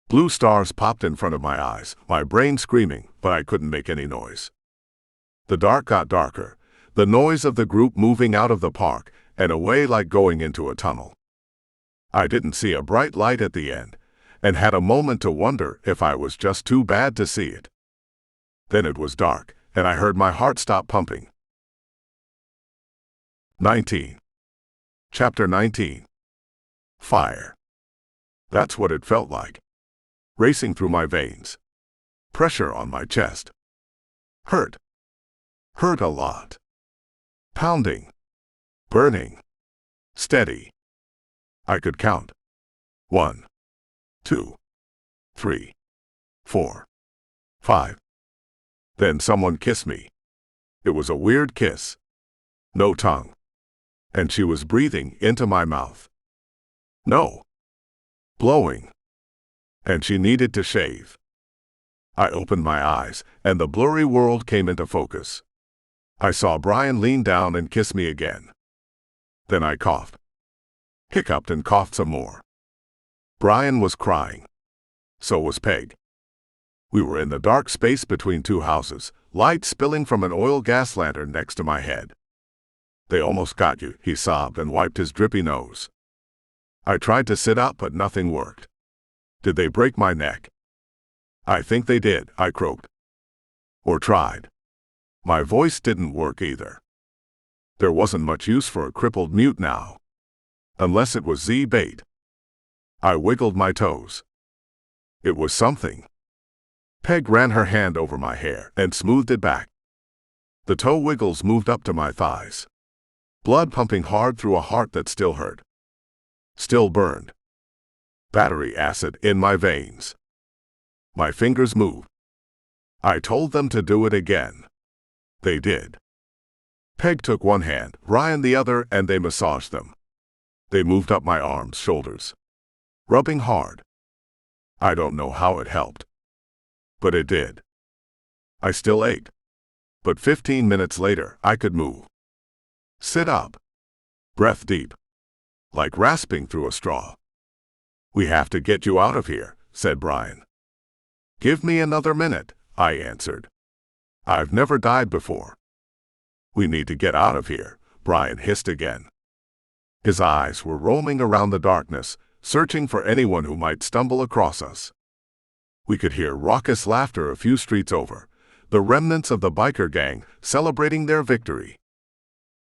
Blue stars popped in front of my eyes, my brain screaming, but I couldn't make any noise. The dark got darker, the noise of the group moving out of the park and away like going into a tunnel. I didn't see a bright light at the end, and had a moment to wonder if I was just too bad to see it. Then it was dark, and I heard my heart stop pumping. 19. Chapter 19. Fire. That's what it felt like. Racing through my veins. Pressure on my chest. Hurt. Hurt a lot. Pounding. Burning. Steady. I could count. 1, 2, 3, 4, 5. Then someone kissed me. It was a weird kiss. No tongue. And she was breathing into my mouth. No. Blowing. And she needed to shave. I opened my eyes, and the blurry world came into focus. I saw Brian lean down and kiss me again. Then I coughed. Hiccuped and coughed some more. Brian was crying. So was Peg. We were in the dark space between 2 houses, light spilling from an oil gas lantern next to my head. They almost got you, he sobbed and wiped his drippy nose. I tried to sit up, but nothing worked. Did they break my neck? I think they did, I croaked. Or tried. My voice didn't work either. There wasn't much use for a crippled mute now. Unless it was Z-bait. I wiggled my toes. It was something. Peg ran her hand over my hair and smoothed it back. The toe wiggles moved up to my thighs. Blood pumping hard through a heart that still hurt. Still burned. Battery acid in my veins. My fingers moved. I told them to do it again. They did. Peg took one hand, Ryan the other, and they massaged them. They moved up my arms, shoulders. Rubbing hard. I don't know how it helped. But it did. I still ached. But 15 minutes later, I could move. Sit up. Breath deep. Like rasping through a straw. "We have to get you out of here," said Brian. "Give me another minute," I answered. "I've never died before." "We need to get out of here," Brian hissed again. His eyes were roaming around the darkness, searching for anyone who might stumble across us. We could hear raucous laughter a few streets over, the remnants of the biker gang celebrating their victory.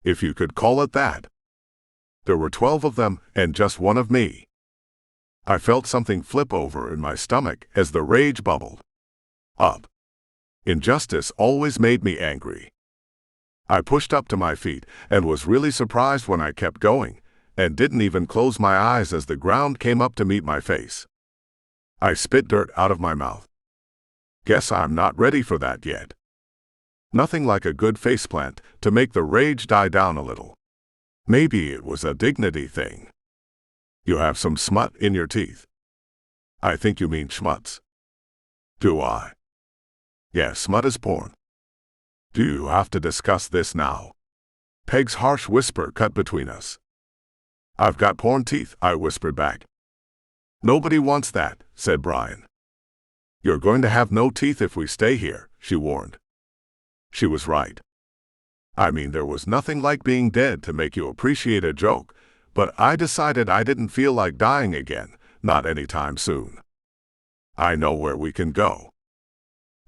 If you could call it that. There were 12 of them and just one of me. I felt something flip over in my stomach as the rage bubbled up. Injustice always made me angry. I pushed up to my feet and was really surprised when I kept going, and didn't even close my eyes as the ground came up to meet my face. I spit dirt out of my mouth. Guess I'm not ready for that yet. Nothing like a good faceplant to make the rage die down a little. Maybe it was a dignity thing. "You have some smut in your teeth." "I think you mean schmutz." "Do I?" "Yeah, smut is porn." "Do you have to discuss this now?" Peg's harsh whisper cut between us. "I've got porn teeth," I whispered back. "Nobody wants that," said Brian. "You're going to have no teeth if we stay here," she warned. She was right. I mean, there was nothing like being dead to make you appreciate a joke, but I decided I didn't feel like dying again, not anytime soon. "I know where we can go."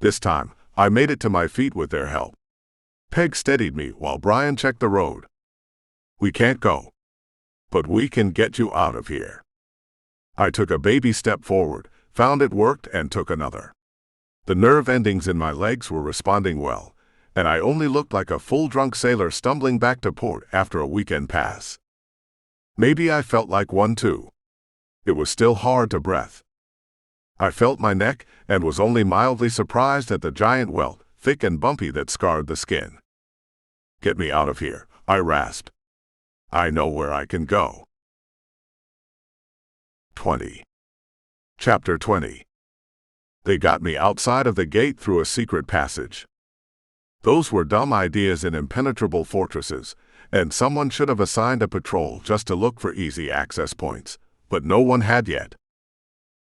This time, I made it to my feet with their help. Peg steadied me while Brian checked the road. "We can't go. But we can get you out of here." I took a baby step forward, found it worked, and took another. The nerve endings in my legs were responding well, and I only looked like a full drunk sailor stumbling back to port after a weekend pass. Maybe I felt like one too. It was still hard to breathe. I felt my neck and was only mildly surprised at the giant welt, thick and bumpy, that scarred the skin. "Get me out of here," I rasped. "I know where I can go." 20. Chapter 20. They got me outside of the gate through a secret passage. Those were dumb ideas in impenetrable fortresses, and someone should have assigned a patrol just to look for easy access points, but no one had yet.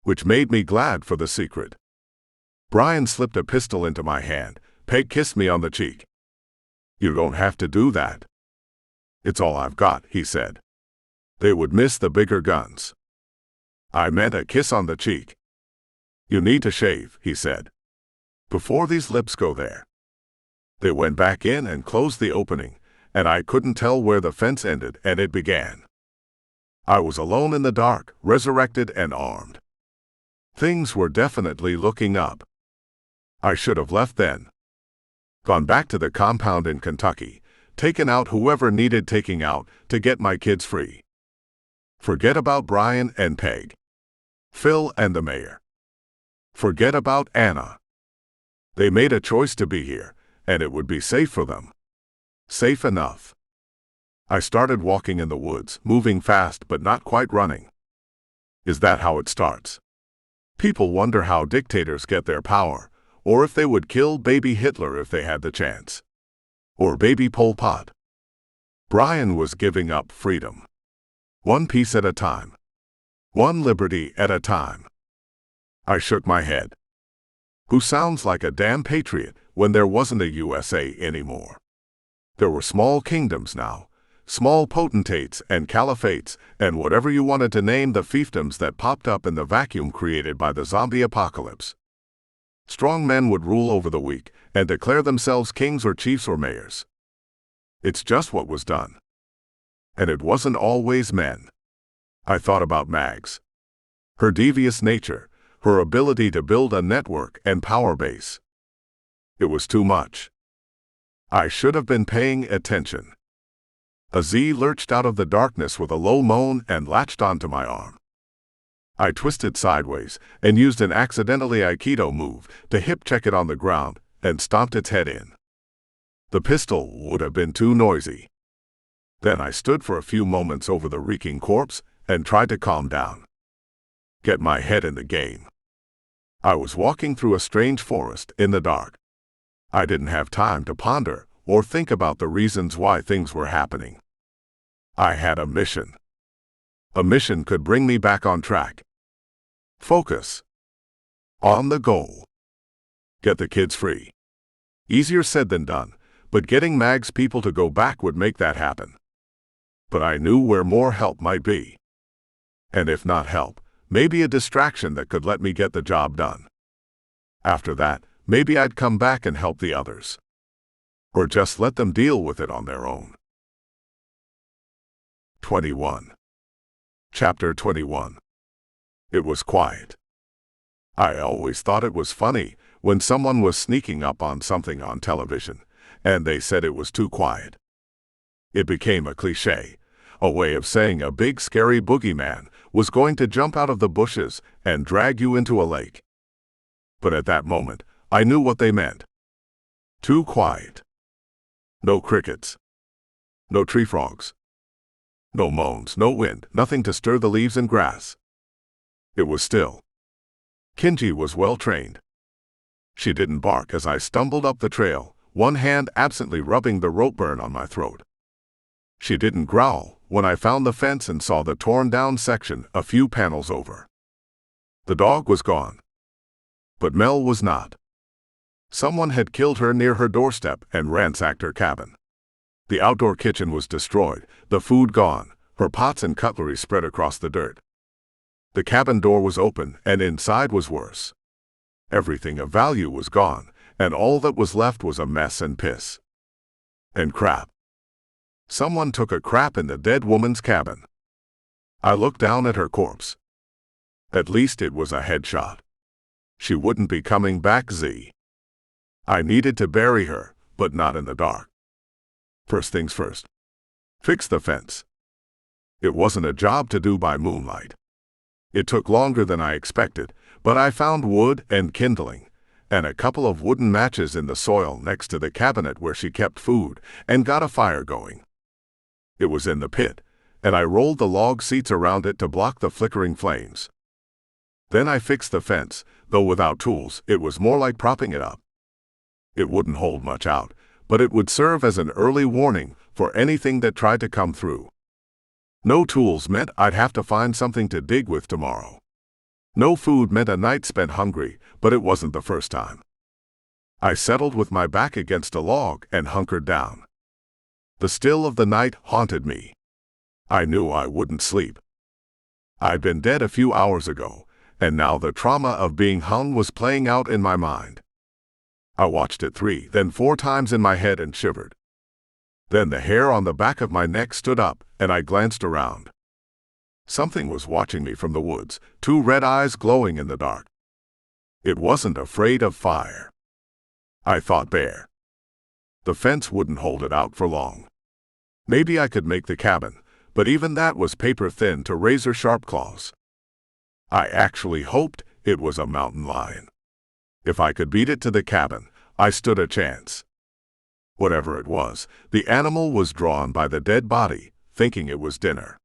Which made me glad for the secret. Brian slipped a pistol into my hand. Peg kissed me on the cheek. "You don't have to do that." "It's all I've got," he said. "They would miss the bigger guns." I meant a kiss on the cheek. "You need to shave," he said, "before these lips go there." They went back in and closed the opening, and I couldn't tell where the fence ended and it began. I was alone in the dark, resurrected and armed. Things were definitely looking up. I should have left then. Gone back to the compound in Kentucky, taken out whoever needed taking out to get my kids free. Forget about Brian and Peg. Phil and the mayor. Forget about Anna. They made a choice to be here, and it would be safe for them. Safe enough. I started walking in the woods, moving fast but not quite running. Is that how it starts? People wonder how dictators get their power, or if they would kill baby Hitler if they had the chance. Or baby Pol Pot. Brian was giving up freedom. One piece at a time. One liberty at a time. I shook my head. Who sounds like a damn patriot when there wasn't a USA anymore? There were small kingdoms now, small potentates and caliphates, and whatever you wanted to name the fiefdoms that popped up in the vacuum created by the zombie apocalypse. Strong men would rule over the weak and declare themselves kings or chiefs or mayors. It's just what was done. And it wasn't always men. I thought about Mags. Her devious nature, her ability to build a network and power base. It was too much. I should have been paying attention. A Z lurched out of the darkness with a low moan and latched onto my arm. I twisted sideways and used an accidentally Aikido move to hip-check it on the ground and stomped its head in. The pistol would have been too noisy. Then I stood for a few moments over the reeking corpse and tried to calm down. Get my head in the game. I was walking through a strange forest in the dark. I didn't have time to ponder or think about the reasons why things were happening. I had a mission. A mission could bring me back on track. Focus. On the goal. Get the kids free. Easier said than done, but getting Mag's people to go back would make that happen. But I knew where more help might be. And if not help, maybe a distraction that could let me get the job done. After that, maybe I'd come back and help the others. Or just let them deal with it on their own. 21. Chapter 21. It was quiet. I always thought it was funny when someone was sneaking up on something on television, and they said it was too quiet. It became a cliché, a way of saying a big scary boogeyman was going to jump out of the bushes and drag you into a lake. But at that moment, I knew what they meant. Too quiet. No crickets. No tree frogs. No moans, no wind, nothing to stir the leaves and grass. It was still. Kinji was well trained. She didn't bark as I stumbled up the trail, one hand absently rubbing the rope burn on my throat. She didn't growl when I found the fence and saw the torn-down section a few panels over. The dog was gone. But Mel was not. Someone had killed her near her doorstep and ransacked her cabin. The outdoor kitchen was destroyed, the food gone, her pots and cutlery spread across the dirt. The cabin door was open, and inside was worse. Everything of value was gone, and all that was left was a mess and piss. And crap. Someone took a crap in the dead woman's cabin. I looked down at her corpse. At least it was a headshot. She wouldn't be coming back, Z. I needed to bury her, but not in the dark. First things first. Fix the fence. It wasn't a job to do by moonlight. It took longer than I expected, but I found wood and kindling, and a couple of wooden matches in the soil next to the cabinet where she kept food, and got a fire going. It was in the pit, and I rolled the log seats around it to block the flickering flames. Then I fixed the fence, though without tools, it was more like propping it up. It wouldn't hold much out, but it would serve as an early warning for anything that tried to come through. No tools meant I'd have to find something to dig with tomorrow. No food meant a night spent hungry, but it wasn't the first time. I settled with my back against a log and hunkered down. The still of the night haunted me. I knew I wouldn't sleep. I'd been dead a few hours ago, and now the trauma of being hung was playing out in my mind. I watched it 3, then 4 times in my head and shivered. Then the hair on the back of my neck stood up, and I glanced around. Something was watching me from the woods, 2 red eyes glowing in the dark. It wasn't afraid of fire. I thought bear. The fence wouldn't hold it out for long. Maybe I could make the cabin, but even that was paper thin to razor-sharp claws. I actually hoped it was a mountain lion. If I could beat it to the cabin, I stood a chance. Whatever it was, the animal was drawn by the dead body, thinking it was dinner.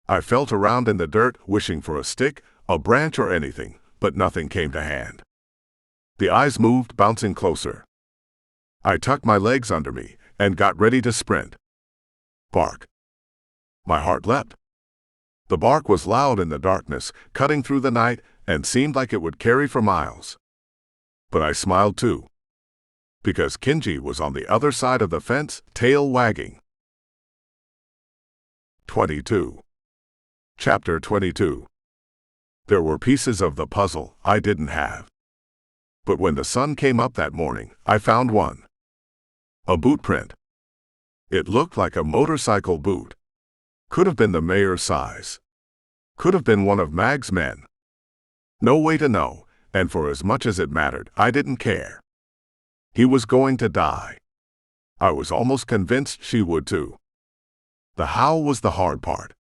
I felt around in the dirt, wishing for a stick, a branch or anything, but nothing came to hand. The eyes moved, bouncing closer. I tucked my legs under me and got ready to sprint. Bark. My heart leapt. The bark was loud in the darkness, cutting through the night, and seemed like it would carry for miles. But I smiled too. Because Kinji was on the other side of the fence, tail wagging. 22. Chapter 22. There were pieces of the puzzle I didn't have. But when the sun came up that morning, I found one. A boot print. It looked like a motorcycle boot. Could have been the mayor's size. Could have been one of Mag's men. No way to know, and for as much as it mattered, I didn't care. He was going to die. I was almost convinced she would too. The how was the hard part.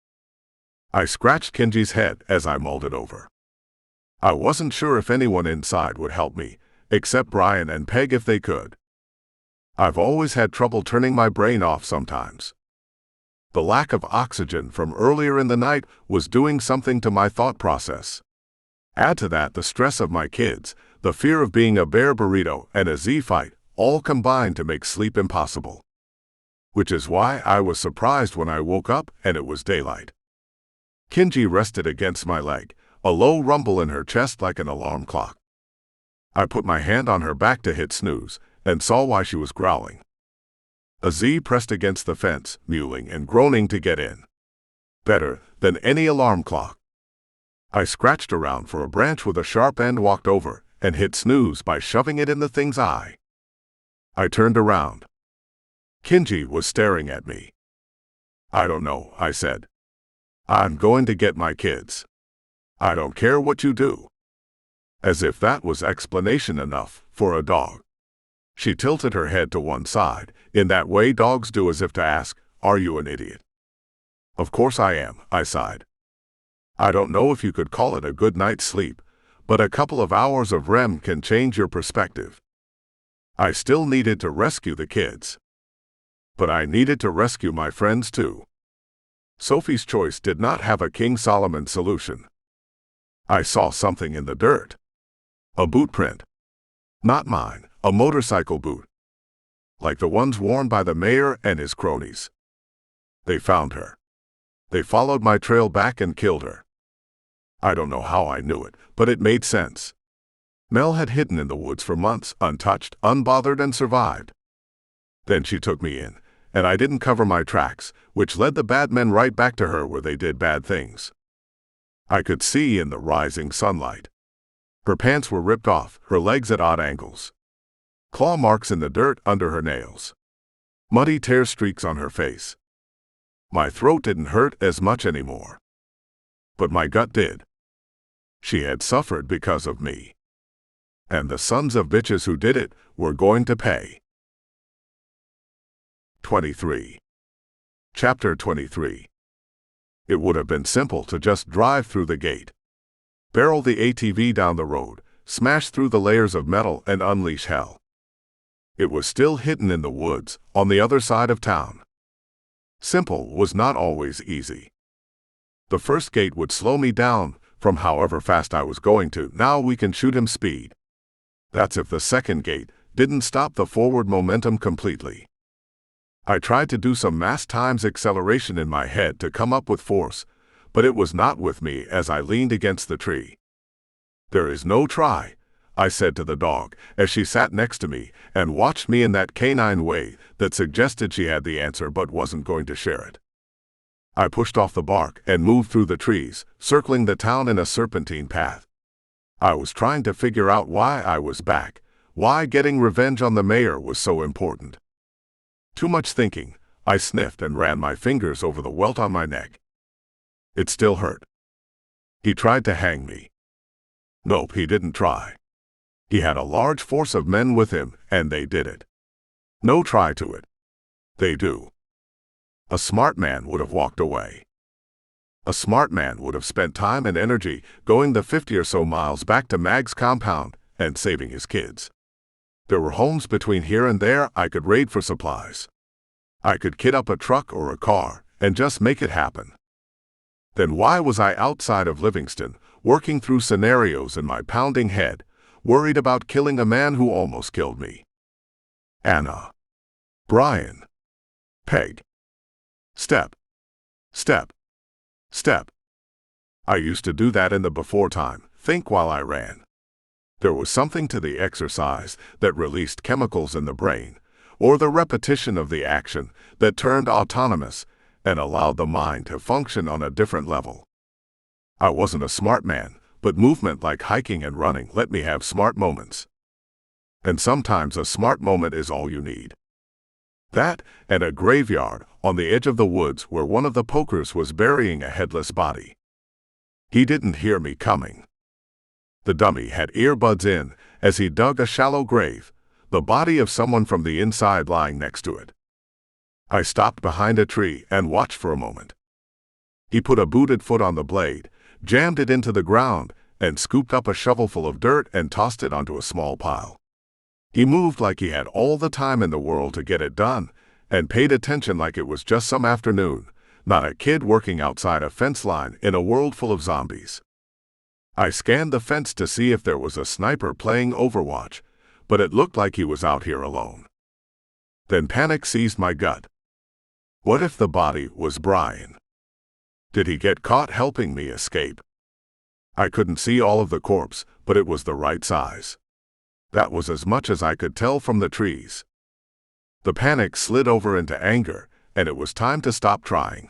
I scratched Kenji's head as I mulled it over. I wasn't sure if anyone inside would help me, except Brian and Peg if they could. I've always had trouble turning my brain off sometimes. The lack of oxygen from earlier in the night was doing something to my thought process. Add to that the stress of my kids, the fear of being a bear burrito, and a Z fight, all combined to make sleep impossible. Which is why I was surprised when I woke up and it was daylight. Kenji rested against my leg, a low rumble in her chest like an alarm clock. I put my hand on her back to hit snooze, and saw why she was growling. A Z pressed against the fence, mewling and groaning to get in. Better than any alarm clock. I scratched around for a branch with a sharp end, walked over, and hit snooze by shoving it in the thing's eye. I turned around. Kenji was staring at me. "I don't know," I said. "I'm going to get my kids. I don't care what you do." As if that was explanation enough for a dog. She tilted her head to one side, in that way dogs do, as if to ask, "Are you an idiot?" "Of course I am," I sighed. "I don't know if you could call it a good night's sleep, but a couple of hours of REM can change your perspective." I still needed to rescue the kids. But I needed to rescue my friends too. Sophie's Choice did not have a King Solomon solution. I saw something in the dirt. A boot print. Not mine, a motorcycle boot. Like the ones worn by the mayor and his cronies. They found her. They followed my trail back and killed her. I don't know how I knew it, but it made sense. Mel had hidden in the woods for months, untouched, unbothered, and survived. Then she took me in, and I didn't cover my tracks, which led the bad men right back to her where they did bad things. I could see in the rising sunlight. Her pants were ripped off, her legs at odd angles. Claw marks in the dirt under her nails. Muddy tear streaks on her face. My throat didn't hurt as much anymore. But my gut did. She had suffered because of me. And the sons of bitches who did it were going to pay. 23. Chapter 23. It would have been simple to just drive through the gate. Barrel the ATV down the road, smash through the layers of metal, and unleash hell. It was still hidden in the woods, on the other side of town. Simple was not always easy. The first gate would slow me down from however fast I was going to. Now we can shoot him speed. That's if the second gate didn't stop the forward momentum completely. I tried to do some mass times acceleration in my head to come up with force, but it was not with me as I leaned against the tree. "There is no try," I said to the dog as she sat next to me and watched me in that canine way that suggested she had the answer but wasn't going to share it. I pushed off the bark and moved through the trees, circling the town in a serpentine path. I was trying to figure out why I was back, why getting revenge on the mayor was so important. Too much thinking, I sniffed and ran my fingers over the welt on my neck. It still hurt. He tried to hang me. Nope, he didn't try. He had a large force of men with him, and they did it. No try to it. They do. A smart man would have walked away. A smart man would have spent time and energy going the 50 or so miles back to Mag's compound and saving his kids. There were homes between here and there I could raid for supplies. I could kit up a truck or a car and just make it happen. Then why was I outside of Livingston, working through scenarios in my pounding head, worried about killing a man who almost killed me? Anna. Brian. Peg. Step. Step. Step. I used to do that in the before time, think while I ran. There was something to the exercise that released chemicals in the brain, or the repetition of the action that turned autonomous and allowed the mind to function on a different level. I wasn't a smart man, but movement like hiking and running let me have smart moments. And sometimes a smart moment is all you need. That, and a graveyard on the edge of the woods where one of the pokers was burying a headless body. He didn't hear me coming. The dummy had earbuds in as he dug a shallow grave, the body of someone from the inside lying next to it. I stopped behind a tree and watched for a moment. He put a booted foot on the blade, jammed it into the ground, and scooped up a shovelful of dirt and tossed it onto a small pile. He moved like he had all the time in the world to get it done, and paid attention like it was just some afternoon, not a kid working outside a fence line in a world full of zombies. I scanned the fence to see if there was a sniper playing Overwatch, but it looked like he was out here alone. Then panic seized my gut. What if the body was Brian? Did he get caught helping me escape? I couldn't see all of the corpse, but it was the right size. That was as much as I could tell from the trees. The panic slid over into anger, and it was time to stop trying.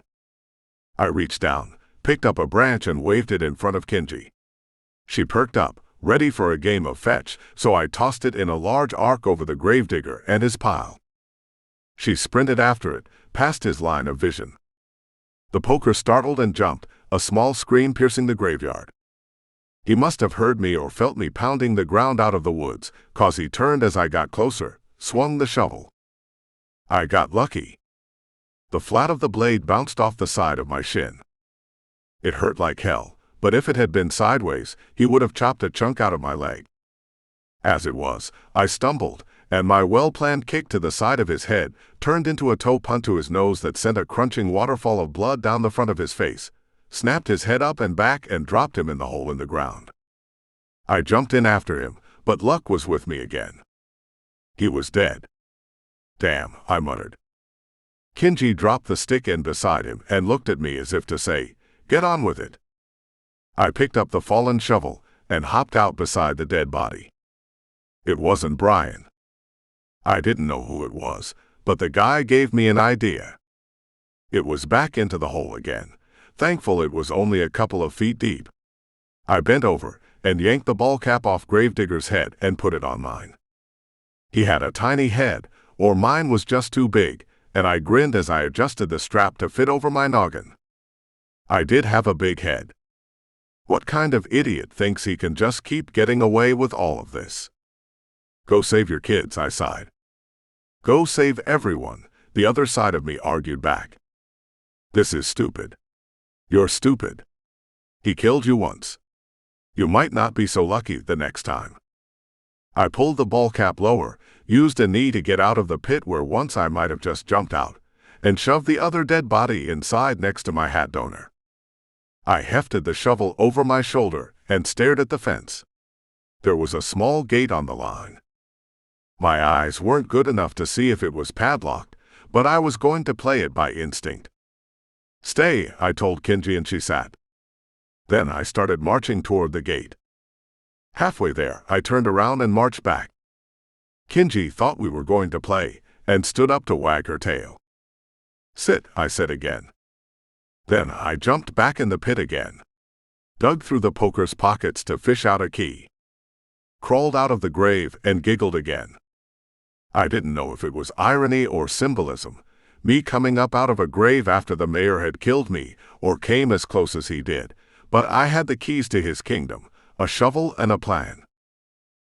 I reached down, picked up a branch and waved it in front of Kenji. She perked up, ready for a game of fetch, so I tossed it in a large arc over the gravedigger and his pile. She sprinted after it, past his line of vision. The poker startled and jumped, a small scream piercing the graveyard. He must have heard me or felt me pounding the ground out of the woods, 'cause he turned as I got closer, swung the shovel. I got lucky. The flat of the blade bounced off the side of my shin. It hurt like hell, but if it had been sideways, he would have chopped a chunk out of my leg. As it was, I stumbled, and my well-planned kick to the side of his head turned into a toe punt to his nose that sent a crunching waterfall of blood down the front of his face, snapped his head up and back and dropped him in the hole in the ground. I jumped in after him, but luck was with me again. He was dead. Damn, I muttered. Kenji dropped the stick in beside him and looked at me as if to say, "Get on with it." I picked up the fallen shovel and hopped out beside the dead body. It wasn't Brian. I didn't know who it was, but the guy gave me an idea. It was back into the hole again, thankful it was only a couple of feet deep. I bent over and yanked the ball cap off Gravedigger's head and put it on mine. He had a tiny head, or mine was just too big, and I grinned as I adjusted the strap to fit over my noggin. I did have a big head. What kind of idiot thinks he can just keep getting away with all of this? Go save your kids, I sighed. Go save everyone, the other side of me argued back. This is stupid. You're stupid. He killed you once. You might not be so lucky the next time. I pulled the ball cap lower, used a knee to get out of the pit where once I might have just jumped out, and shoved the other dead body inside next to my hat donor. I hefted the shovel over my shoulder and stared at the fence. There was a small gate on the line. My eyes weren't good enough to see if it was padlocked, but I was going to play it by instinct. Stay, I told Kenji, and she sat. Then I started marching toward the gate. Halfway there, I turned around and marched back. Kenji thought we were going to play, and stood up to wag her tail. Sit, I said again. Then I jumped back in the pit again. Dug through the poker's pockets to fish out a key. Crawled out of the grave and giggled again. I didn't know if it was irony or symbolism, me coming up out of a grave after the mayor had killed me, or came as close as he did, but I had the keys to his kingdom, a shovel and a plan.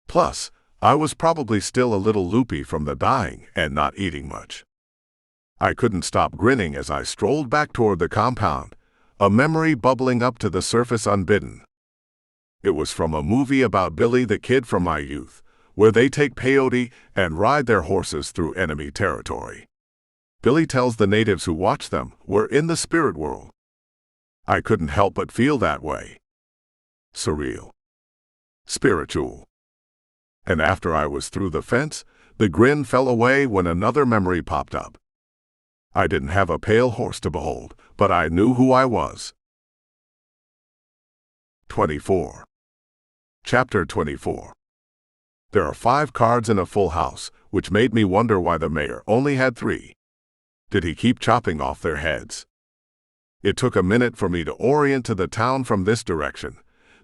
Plus, I was probably still a little loopy from the dying and not eating much. I couldn't stop grinning as I strolled back toward the compound, a memory bubbling up to the surface unbidden. It was from a movie about Billy the Kid from my youth, where they take peyote and ride their horses through enemy territory. Billy tells the natives who watch them, we're in the spirit world. I couldn't help but feel that way. Surreal. Spiritual. And after I was through the fence, the grin fell away when another memory popped up. I didn't have a pale horse to behold, but I knew who I was. 24. Chapter 24. There are 5 cards in a full house, which made me wonder why the mayor only had 3. Did he keep chopping off their heads? It took a minute for me to orient to the town from this direction.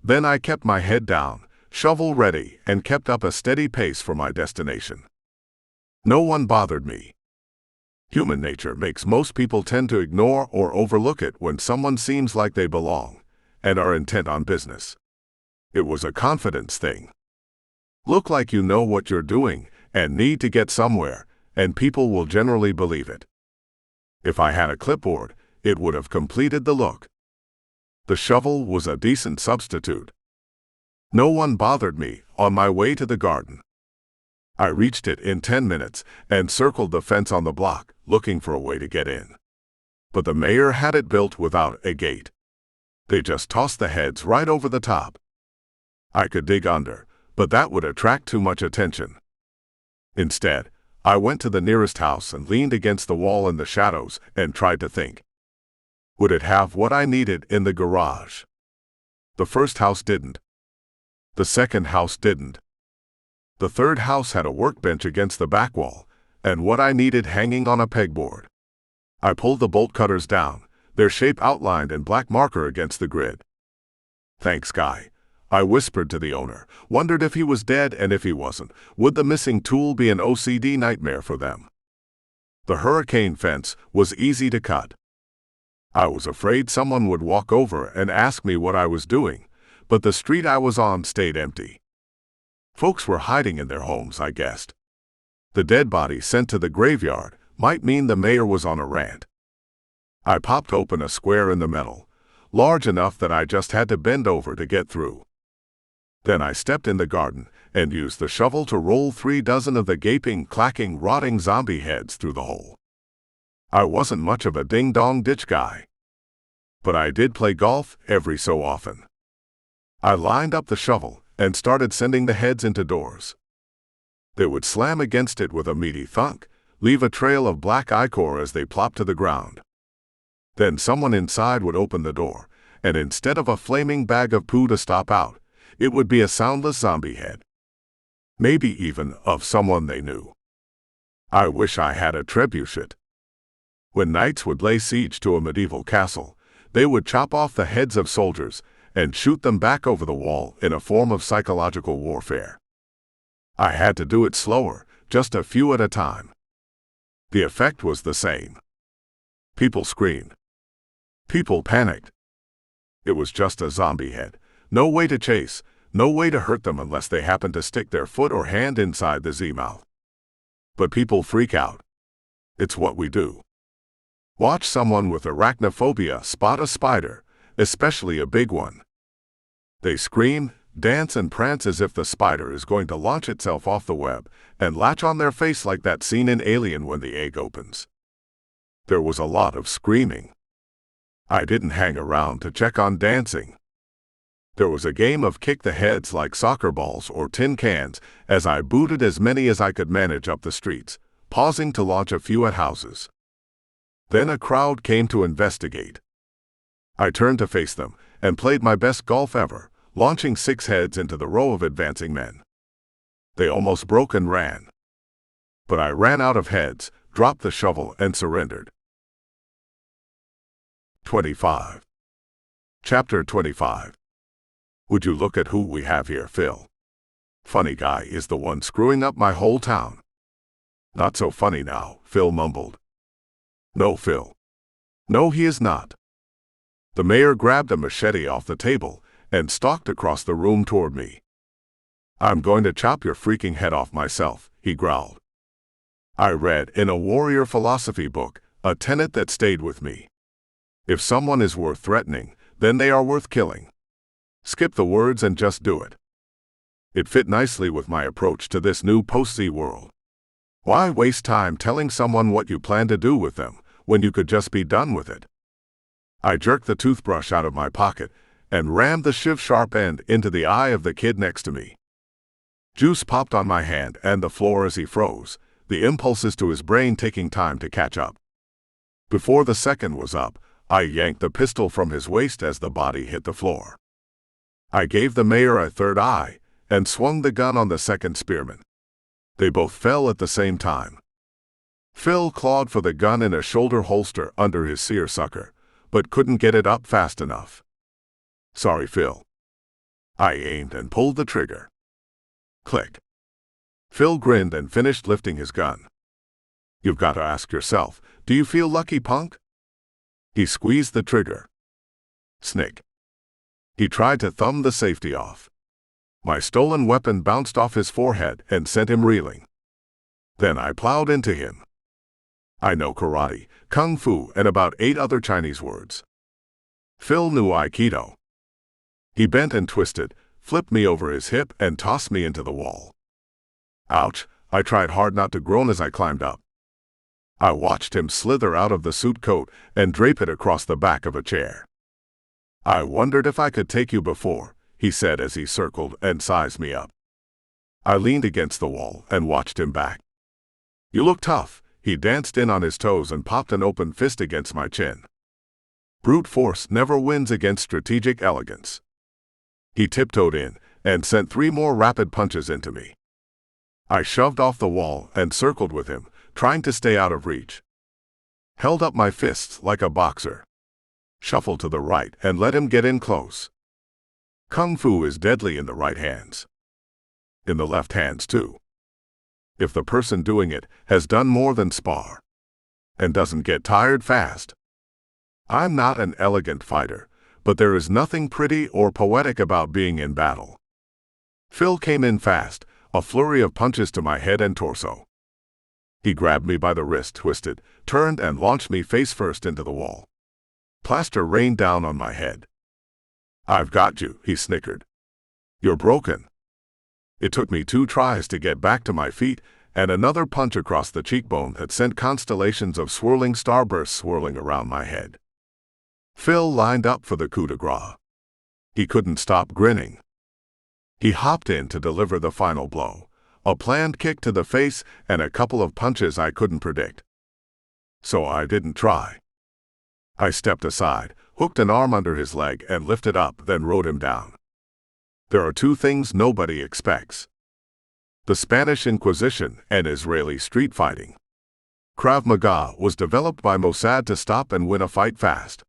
Then I kept my head down, shovel ready, and kept up a steady pace for my destination. No one bothered me. Human nature makes most people tend to ignore or overlook it when someone seems like they belong and are intent on business. It was a confidence thing. Look like you know what you're doing and need to get somewhere, and people will generally believe it. If I had a clipboard, it would have completed the look. The shovel was a decent substitute. No one bothered me on my way to the garden. I reached it in 10 minutes and circled the fence on the block, looking for a way to get in. But the mayor had it built without a gate. They just tossed the heads right over the top. I could dig under, but that would attract too much attention. Instead, I went to the nearest house and leaned against the wall in the shadows and tried to think. Would it have what I needed in the garage? The first house didn't. The second house didn't. The third house had a workbench against the back wall, and what I needed hanging on a pegboard. I pulled the bolt cutters down, their shape outlined in black marker against the grid. "Thanks, guy," I whispered to the owner, wondered if he was dead, and if he wasn't, would the missing tool be an OCD nightmare for them? The hurricane fence was easy to cut. I was afraid someone would walk over and ask me what I was doing, but the street I was on stayed empty. Folks were hiding in their homes, I guessed. The dead body sent to the graveyard might mean the mayor was on a rant. I popped open a square in the metal, large enough that I just had to bend over to get through. Then I stepped in the garden and used the shovel to roll 3 dozen of the gaping, clacking, rotting zombie heads through the hole. I wasn't much of a ding-dong ditch guy, but I did play golf every so often. I lined up the shovel and started sending the heads into doors. They would slam against it with a meaty thunk, leave a trail of black ichor as they plopped to the ground. Then someone inside would open the door, and instead of a flaming bag of poo to stop out, it would be a soundless zombie head. Maybe even of someone they knew. I wish I had a trebuchet. When knights would lay siege to a medieval castle, they would chop off the heads of soldiers and shoot them back over the wall in a form of psychological warfare. I had to do it slower, just a few at a time. The effect was the same. People screamed. People panicked. It was just a zombie head. No way to chase, no way to hurt them unless they happened to stick their foot or hand inside the Z-mouth. But people freak out. It's what we do. Watch someone with arachnophobia spot a spider, especially a big one. They scream, dance, and prance as if the spider is going to launch itself off the web and latch on their face like that scene in Alien when the egg opens. There was a lot of screaming. I didn't hang around to check on dancing. There was a game of kick the heads like soccer balls or tin cans as I booted as many as I could manage up the streets, pausing to launch a few at houses. Then a crowd came to investigate. I turned to face them and played my best golf ever, launching 6 heads into the row of advancing men. They almost broke and ran. But I ran out of heads, dropped the shovel, and surrendered. 25. Chapter 25. Would you look at who we have here, Phil? Funny guy is the one screwing up my whole town. Not so funny now, Phil mumbled. No, Phil. No, he is not. The mayor grabbed a machete off the table and stalked across the room toward me. I'm going to chop your freaking head off myself, he growled. I read in a warrior philosophy book a tenet that stayed with me. If someone is worth threatening, then they are worth killing. Skip the words and just do it. It fit nicely with my approach to this new post-Z world. Why waste time telling someone what you plan to do with them when you could just be done with it? I jerked the toothbrush out of my pocket and rammed the shiv-sharp end into the eye of the kid next to me. Juice popped on my hand and the floor as he froze, the impulses to his brain taking time to catch up. Before the second was up, I yanked the pistol from his waist as the body hit the floor. I gave the mayor a third eye and swung the gun on the second spearman. They both fell at the same time. Phil clawed for the gun in a shoulder holster under his seersucker, but couldn't get it up fast enough. Sorry, Phil. I aimed and pulled the trigger. Click. Phil grinned and finished lifting his gun. You've got to ask yourself, do you feel lucky, punk? He squeezed the trigger. Snick. He tried to thumb the safety off. My stolen weapon bounced off his forehead and sent him reeling. Then I plowed into him. I know karate, kung fu, and about 8 other Chinese words. Phil knew Aikido. He bent and twisted, flipped me over his hip, and tossed me into the wall. Ouch! I tried hard not to groan as I climbed up. I watched him slither out of the suit coat and drape it across the back of a chair. I wondered if I could take you before, he said as he circled and sized me up. I leaned against the wall and watched him back. You look tough. He danced in on his toes and popped an open fist against my chin. Brute force never wins against strategic elegance. He tiptoed in and sent 3 more rapid punches into me. I shoved off the wall and circled with him, trying to stay out of reach. Held up my fists like a boxer. Shuffled to the right and let him get in close. Kung Fu is deadly in the right hands. In the left hands too. If the person doing it has done more than spar and doesn't get tired fast. I'm not an elegant fighter, but there is nothing pretty or poetic about being in battle. Phil came in fast, a flurry of punches to my head and torso. He grabbed me by the wrist, twisted, turned, and launched me face first into the wall. Plaster rained down on my head. I've got you, he snickered. You're broken. It took me 2 tries to get back to my feet, and another punch across the cheekbone that sent constellations of swirling starbursts swirling around my head. Phil lined up for the coup de grace. He couldn't stop grinning. He hopped in to deliver the final blow, a planned kick to the face and a couple of punches I couldn't predict. So I didn't try. I stepped aside, hooked an arm under his leg and lifted up, then rode him down. There are 2 things nobody expects: the Spanish Inquisition and Israeli street fighting. Krav Maga was developed by Mossad to stop and win a fight fast.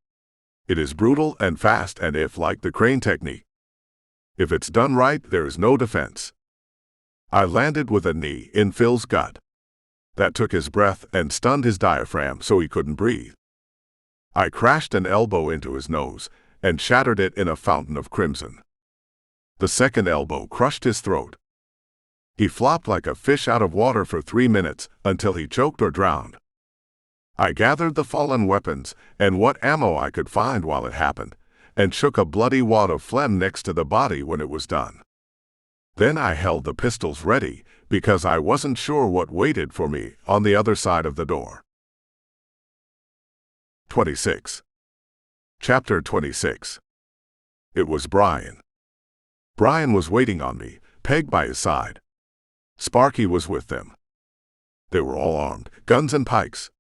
It is brutal and fast, and if like the crane technique, if it's done right, there is no defense. I landed with a knee in Phil's gut. That took his breath and stunned his diaphragm so he couldn't breathe. I crashed an elbow into his nose and shattered it in a fountain of crimson. The second elbow crushed his throat. He flopped like a fish out of water for 3 minutes until he choked or drowned. I gathered the fallen weapons and what ammo I could find while it happened, and shook a bloody wad of phlegm next to the body when it was done. Then I held the pistols ready because I wasn't sure what waited for me on the other side of the door. 26. Chapter 26. It was Brian. Brian was waiting on me, Peg by his side. Sparky was with them. They were all armed, guns and pikes.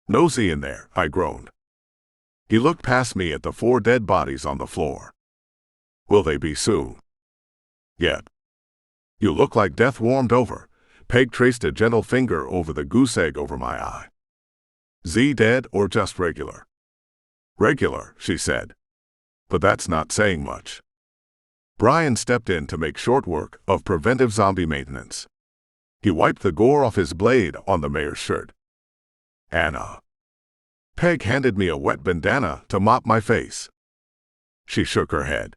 Nosy in there, I groaned. He looked past me at the 4 dead bodies on the floor. Will they be soon? Yep. You look like death warmed over. Peg traced a gentle finger over the goose egg over my eye. Z dead or just regular? Regular, she said. But that's not saying much. Brian stepped in to make short work of preventive zombie maintenance. He wiped the gore off his blade on the mayor's shirt. Anna. Peg handed me a wet bandana to mop my face. She shook her head.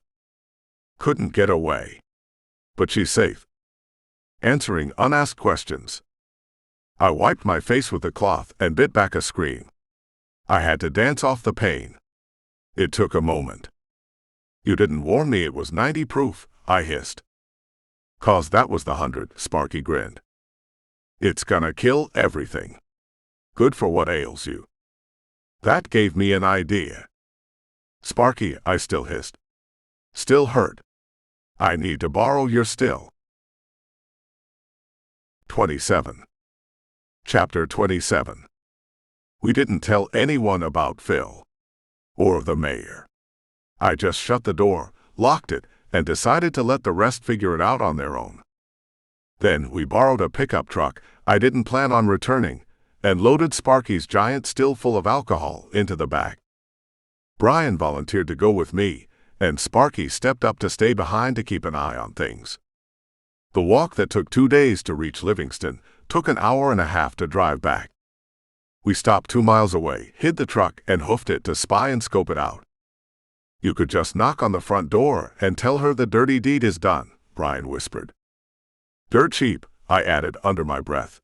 Couldn't get away. But she's safe. Answering unasked questions. I wiped my face with the cloth and bit back a scream. I had to dance off the pain. It took a moment. You didn't warn me it was 90 proof, I hissed. 'Cause that was the 100, Sparky grinned. It's gonna kill everything. Good for what ails you. That gave me an idea. Sparky, I still hissed. Still hurt. I need to borrow your still. 27. Chapter 27. We didn't tell anyone about Phil. Or the mayor. I just shut the door, locked it, and decided to let the rest figure it out on their own. Then we borrowed a pickup truck I didn't plan on returning, and loaded Sparky's giant still full of alcohol into the back. Brian volunteered to go with me, and Sparky stepped up to stay behind to keep an eye on things. The walk that took 2 days to reach Livingston took an hour and a half to drive back. We stopped 2 miles away, hid the truck, and hoofed it to spy and scope it out. You could just knock on the front door and tell her the dirty deed is done, Brian whispered. Dirt cheap, I added under my breath.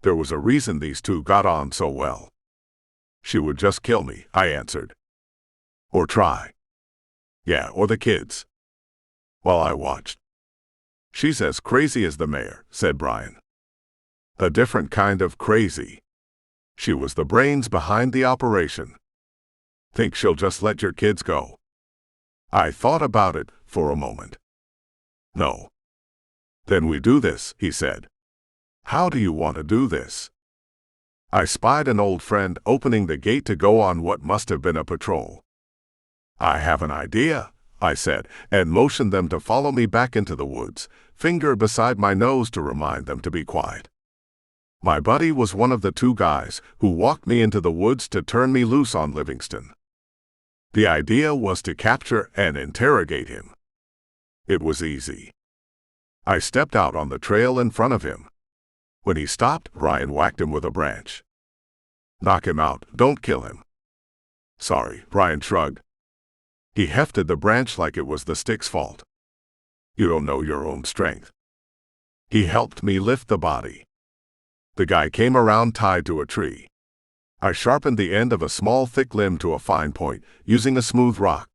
There was a reason these two got on so well. She would just kill me, I answered. Or try. Yeah, or the kids. While I watched. She's as crazy as the mayor, said Brian. A different kind of crazy. She was the brains behind the operation. Think she'll just let your kids go? I thought about it for a moment. No. Then we do this, he said. How do you want to do this? I spied an old friend opening the gate to go on what must have been a patrol. I have an idea, I said, and motioned them to follow me back into the woods, finger beside my nose to remind them to be quiet. My buddy was one of the two guys who walked me into the woods to turn me loose on Livingston. The idea was to capture and interrogate him. It was easy. I stepped out on the trail in front of him. When he stopped, Ryan whacked him with a branch. Knock him out, don't kill him. Sorry, Ryan shrugged. He hefted the branch like it was the stick's fault. You don't know your own strength. He helped me lift the body. The guy came around tied to a tree. I sharpened the end of a small thick limb to a fine point, using a smooth rock.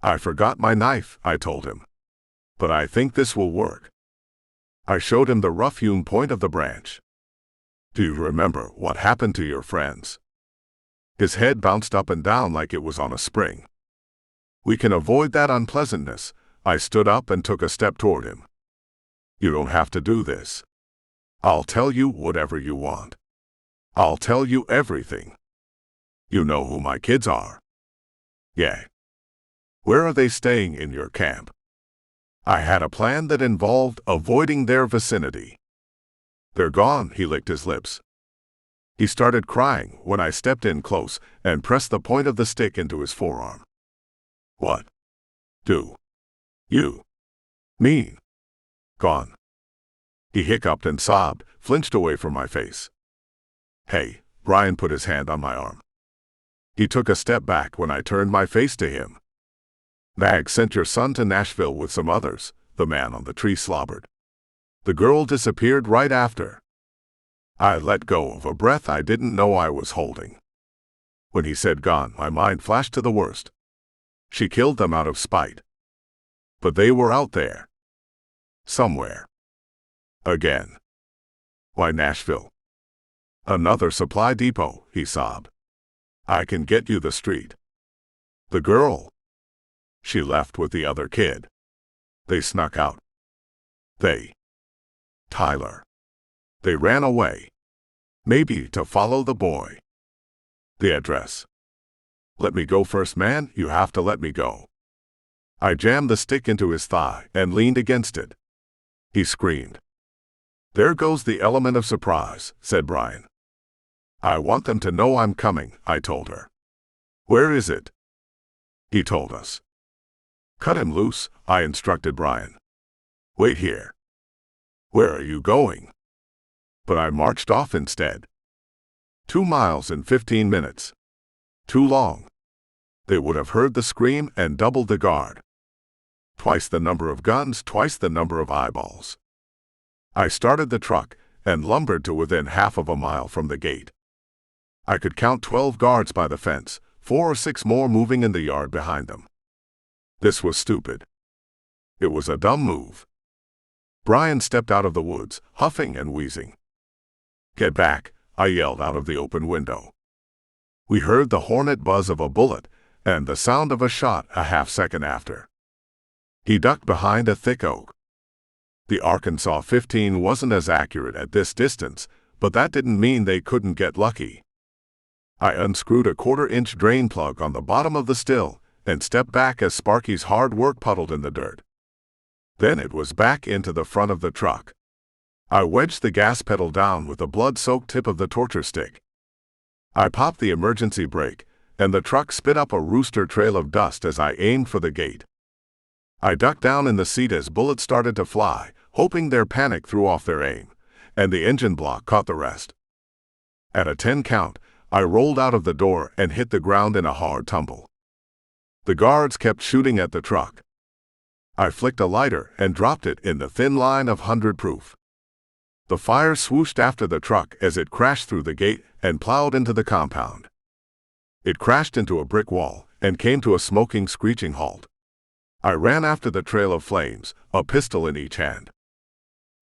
I forgot my knife, I told him. But I think this will work. I showed him the rough-hewn point of the branch. Do you remember what happened to your friends? His head bounced up and down like it was on a spring. We can avoid that unpleasantness. I stood up and took a step toward him. You don't have to do this. I'll tell you whatever you want. I'll tell you everything. You know who my kids are? Yeah. Where are they staying in your camp? I had a plan that involved avoiding their vicinity. They're gone, he licked his lips. He started crying when I stepped in close and pressed the point of the stick into his forearm. What do you mean? Gone. He hiccuped and sobbed, flinched away from my face. Hey, Brian put his hand on my arm. He took a step back when I turned my face to him. Mag sent your son to Nashville with some others, the man on the tree slobbered. The girl disappeared right after. I let go of a breath I didn't know I was holding. When he said gone, my mind flashed to the worst. She killed them out of spite. But they were out there. Somewhere. Again. Why Nashville? Another supply depot, he sobbed. I can get you the street. The girl. She left with the other kid. They snuck out. Tyler. They ran away. Maybe to follow the boy. The address. Let me go first, man, you have to let me go. I jammed the stick into his thigh and leaned against it. He screamed. There goes the element of surprise, said Brian. I want them to know I'm coming, I told her. Where is it? He told us. Cut him loose, I instructed Brian. Wait here. Where are you going? But I marched off instead. 2 miles in 15 minutes. Too long. They would have heard the scream and doubled the guard. Twice the number of guns, twice the number of eyeballs. I started the truck and lumbered to within half of a mile from the gate. I could count 12 guards by the fence, 4 or 6 more moving in the yard behind them. This was stupid. It was a dumb move. Brian stepped out of the woods, huffing and wheezing. Get back, I yelled out of the open window. We heard the hornet buzz of a bullet and the sound of a shot a half-second after. He ducked behind a thick oak. The Arkansas 15 wasn't as accurate at this distance, but that didn't mean they couldn't get lucky. I unscrewed a 1/4-inch drain plug on the bottom of the still and stepped back as Sparky's hard work puddled in the dirt. Then it was back into the front of the truck. I wedged the gas pedal down with the blood-soaked tip of the torture stick. I popped the emergency brake, and the truck spit up a rooster trail of dust as I aimed for the gate. I ducked down in the seat as bullets started to fly, hoping their panic threw off their aim, and the engine block caught the rest. At a 10 count, I rolled out of the door and hit the ground in a hard tumble. The guards kept shooting at the truck. I flicked a lighter and dropped it in the thin line of 100 proof. The fire swooshed after the truck as it crashed through the gate and plowed into the compound. It crashed into a brick wall and came to a smoking, screeching halt. I ran after the trail of flames, a pistol in each hand.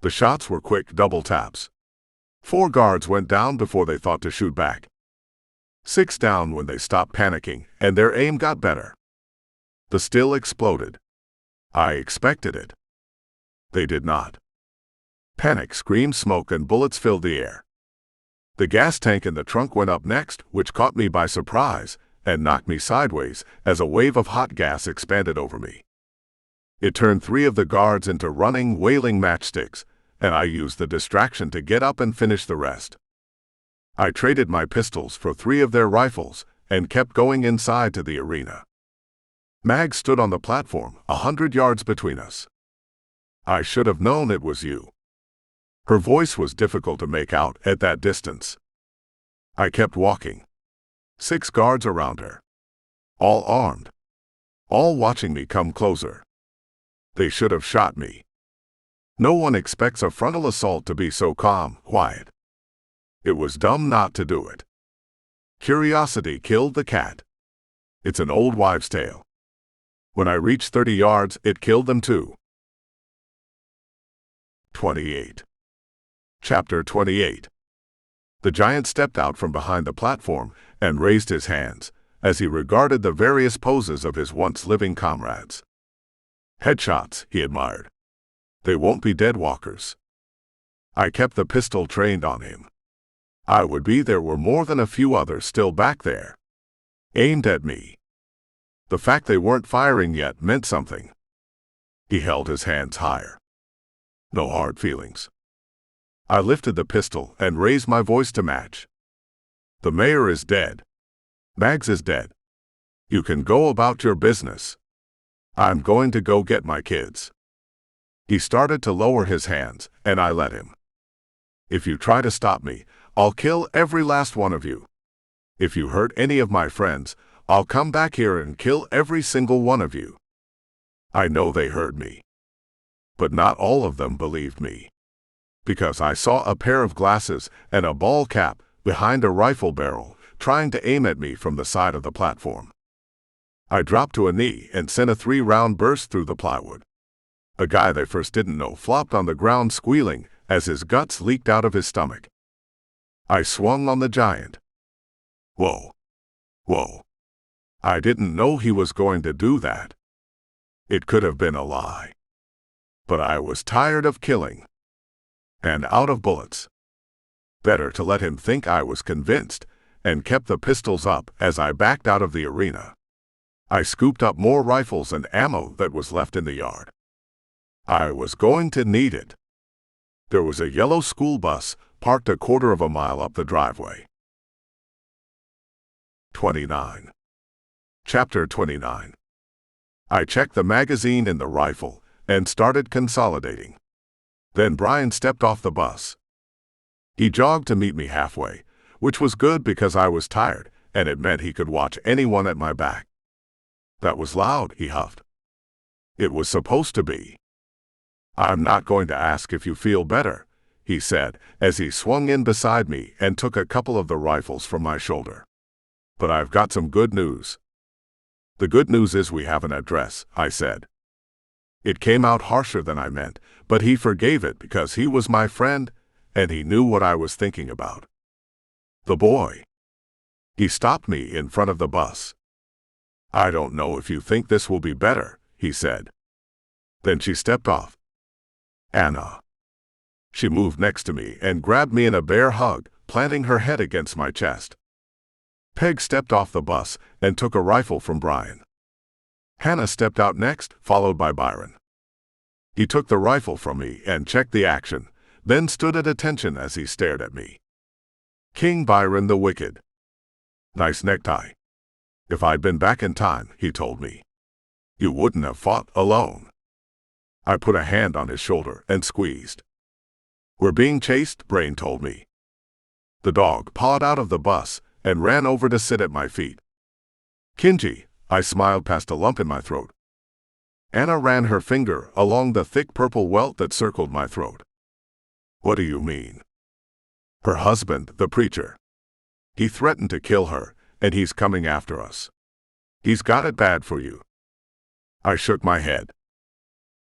The shots were quick double taps. 4 guards went down before they thought to shoot back. 6 down when they stopped panicking, and their aim got better. The still exploded. I expected it. They did not. Panic, screams, smoke, and bullets filled the air. The gas tank in the trunk went up next, which caught me by surprise and knocked me sideways as a wave of hot gas expanded over me. It turned 3 of the guards into running, wailing matchsticks, and I used the distraction to get up and finish the rest. I traded my pistols for 3 of their rifles and kept going inside to the arena. Mag stood on the platform, 100 yards between us. I should have known it was you. Her voice was difficult to make out at that distance. I kept walking. 6 guards around her. All armed. All watching me come closer. They should have shot me. No one expects a frontal assault to be so calm, quiet. It was dumb not to do it. Curiosity killed the cat. It's an old wives' tale. When I reached 30 yards, it killed them too. 28. Chapter 28. The giant stepped out from behind the platform and raised his hands as he regarded the various poses of his once living comrades. Headshots, he admired. They won't be dead walkers. I kept the pistol trained on him. I would be there were more than a few others still back there. Aimed at me. The fact they weren't firing yet meant something. He held his hands higher. No hard feelings. I lifted the pistol and raised my voice to match. The mayor is dead. Mags is dead. You can go about your business. I'm going to go get my kids. He started to lower his hands, and I let him. If you try to stop me, I'll kill every last one of you. If you hurt any of my friends, I'll come back here and kill every single one of you. I know they heard me. But not all of them believed me. Because I saw a pair of glasses and a ball cap behind a rifle barrel trying to aim at me from the side of the platform. I dropped to a knee and sent a 3-round burst through the plywood. A guy they first didn't know flopped on the ground squealing as his guts leaked out of his stomach. I swung on the giant. Whoa. Whoa. I didn't know he was going to do that. It could have been a lie. But I was tired of killing. And out of bullets. Better to let him think I was convinced, and kept the pistols up as I backed out of the arena. I scooped up more rifles and ammo that was left in the yard. I was going to need it. There was a yellow school bus parked a quarter of a mile up the driveway. 29. Chapter 29. I checked the magazine in the rifle and started consolidating. Then Brian stepped off the bus. He jogged to meet me halfway, which was good because I was tired, and it meant he could watch anyone at my back. That was loud, he huffed. It was supposed to be. I'm not going to ask if you feel better, he said, as he swung in beside me and took a couple of the rifles from my shoulder. But I've got some good news. The good news is we have an address, I said. It came out harsher than I meant, but he forgave it because he was my friend, and he knew what I was thinking about. The boy. He stopped me in front of the bus. I don't know if you think this will be better, he said. Then she stepped off. Anna. She moved next to me and grabbed me in a bear hug, planting her head against my chest. Peg stepped off the bus and took a rifle from Brian. Hannah stepped out next, followed by Byron. He took the rifle from me and checked the action, then stood at attention as he stared at me. King Byron the Wicked. Nice necktie. If I'd been back in time, he told me, you wouldn't have fought alone. I put a hand on his shoulder and squeezed. We're being chased, Brain told me. The dog pawed out of the bus and ran over to sit at my feet. Kinji, I smiled past a lump in my throat. Anna ran her finger along the thick purple welt that circled my throat. What do you mean? Her husband, the preacher. He threatened to kill her, and he's coming after us. He's got it bad for you. I shook my head.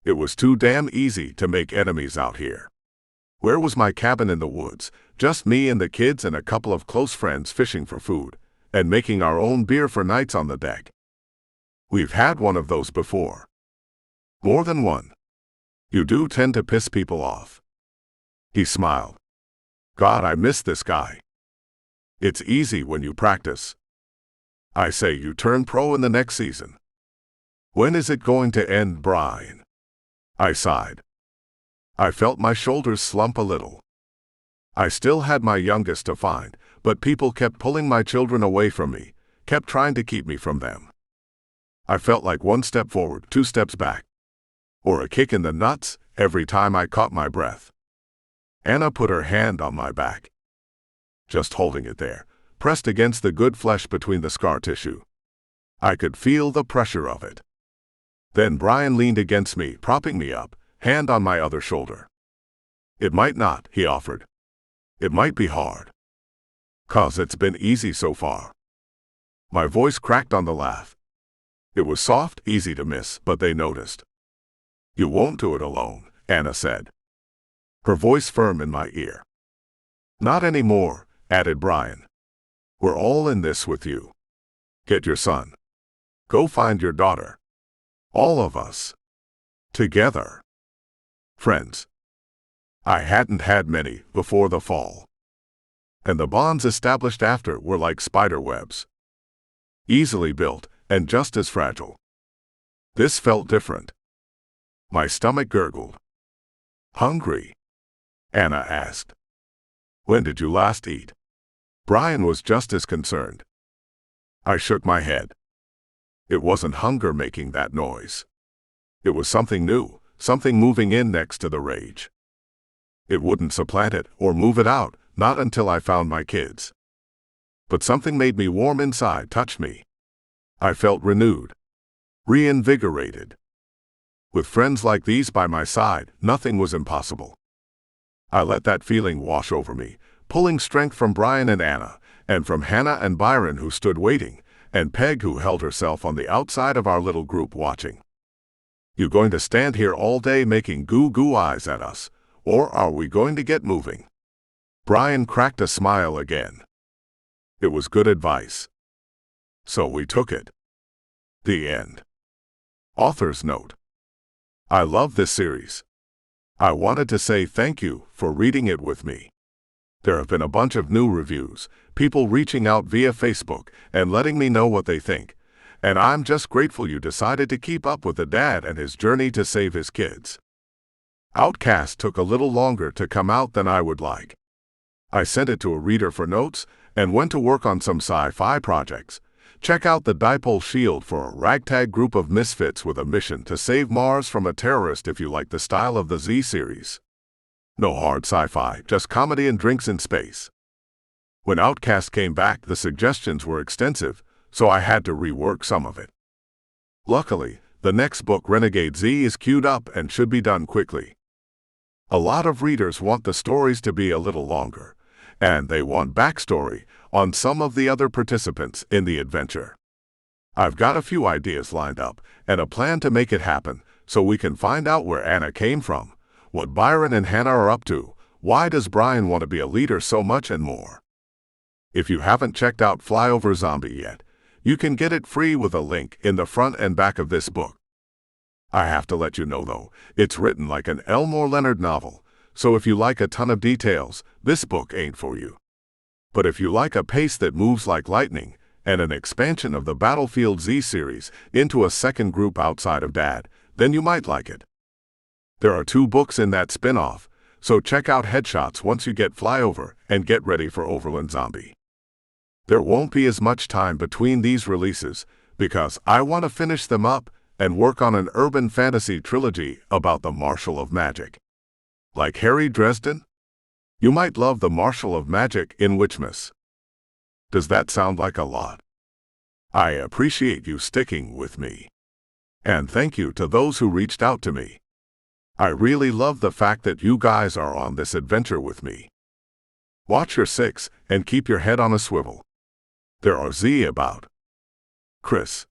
It was too damn easy to make enemies out here. Where was my cabin in the woods? Just me and the kids and a couple of close friends fishing for food, and making our own beer for nights on the deck. We've had one of those before. More than one. You do tend to piss people off. He smiled. God, I miss this guy. It's easy when you practice. I say you turn pro in the next season. When is it going to end, Brian? I sighed. I felt my shoulders slump a little. I still had my youngest to find, but people kept pulling my children away from me, kept trying to keep me from them. I felt like one step forward, 2 steps back. Or a kick in the nuts every time I caught my breath. Anna put her hand on my back. Just holding it there, pressed against the good flesh between the scar tissue. I could feel the pressure of it. Then Brian leaned against me, propping me up, hand on my other shoulder. It might not, he offered. It might be hard. 'Cause it's been easy so far. My voice cracked on the laugh. It was soft, easy to miss, but they noticed. You won't do it alone, Anna said. Her voice firm in my ear. Not anymore, added Brian. We're all in this with you. Get your son. Go find your daughter. All of us. Together. Friends. I hadn't had many before the fall. And the bonds established after were like spider webs. Easily built and just as fragile. This felt different. My stomach gurgled. Hungry? Anna asked. When did you last eat? Brian was just as concerned. I shook my head. It wasn't hunger making that noise. It was something new, something moving in next to the rage. It wouldn't supplant it or move it out, not until I found my kids. But something made me warm inside, touched me. I felt renewed, reinvigorated. With friends like these by my side, nothing was impossible. I let that feeling wash over me, pulling strength from Brian and Anna, and from Hannah and Byron who stood waiting, and Peg who held herself on the outside of our little group watching. You going to stand here all day making goo-goo eyes at us, or are we going to get moving? Brian cracked a smile again. It was good advice. So we took it. The end. Author's note. I love this series. I wanted to say thank you for reading it with me. There have been a bunch of new reviews, people reaching out via Facebook and letting me know what they think, and I'm just grateful you decided to keep up with the dad and his journey to save his kids. Outcast took a little longer to come out than I would like. I sent it to a reader for notes and went to work on some sci-fi projects. Check out the Dipole Shield for a ragtag group of misfits with a mission to save Mars from a terrorist if you like the style of the Z series. No hard sci-fi, just comedy and drinks in space. When Outcast came back, the suggestions were extensive, so I had to rework some of it. Luckily, the next book, Renegade Z, is queued up and should be done quickly. A lot of readers want the stories to be a little longer, and they want backstory on some of the other participants in the adventure. I've got a few ideas lined up and a plan to make it happen so we can find out where Anna came from, what Byron and Hannah are up to, why does Brian want to be a leader so much, and more. If you haven't checked out Flyover Zombie yet, you can get it free with a link in the front and back of this book. I have to let you know though, it's written like an Elmore Leonard novel, so if you like a ton of details, this book ain't for you. But if you like a pace that moves like lightning, and an expansion of the Battlefield Z series into a second group outside of Dad, then you might like it. There are 2 books in that spin-off, so check out Headshots once you get Flyover and get ready for Overland Zombie. There won't be as much time between these releases because I want to finish them up and work on an urban fantasy trilogy about the Marshal of Magic. Like Harry Dresden? You might love the Marshal of Magic in Witchmas. Does that sound like a lot? I appreciate you sticking with me. And thank you to those who reached out to me. I really love the fact that you guys are on this adventure with me. Watch your six and keep your head on a swivel. There are Z about. Chris.